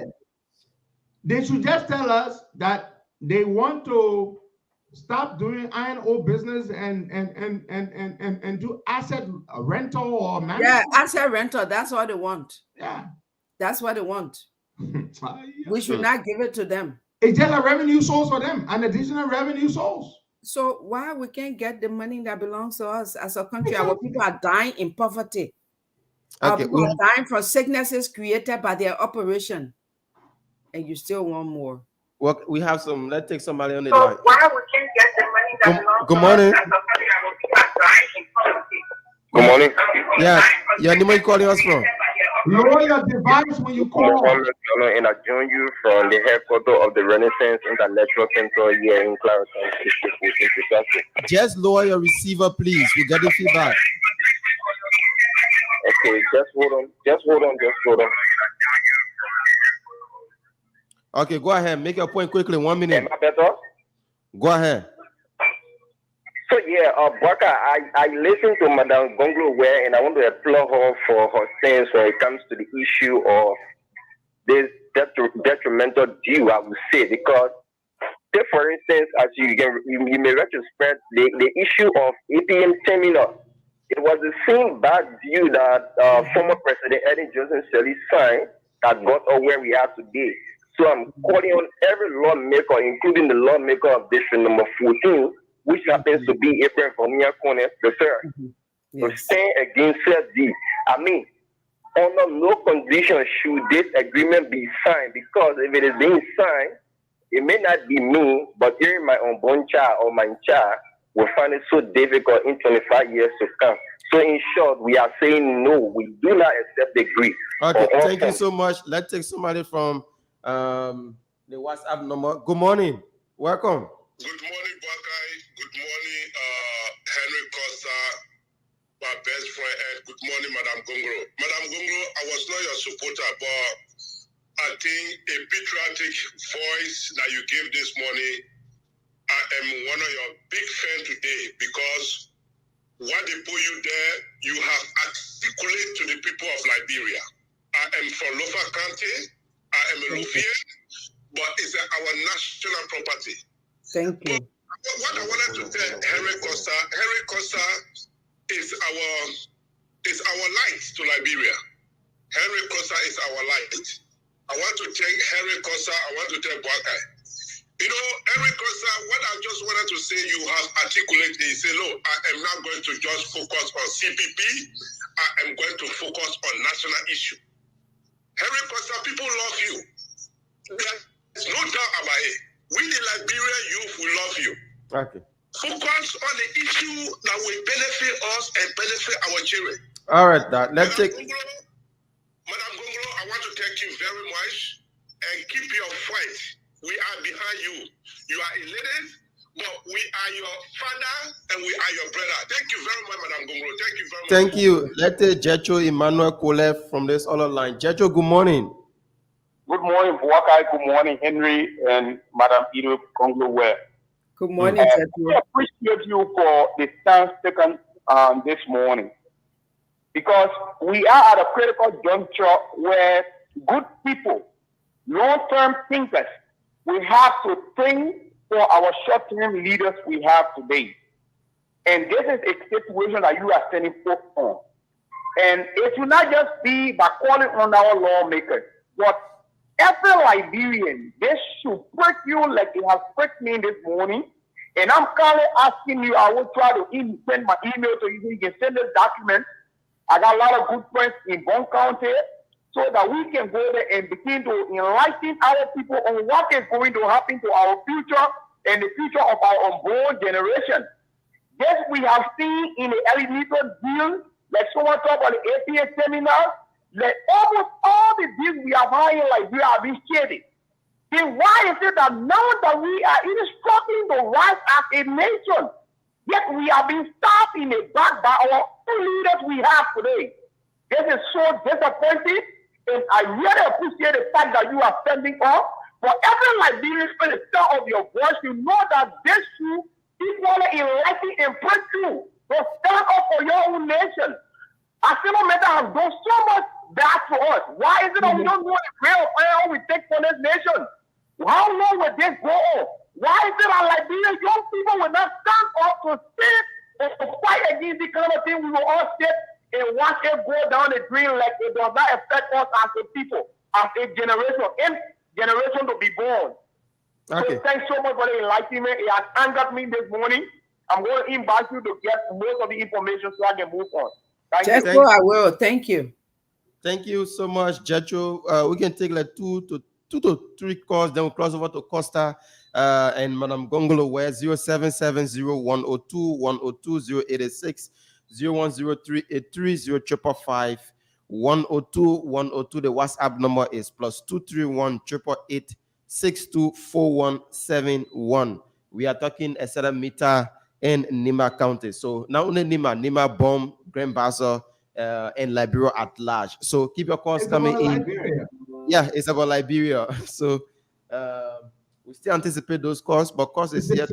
They should just tell us that they want to stop doing iron ore business and do asset rental or management. Yeah, asset rental. That's what they want. Yeah, that's what they want. We should not give it to them. It's just a revenue source for them, an additional revenue source. So why we can't get the money that belongs to us as a country? Our people are dying in poverty. Our people are dying from sicknesses created by their operation. And you still want more. Well, we have some. Let's take somebody on the so line. Why we can't get the money that belongs good morning. to us as a country? Our people are dying in poverty. Good morning. Yeah, Nimba, you calling us from? Lower your device when you call. And I join you from the headquarters of the Remittance Intellectual Center here in Clarence. Just lower your receiver, please. We got the feedback. Okay, just hold on. Okay, go ahead. Make your point quickly. 1 minute. Am I better? Go ahead. So Baka, I listened to Madame Gongloe and I want to applaud her for her stance when it comes to the issue of this detrimental deal, I would say, because take for instance, as you may retrospect the issue of APM Terminals. It was the same bad deal that former President Edith Johnson Sirleaf signed that got us where we are today. So I'm calling on every lawmaker, including the lawmaker of district number 14, which happens to be April Vomia Corner the third, to stand against that deal. I mean, under no condition should this agreement be signed, because if it is being signed, it may not be me, but hearing my unborn child or my child will find it so difficult in 25 years to come. So in short, we are saying no, we do not accept the deal. Okay, thank you so much. Let's take somebody from the WhatsApp number. Good morning. Welcome. Good morning, Buckeye. Good morning, Henry good morning, Madam Gongloe. Madam Gongloe, I was not your supporter, but I think a patriotic voice that you gave this morning, I am one of your big fans today because what they put you there, you have articulated to the people of Liberia. I am from Lofa County. I am a Lofian, but it's our national property. Thank you. But what I wanted to tell Henry Costa is our light to Liberia. Henry Costa is our light. I want to thank Henry Costa. I want to thank Boakai. You know, Henry Costa, what I just wanted to say, you have articulated, you say, look, I am not going to just focus on CPP. I am going to focus on national issue. Henry Costa, people love you. There's no doubt about it. We, the Liberian youth, we love you. Okay. Focus on the issue that will benefit us and benefit our children. All right, Dad. Let's take. Madam Gongloe, I want to thank you very much and keep your fight. We are behind you. You are elated, but we are your father and we are your brother. Thank you very much, Madam Gongloe. Thank you very much. Thank you. Let's take Jetro Emmanuel Kole from this other line. Jetro, good morning. Good morning, Boakai. Good morning, Henry and Madam Edith Gongloe. Good morning, We appreciate you for the stance taken this morning because we are at a critical juncture where good people, long-term thinkers, we have to think for our short-term leaders we have today. And this is a situation that you are standing forth on. And it will not just be by calling on our lawmakers, but every Liberian, this should prick you like it has pricked me this morning. And I'm currently asking you, I will try to send my email to you so you can send this document. I got a lot of good friends in Vongbor County so that we can go there and begin to enlighten our people on what is going to happen to our future and the future of our unborn generation. Yes, we have seen in the early deal, like someone talked about the APM Terminals, like almost all the deals we are buying like we are being shaded. Then why is it that now that we are even struggling to rise as a nation, yet we are being stopped in the back by our own leaders we have today? This is so disappointing, and I really appreciate the fact that you are standing up. For every Liberian, for the sound of your voice, you know that this should equally enlighten and break you to stand up for your own nation. Our civil matter has done so much bad for us. Why is it that we don't know the real fire we take for this nation? How long will this go on? Why is it that Liberian young people will not stand up to sit and to fight against the kind of thing we will all sit and watch it go down the drain like it does not affect us as a people, as a generation to be born. Okay. So thanks so much for the enlightenment. It has angered me this morning. I'm going to invite you to get most of the information so I can move on. Thank you. I will. Thank you. Thank you so much, Jetro. We can take like two to three calls, then we'll cross over to Costa and Madam Gongloe, where 0770-102-102-086, 0103-830-555, 102-102. The WhatsApp number is +231-888-624171. We are talking a certain meter in Nimba County. So not only Nimba, Bomb, Grand Baza, and Liberia at large. So keep your calls coming in. Liberia. Yeah, it's about Liberia. So we still anticipate those calls, but calls is yet.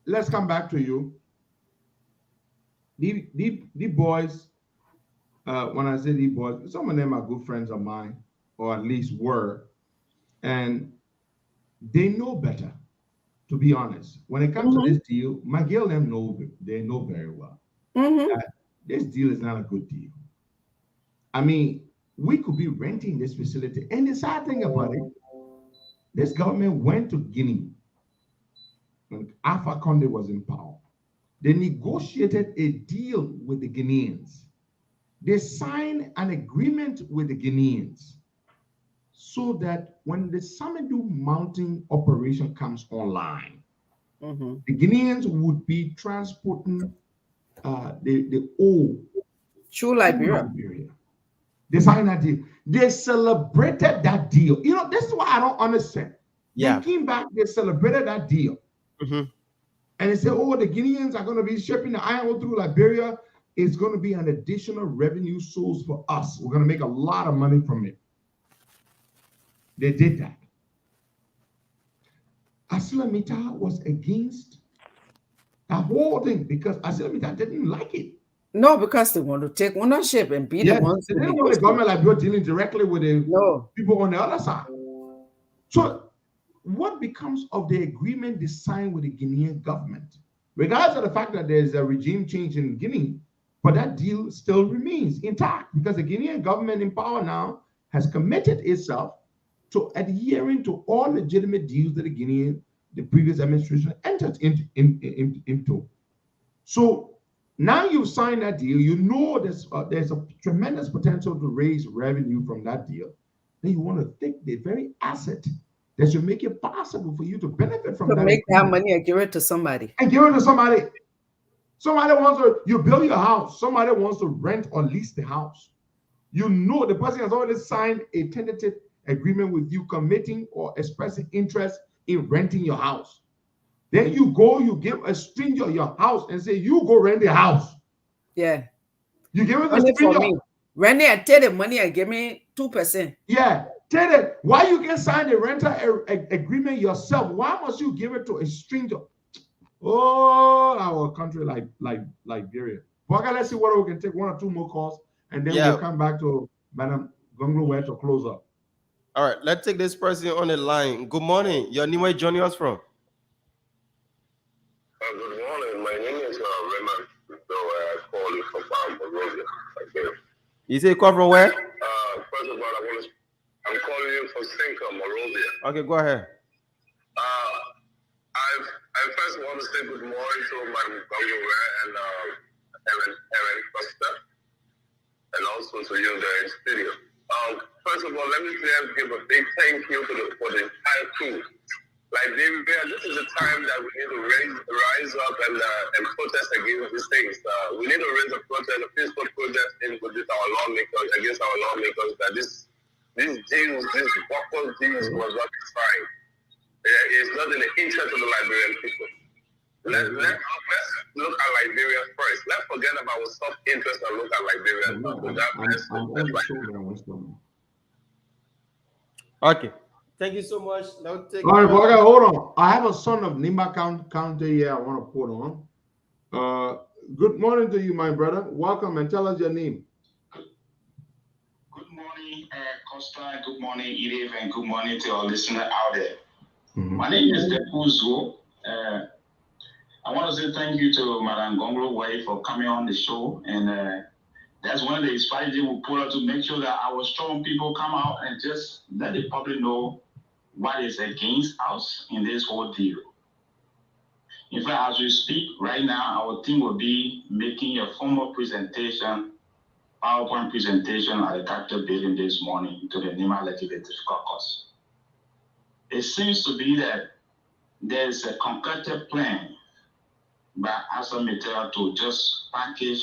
Let's come back to you. The boys, when I say the boys, some of them are good friends of mine, or at least were, and they know better, to be honest. When it comes to this deal, Miguel them they know very well that this deal is not a good deal. I mean, we could be renting this facility. And the sad thing about it, this government went to Guinea when Alpha Conde was in power. They negotiated a deal with the Guineans. They signed an agreement with the Guineans so that when the Samadou Mountain operation comes online, the Guineans would be transporting the oil to Liberia. They signed that deal. They celebrated that deal. You know, this is why I don't understand. Yeah. They came back, they celebrated that deal. And they said, oh, the Guineans are going to be shipping the iron ore through Liberia. is going to be an additional revenue source for us. We're going to make a lot of money from it. They did that. ArcelorMittal was against the whole thing because ArcelorMittal didn't like it. No, because they want to take ownership and be the ones. They didn't want the government like you're dealing directly with the people on the other side. So what becomes of the agreement they signed with the Guinean government? Regardless of the fact that there's a regime change in Guinea, but that deal still remains intact because the Guinean government in power now has committed itself to adhering to all legitimate deals that the previous administration entered into. So now you've signed that deal, you know there's a tremendous potential to raise revenue from that deal. Then you want to take the very asset that should make it possible for you to benefit from that. Make that money and give it to somebody. And give it to somebody. Somebody wants to, you build your house, somebody wants to rent or lease the house. You know the person has already signed a tentative agreement with you committing or expressing interest in renting your house. Then you go, you give a stranger your house and say, you go rent the house. Yeah. You give it a stranger. Rent it and take the money and give me 2%. Yeah. Tell it. Why you can sign the rental agreement yourself? Why must you give it to a stranger? Oh, our country like Liberia. Okay, let's see whether we can take one or two more calls and then we'll come back to Madam Gongloe to close up. All right, let's take this person on the line. Good morning. Your name, where you joining us from? Good morning. My name is Remittance. So I call you from Vongbor. You say you call from where? First of all, I'm calling you from Sinka, Morovia. Okay, go ahead. I first want to say good morning to Madam Gongloe and Aaron Costa, and also to you there in studio. First of all, let me give a big thank you for the entire crew. Liberia, this is a time that we need to rise up and protest against these things. We need to raise a peaceful protest against our lawmakers, that these deals, these buckle deals was not fine. It's not in the interest of the Liberian people. Let's look at Liberia first. Let's forget about our self-interest and look at Liberia. Okay. Thank you so much. All right, hold on. I have a son of Nimba County here I want to put on. Good morning to you, my brother. Welcome and tell us your name. Good morning, Costa. Good morning, Edith, and good morning to our listeners out there. My name is Depo. I want to say thank you to Madam Gongloe for coming on the show, and that's one of the strategies we put out to make sure that our strong people come out and just let the public know what is against us in this whole deal. In fact, as we speak right now, our team will be making a formal presentation, PowerPoint presentation at the Capitol building this morning to the Nimba Legislative Caucus. It seems to be that there's a concocted plan by ArcelorMittal to just package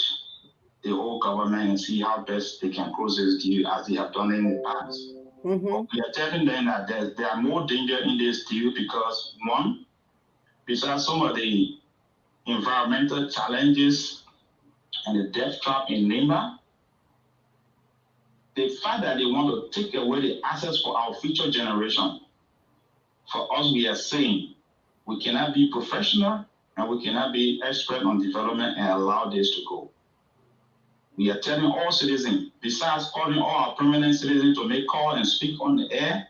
the whole government and see how best they can close this deal as they have done in the past. We are telling them that there are more danger in this deal because, one, besides some of the environmental challenges and the death trap in Nimba, the fact that they want to take away the assets for our future generation. For us, we are saying we cannot be professional and we cannot be expert on development and allow this to go. We are telling all citizens, besides calling all our permanent citizens to make call and speak on the air,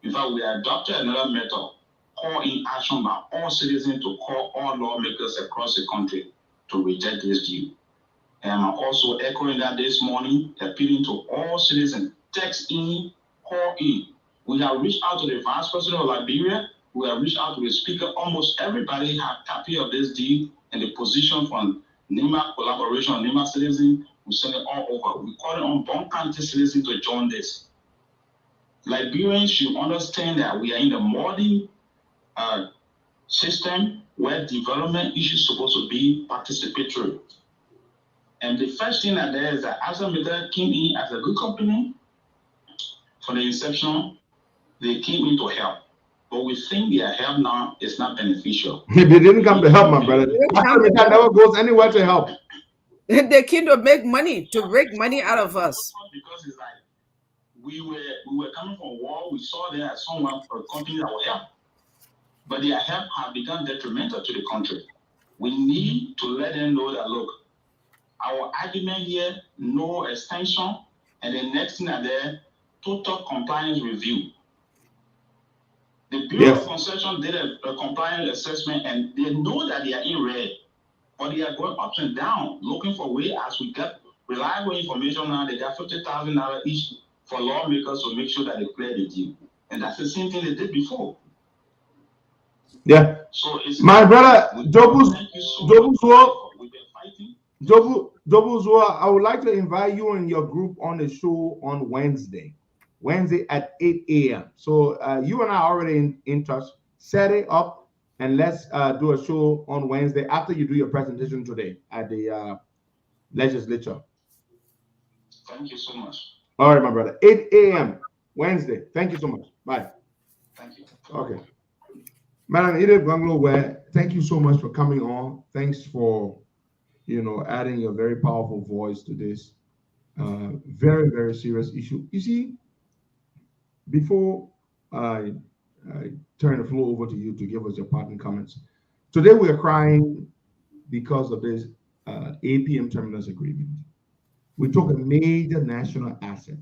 in fact, we adopted another method, call in action by all citizens to call all lawmakers across the country to reject this deal. And I'm also echoing that this morning, appealing to all citizens, text in, call in. We have reached out to the Vice President of Liberia. We have reached out to the Speaker. Almost everybody have copy of this deal and the position from Nimba collaboration, Nimba citizens. We send it all over. We call it on Vongbor County citizens to join this. Liberians should understand that we are in the modern system where development is supposed to be participatory. And the first thing that there is that ArcelorMittal came in as a good company. For the inception, they came in to help. But we think their help now is not beneficial. They didn't come to help, my brother. ArcelorMittal never goes anywhere to help. The kingdom make money to rake money out of us. Because it's like we were coming from war. We saw there as someone for a country that will help, but their help have become detrimental to the country. We need to let them know that look, our argument here, no extension, and the next thing are there, total compliance review. The Bureau of Concession did a compliance assessment, and they know that they are in red, but they are going up and down, looking for way as we get reliable information now. They got $50,000 each for lawmakers to make sure that they clear the deal, and that's the same thing they did before. Yeah. So it's my brother Jobu, I would like to invite you and your group on the show on Wednesday at 8 a.m. So you and I are already in touch. Set it up and let's do a show on Wednesday after you do your presentation today at the legislature. Thank you so much. All right, my brother. 8 a.m. Wednesday. Thank you so much. Bye. Thank you. Okay. Madam Edith Gongloe, thank you so much for coming on. Thanks for, adding your very powerful voice to this very, very serious issue. You see, before I turn the floor over to you to give us your parting comments, today we are crying because of this APM Terminals agreement. We took a major national asset,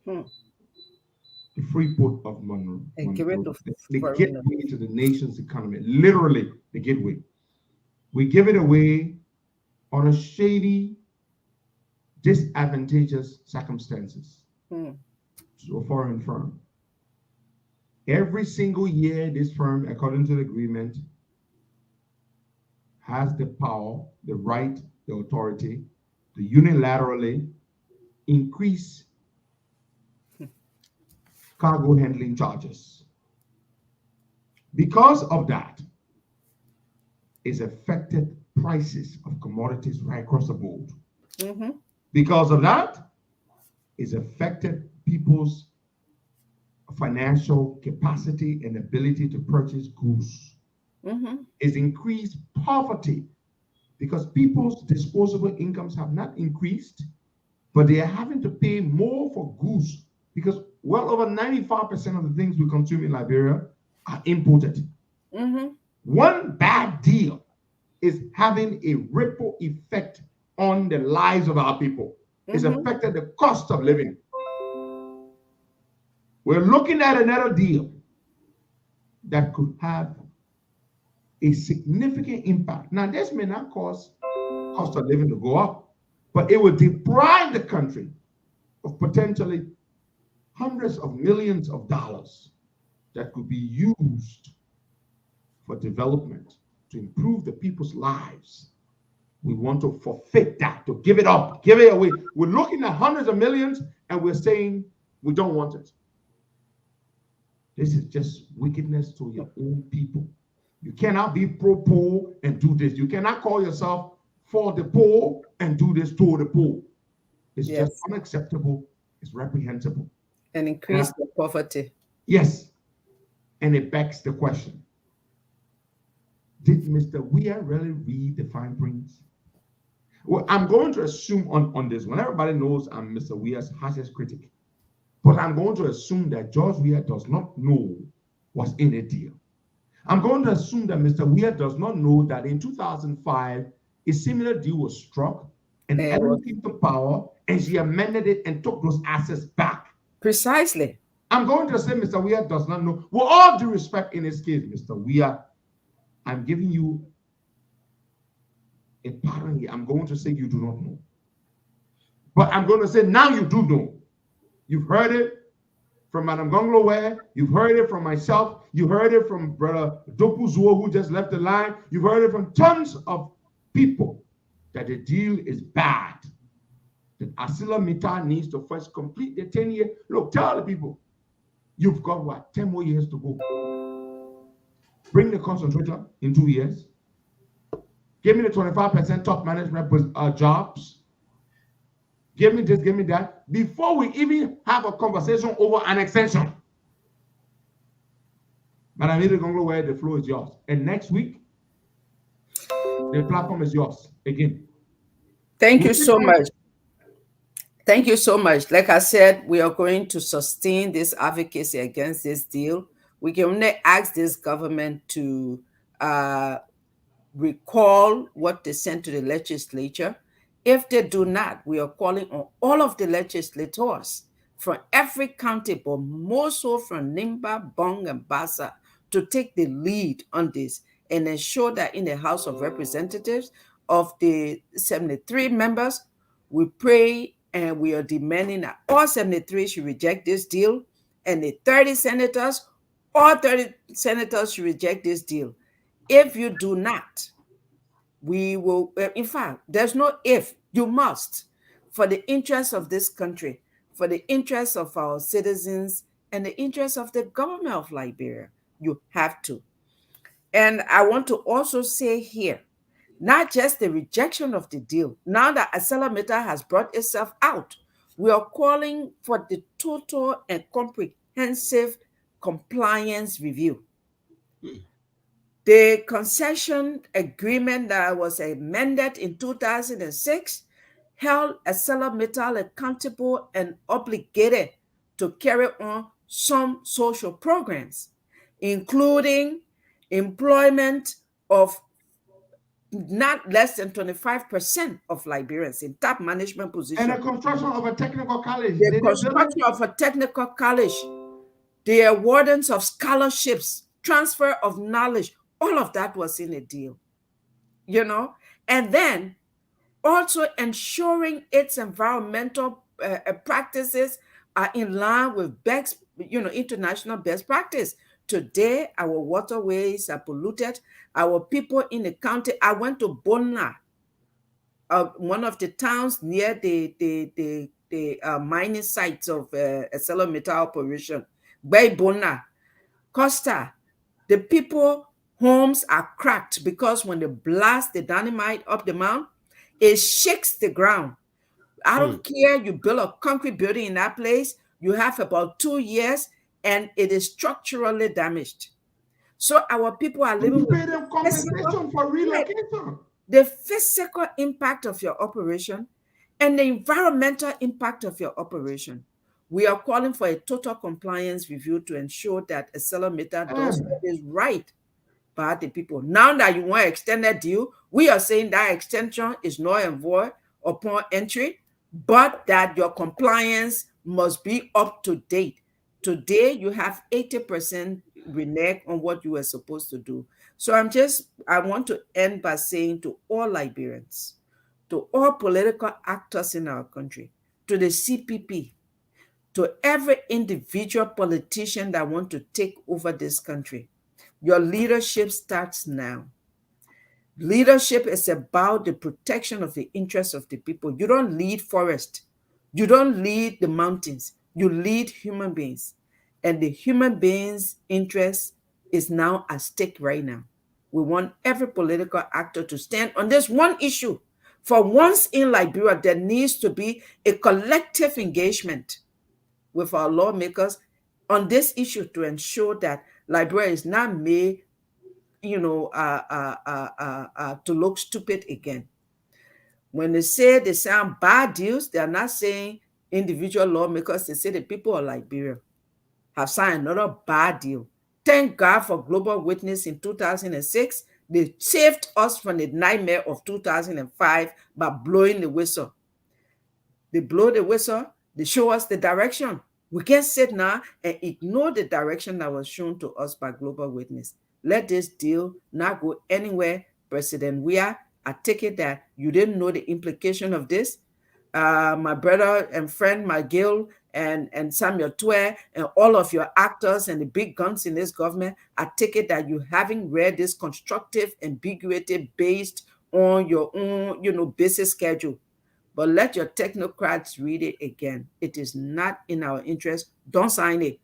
the free port of Monroe, the gateway to the nation's economy, literally the gateway. We give it away on a shady, disadvantageous circumstances to a foreign firm. Every single year, this firm, according to the agreement, has the power, the right, the authority to unilaterally increase cargo handling charges. Because of that, it's affected prices of commodities right across the board. Because of that, it's affected people's financial capacity and ability to purchase goods. It's increased poverty because people's disposable incomes have not increased, but they are having to pay more for goods because well over 95% of the things we consume in Liberia are imported. One bad deal is having a ripple effect on the lives of our people. It's affected the cost of living. We're looking at another deal that could have a significant impact. Now, this may not cause cost of living to go up, but it will deprive the country of potentially hundreds of millions of dollars that could be used for development to improve the people's lives. We want to forfeit that, to give it up, give it away. We're looking at hundreds of millions and we're saying we don't want it. This is just wickedness to your own people. You cannot be pro-poor and do this. You cannot call yourself for the poor and do this to the poor. It's just unacceptable. It's reprehensible. And increase the poverty. Yes. And it begs the question, did Mr. Weir really read the fine print? Well, I'm going to assume on this one, everybody knows I'm Mr. Weir's harshest critic. But I'm going to assume that George Weir does not know what's in the deal. I'm going to assume that Mr. Weir does not know that in 2005, a similar deal was struck and Ellen came to power and she amended it and took those assets back. Precisely. I'm going to say Mr. Weir does not know. With all due respect in this case, Mr. Weir, I'm giving you a pardon here. I'm going to say you do not know. But I'm going to say now you do know. You've heard it from Madam Gongloe. You've heard it from myself. You heard it from Brother Dokuzuo, who just left the line. You've heard it from tons of people that the deal is bad. That ArcelorMittal needs to first complete the 10-year. Look, tell the people, you've got what, 10 more years to go. Bring the concentrator in 2 years. Give me the 25% top management jobs. Give me this, give me that, before we even have a conversation over an extension. Madam Edith Gongloe, the floor is yours. And next week, the platform is yours again. Thank you so much. Thank you so much. Like I said, we are going to sustain this advocacy against this deal. We can only ask this government to recall what they sent to the legislature. If they do not, we are calling on all of the legislators from every county, but more so from Nimba, Bong, and Bassa, to take the lead on this and ensure that in the House of Representatives, of the 73 members, we pray and we are demanding that all 73 should reject this deal, and the 30 senators, all 30 senators should reject this deal. If you do not, we will, in fact, there's no if, you must, for the interests of this country, for the interests of our citizens, and the interests of the government of Liberia, you have to. And I want to also say here, not just the rejection of the deal. Now that ArcelorMittal has brought itself out, we are calling for the total and comprehensive compliance review. The concession agreement that was amended in 2006 held ArcelorMittal accountable and obligated to carry on some social programs, including employment of not less than 25% of Liberians in top management positions. And the construction of a technical college. The construction of a technical college, the awardance of scholarships, transfer of knowledge, all of that was in a deal, you know? And then also ensuring its environmental practices are in line with best, international best practice. Today, our waterways are polluted. Our people in the county, I went to Bona, one of the towns near the mining sites of ArcelorMittal operation. By Bona, Costa, the people, homes are cracked because when they blast the dynamite up the mountain, it shakes the ground. I don't care, you build a concrete building in that place, you have about 2 years and it is structurally damaged. So our people are living with compensation for relocation. The physical impact of your operation and the environmental impact of your operation. We are calling for a total compliance review to ensure that ArcelorMittal does what is right by the people. Now that you want to extend that deal, we are saying that extension is null and void upon entry, but that your compliance must be up to date. Today, you have 80% renege on what you were supposed to do. So I want to end by saying to all Liberians, to all political actors in our country, to the CPP, to every individual politician that want to take over this country, your leadership starts now. Leadership is about the protection of the interests of the people. You don't lead forest. You don't lead the mountains. You lead human beings. And the human beings' interest is now at stake right now. We want every political actor to stand on this one issue. For once in Liberia, there needs to be a collective engagement with our lawmakers on this issue to ensure that Liberia is not made, to look stupid again. When they say they sound bad deals, they are not saying individual lawmakers. They say the people of Liberia have signed another bad deal. Thank God for Global Witness in 2006. They saved us from the nightmare of 2005 by blowing the whistle. They blow the whistle. They show us the direction. We can't sit now and ignore the direction that was shown to us by Global Witness. Let this deal not go anywhere. President Weah, I take it that you didn't know the implication of this. My brother and friend, Miguel, and Samuel Twe, and all of your actors and the big guns in this government, I take it that you haven't read this constructive ambiguity based on your own, busy schedule. But let your technocrats read it again. It is not in our interest. Don't sign it.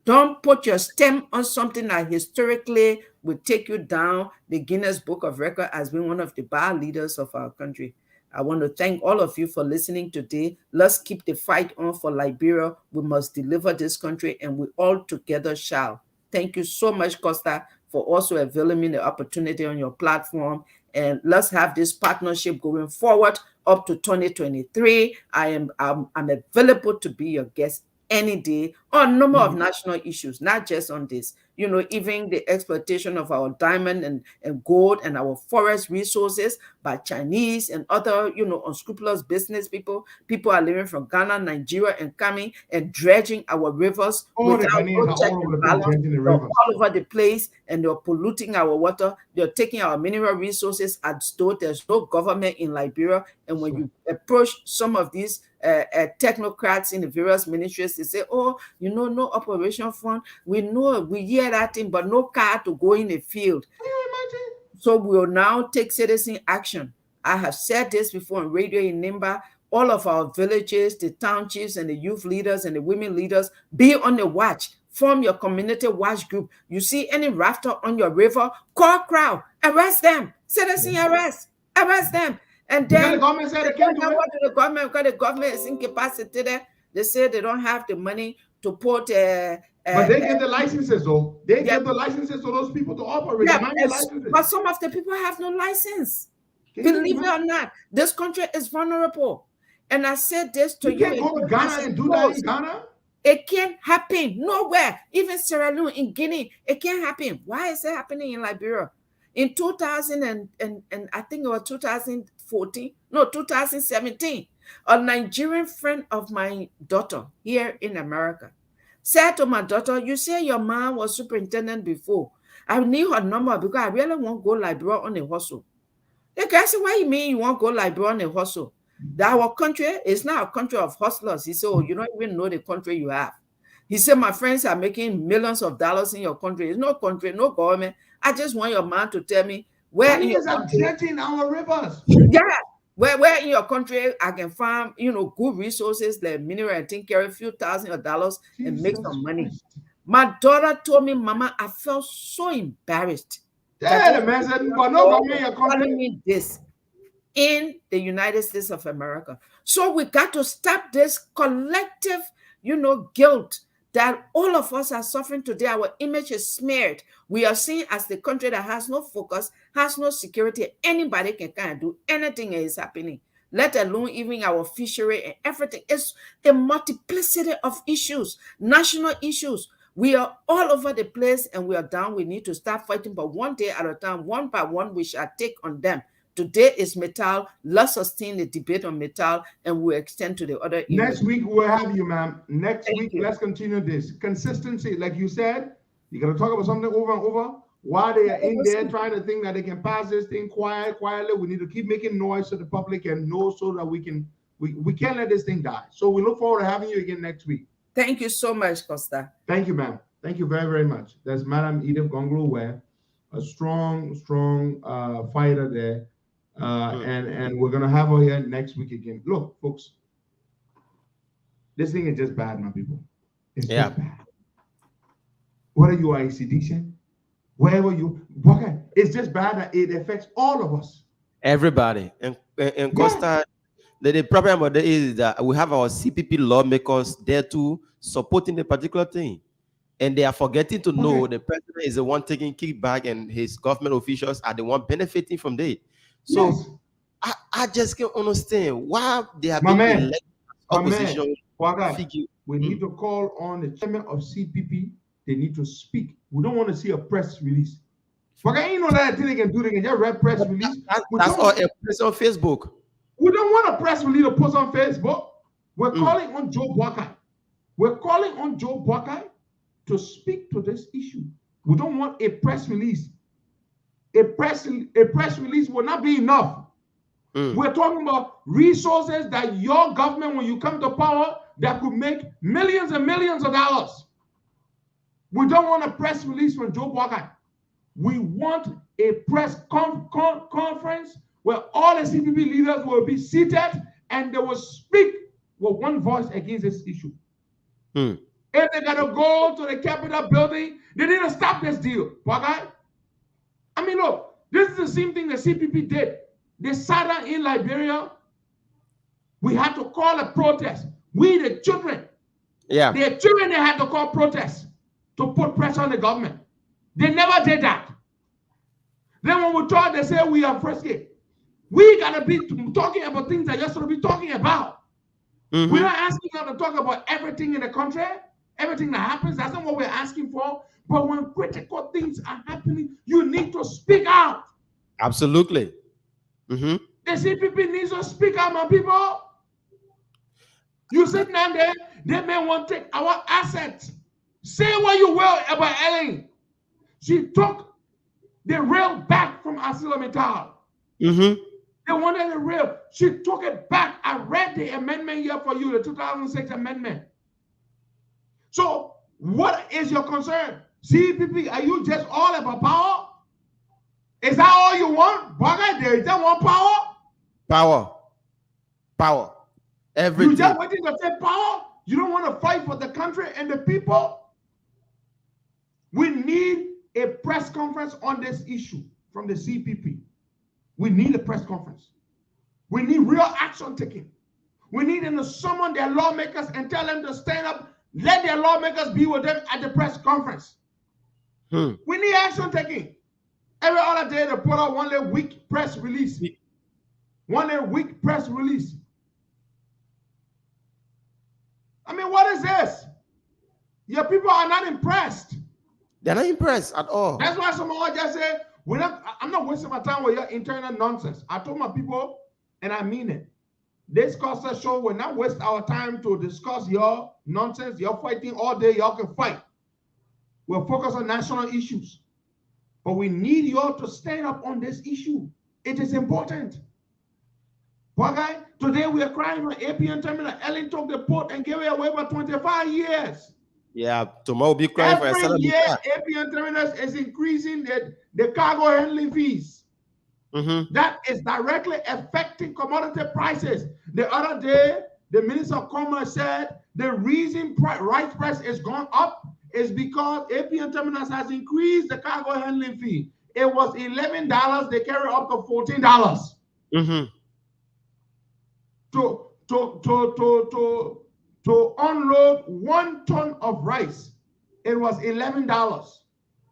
Don't put your stamp on something that historically will take you down the Guinness Book of Records as being one of the bad leaders of our country. I want to thank all of you for listening today. Let's keep the fight on for Liberia. We must deliver this country, and we all together shall. Thank you so much, Costa, for also availing me the opportunity on your platform. And let's have this partnership going forward up to 2023. I'm available to be your guest any day on a number of national issues, not just on this. You know, even the exploitation of our diamond and gold and our forest resources by Chinese and other, you know, unscrupulous business people. People are living from Ghana, Nigeria, and coming and dredging our rivers without no check and balance. They're all over the place, and they're polluting our water. They're taking our mineral resources as though there's no government in Liberia. And when you approach some of these technocrats in the various ministries, they say, oh, you know, no operation fund. We know, we hear that thing, but no car to go in the field. So we'll now take citizen action. I have said this before on radio in Nimba. All of our villages, the townships, and the youth leaders and the women leaders, be on the watch. Form your community watch group. You see any rafter on your river, call crowd, arrest them. Citizen arrest them. And then the government said they can't do it. The government, because the government is incapacitated. They say they don't have the money to put. But they get the licenses, though. They give the licenses to those people to operate. Yeah, but some of the people have no license. Believe it or not, this country is vulnerable. And I said this to you. You can't go to Ghana and do that in Ghana? It can't happen nowhere. Even Sierra Leone, in Guinea, it can't happen. Why is it happening in Liberia? In 2000 and I think it was 2017, a Nigerian friend of my daughter here in America said to my daughter, you say your mom was superintendent before. I need her number because I really want to go Liberia on a hustle. The guy said, what do you mean you want to go Liberia on a hustle? That our country is not a country of hustlers. He said, oh, you don't even know the country you have. He said, my friends are making millions of dollars in your country. It's no country, no government. I just want your man to tell me where in your country, our rivers. Yeah, where in your country I can farm, you know, good resources like mineral and thing, carry a few $1,000s and make some money. My daughter told me, Mama, I felt so embarrassed. Yeah, the man said, but no government in your country. Telling me this in the United States of America. So we got to stop this collective, you know, guilt that all of us are suffering today. Our image is smeared. We are seen as the country that has no focus, has no security. Anybody can kind of do anything that is happening, let alone even our fishery and everything. It's a multiplicity of issues, national issues. We are all over the place and we are down. We need to start fighting, but one day at a time, one by one, we shall take on them. Today is metal. Let's sustain the debate on metal and we'll extend to the other areas. Next week, we'll have you, ma'am. Next week, let's continue this. Consistency, like you said, you got to talk about something over and over. While they are in there trying to think that they can pass this thing quietly, we need to keep making noise so the public can know so that we can't let this thing die. So we look forward to having you again next week. Thank you so much, Costa. Thank you, ma'am. Thank you very, very much. That's Madam Edith Gongloe, a strong fighter there. And we're going to have her here next week again. Look, folks, this thing is just bad, my people. It's just bad. Whether you are a sedition, wherever you work at, it's just bad that it affects all of us. Everybody. And Costa, the problem about that is that we have our CPP lawmakers there too supporting the particular thing. And they are forgetting to know the president is the one taking kickback and his government officials are the one benefiting from that. So I just can't understand why they have been elected opposition figure. We need to call on the chairman of CPP. They need to speak. We don't want to see a press release. You know that thing they can do. They can just read press release. That's all a press on Facebook. We don't want a press release to post on Facebook. We're calling on Joe Boakai. We're calling on Joe Boakai to speak to this issue. We don't want a press release. A press release will not be enough. We're talking about resources that your government, when you come to power, that could make millions and millions of dollars. We don't want a press release from Joe Boakai. We want a press conference where all the CPP leaders will be seated and they will speak with one voice against this issue. If they're going to go to the Capitol building, they need to stop this deal, Boakai. I mean, look, this is the same thing the CPP did. They sat down in Liberia. We had to call a protest. We, the children, the children, they had to call protests to put pressure on the government. They never did that. Then when we talk, they say we are frisky. We gotta be talking about things that you're supposed to be talking about. Mm-hmm. We're not asking you to talk about everything in the country, everything that happens. That's not what we're asking for. But when critical things are happening, you need to speak out. Absolutely. Mm-hmm. The CPP needs to speak out, my people. You sitting down there, they may want to take our assets. Say what you will about Ellen. She took the rail back from ArcelorMittal. Mm-hmm. They wanted the rail. She took it back. I read the amendment here for you, the 2006 amendment. So what is your concern? CPP, are you just all about power? Is that all you want? Is that one power? Power. Everything. You just waiting to take power? You don't want to fight for the country and the people? We need a press conference on this issue from the CPP. We need a press conference. We need real action taken. We need them to summon their lawmakers and tell them to stand up. Let their lawmakers be with them at the press conference. We need action taken. Every other day they put out one little weak press release. One little weak press release. I mean, what is this? Your people are not impressed. They're not impressed at all. That's why someone just said, I'm not wasting my time with your internal nonsense. I told my people, and I mean it. This Costa Show will not waste our time to discuss your nonsense. You're fighting all day. Y'all can fight. We'll focus on national issues. But we need y'all to stand up on this issue. It is important. Okay? Today we are crying on APM Terminal. Ellen took the port and gave it away for 25 years. Yeah, tomorrow we'll be crying for a Every year, APM Terminals is increasing the cargo handling fees. Mm-hmm. That is directly affecting commodity prices. The other day, the Minister of Commerce said the reason rice price is gone up is because APM Terminals has increased the cargo handling fee. It was $11, they carry up to $14. Mm-hmm. To unload 1 ton of rice, it was $11.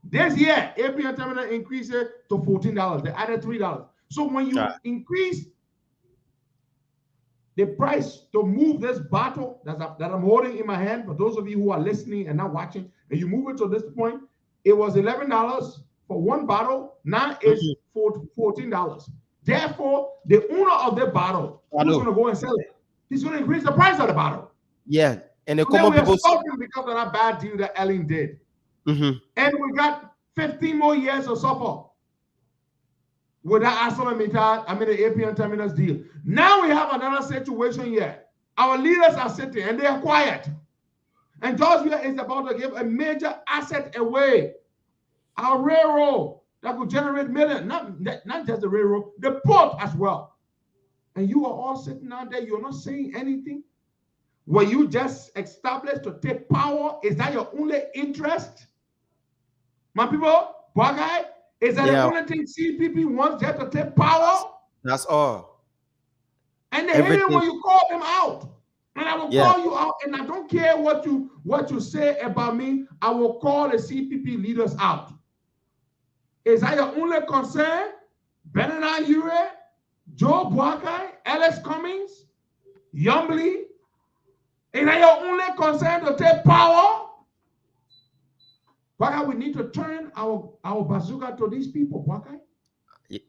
This year, APM Terminal increased it to $14. They added $3. So when you increase the price to move this bottle that I'm holding in my hand, for those of you who are listening and not watching, and you move it to this point, it was $11 for one bottle. Now it's $14. Therefore, the owner of the bottle who's going to go and sell it, he's going to increase the price of the bottle. Yeah, and the So common we are people suffering because of that bad deal that Ellen did. Mm-hmm. And we got 15 more years to suffer with that ArcelorMittal, the APM Terminals deal. Now we have another situation here. Our leaders are sitting and they are quiet. And Georgia is about to give a major asset away. Our railroad that could generate millions, not just the railroad, the port as well. And you are all sitting out there, you're not saying anything. Were you just established to take power? Is that your only interest? My people, Bagay, is that the only thing CPP wants, just to take power? That's all. And they hate it when you call them out. And I will call you out, and I don't care what you say about me. I will call the CPP leaders out. Is that your only concern? Bernard Ure, Joe Boakai, Ellis Cummings, Yombly? Is that your only concern to take power? Boakai, we need to turn our bazooka to these people, Boakai.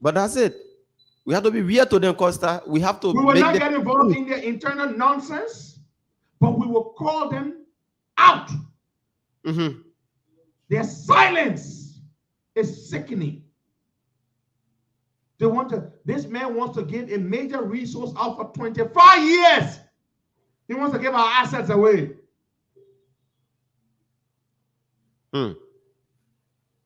But that's it. We have to be real to them, Costa. We have to. We will not get involved in their internal nonsense, but we will call them out. Mm-hmm. Their silence is sickening. This man wants to give a major resource out for 25 years. He wants to give our assets away. And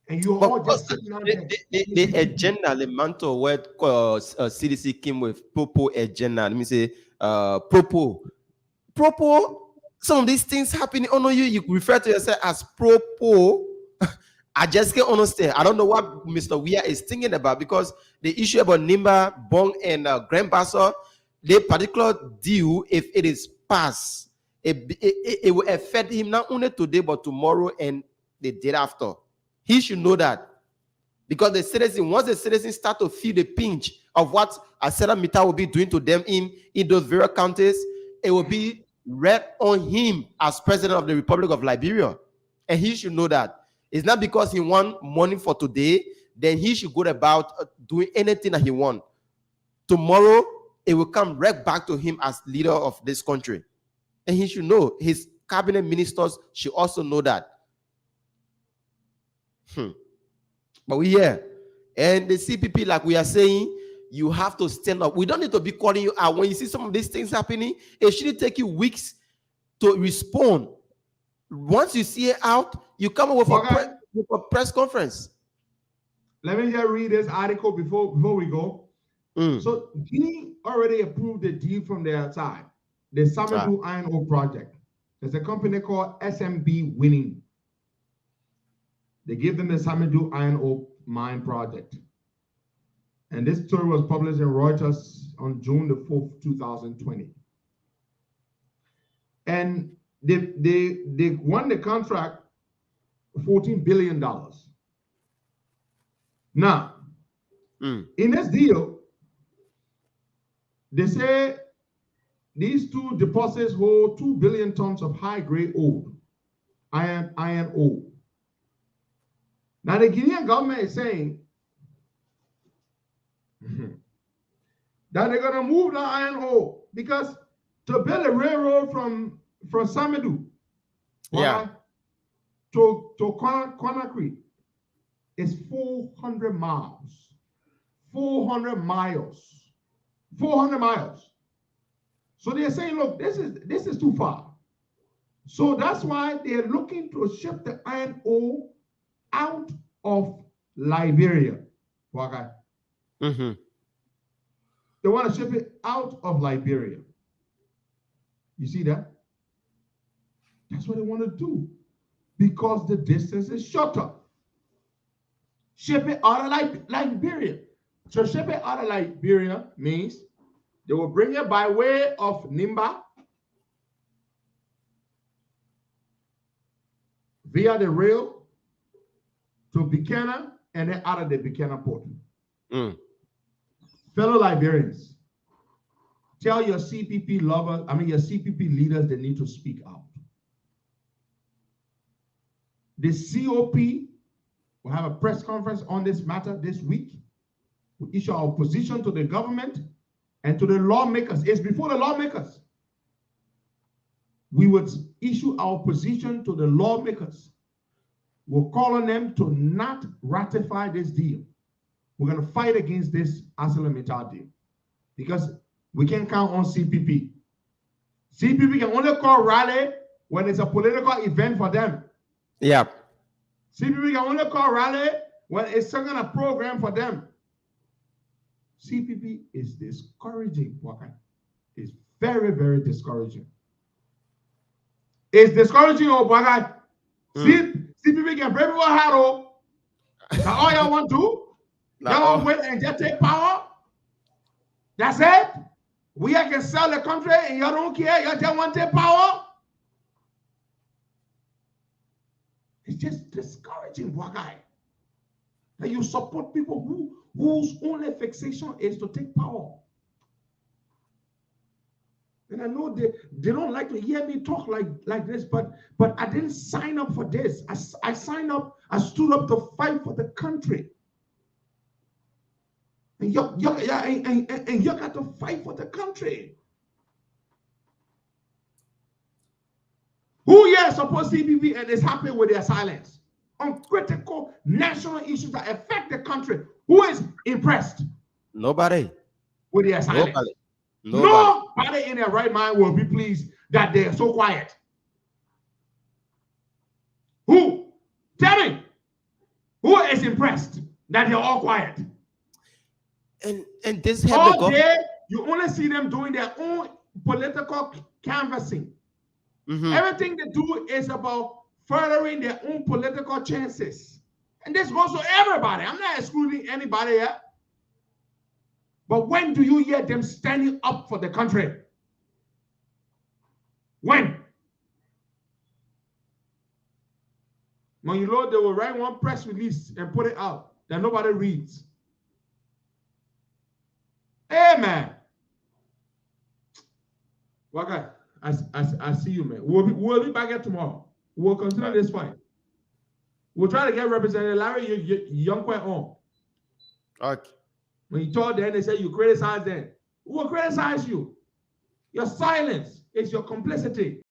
you all just sitting on the agenda, the mantle where CDC came with propo agenda. Let me say, propo. Some of these things happening. Oh no, you refer to yourself as propo. I just can't understand. I don't know what Mr. Weir is thinking about, because the issue about Nimba, Bong, and Grand Bassor, the particular deal, if it is passed, it will affect him not only today but tomorrow and the day after. He should know that, because the citizen, once the citizens start to feel the pinch, of what ArcelorMittal will be doing to them in those various counties, it will be read on him as president of the Republic of Liberia. And he should know that. It's not because he want money for today, then he should go about doing anything that he wants. Tomorrow, it will come right back to him as leader of this country. And he should know. His cabinet ministers should also know that. But we here. And the CPP, like we are saying, you have to stand up. We don't need to be calling you out. When you see some of these things happening, it shouldn't take you weeks to respond. Once you see it out, you come up with a press conference. Let me just read this article before we go. So Guinea already approved the deal from their side, the Samadou Iron Ore project. There's a company called SMB Winning. They give them the Samadou Iron Ore mine project. And this story was published in Reuters on June the 4th, 2020. And they won the contract $14 billion. Now, in this deal, they say these two deposits hold 2 billion tons of high-grade ore, iron ore. Now, the Guinean government is saying that they're going to move the iron ore because to build a railroad from Samadou to Conakry is 400 miles. 400 miles. 400 miles. So they're saying, look, this is too far. So that's why they're looking to ship the iron ore out of Liberia. Okay. They want to ship it out of Liberia. You see that? That's what they want to do because the distance is shorter. Ship it out of Liberia. So ship it out of Liberia means they will bring it by way of Nimba via the rail to Buchanan and then out of the Buchanan port. Fellow Liberians, tell your CPP lovers, your CPP leaders, they need to speak out. The COP will have a press conference on this matter this week. We issue our position to the government and to the lawmakers. It's before the lawmakers. We would issue our position to the lawmakers. We'll call on them to not ratify this deal. We're going to fight against this ArcelorMittal deal because we can't count on CPP. CPP can only call rally when it's a political event for them. Yeah. CPP can only call rally when it's some kind of program for them. CPP is discouraging, Waka. It's very, very discouraging. It's discouraging, Waka. CPP can break people hard. That's all y'all want to do? Y'all want to wait and just take power? That's it? We can sell the country and y'all don't care? Y'all just want to take power? It's just discouraging, Waka. That you support people whose only fixation is to take power. And I know they don't like to hear me talk like this, but I didn't sign up for this. I signed up, I stood up to fight for the country. And you got to fight for the country. Who here supports CPP and is happy with their silence on critical national issues that affect the country? Who is impressed? Nobody. With their silence? Nobody in their right mind will be pleased that they are so quiet. Who? Tell me. Who is impressed that they're all quiet? And this all day, you only see them doing their own political canvassing. Everything they do is about furthering their own political chances. And this goes to everybody. I'm not excluding anybody here. But when do you hear them standing up for the country? When? When you know they will write one press release and put it out that nobody reads. Amen. Okay, I see you, man. We'll be back here tomorrow. We'll continue this fight. We'll try to get Representative Larry Young Quay on. Okay. When you told them, they said you criticize them. Who will criticize you? Your silence is your complicity.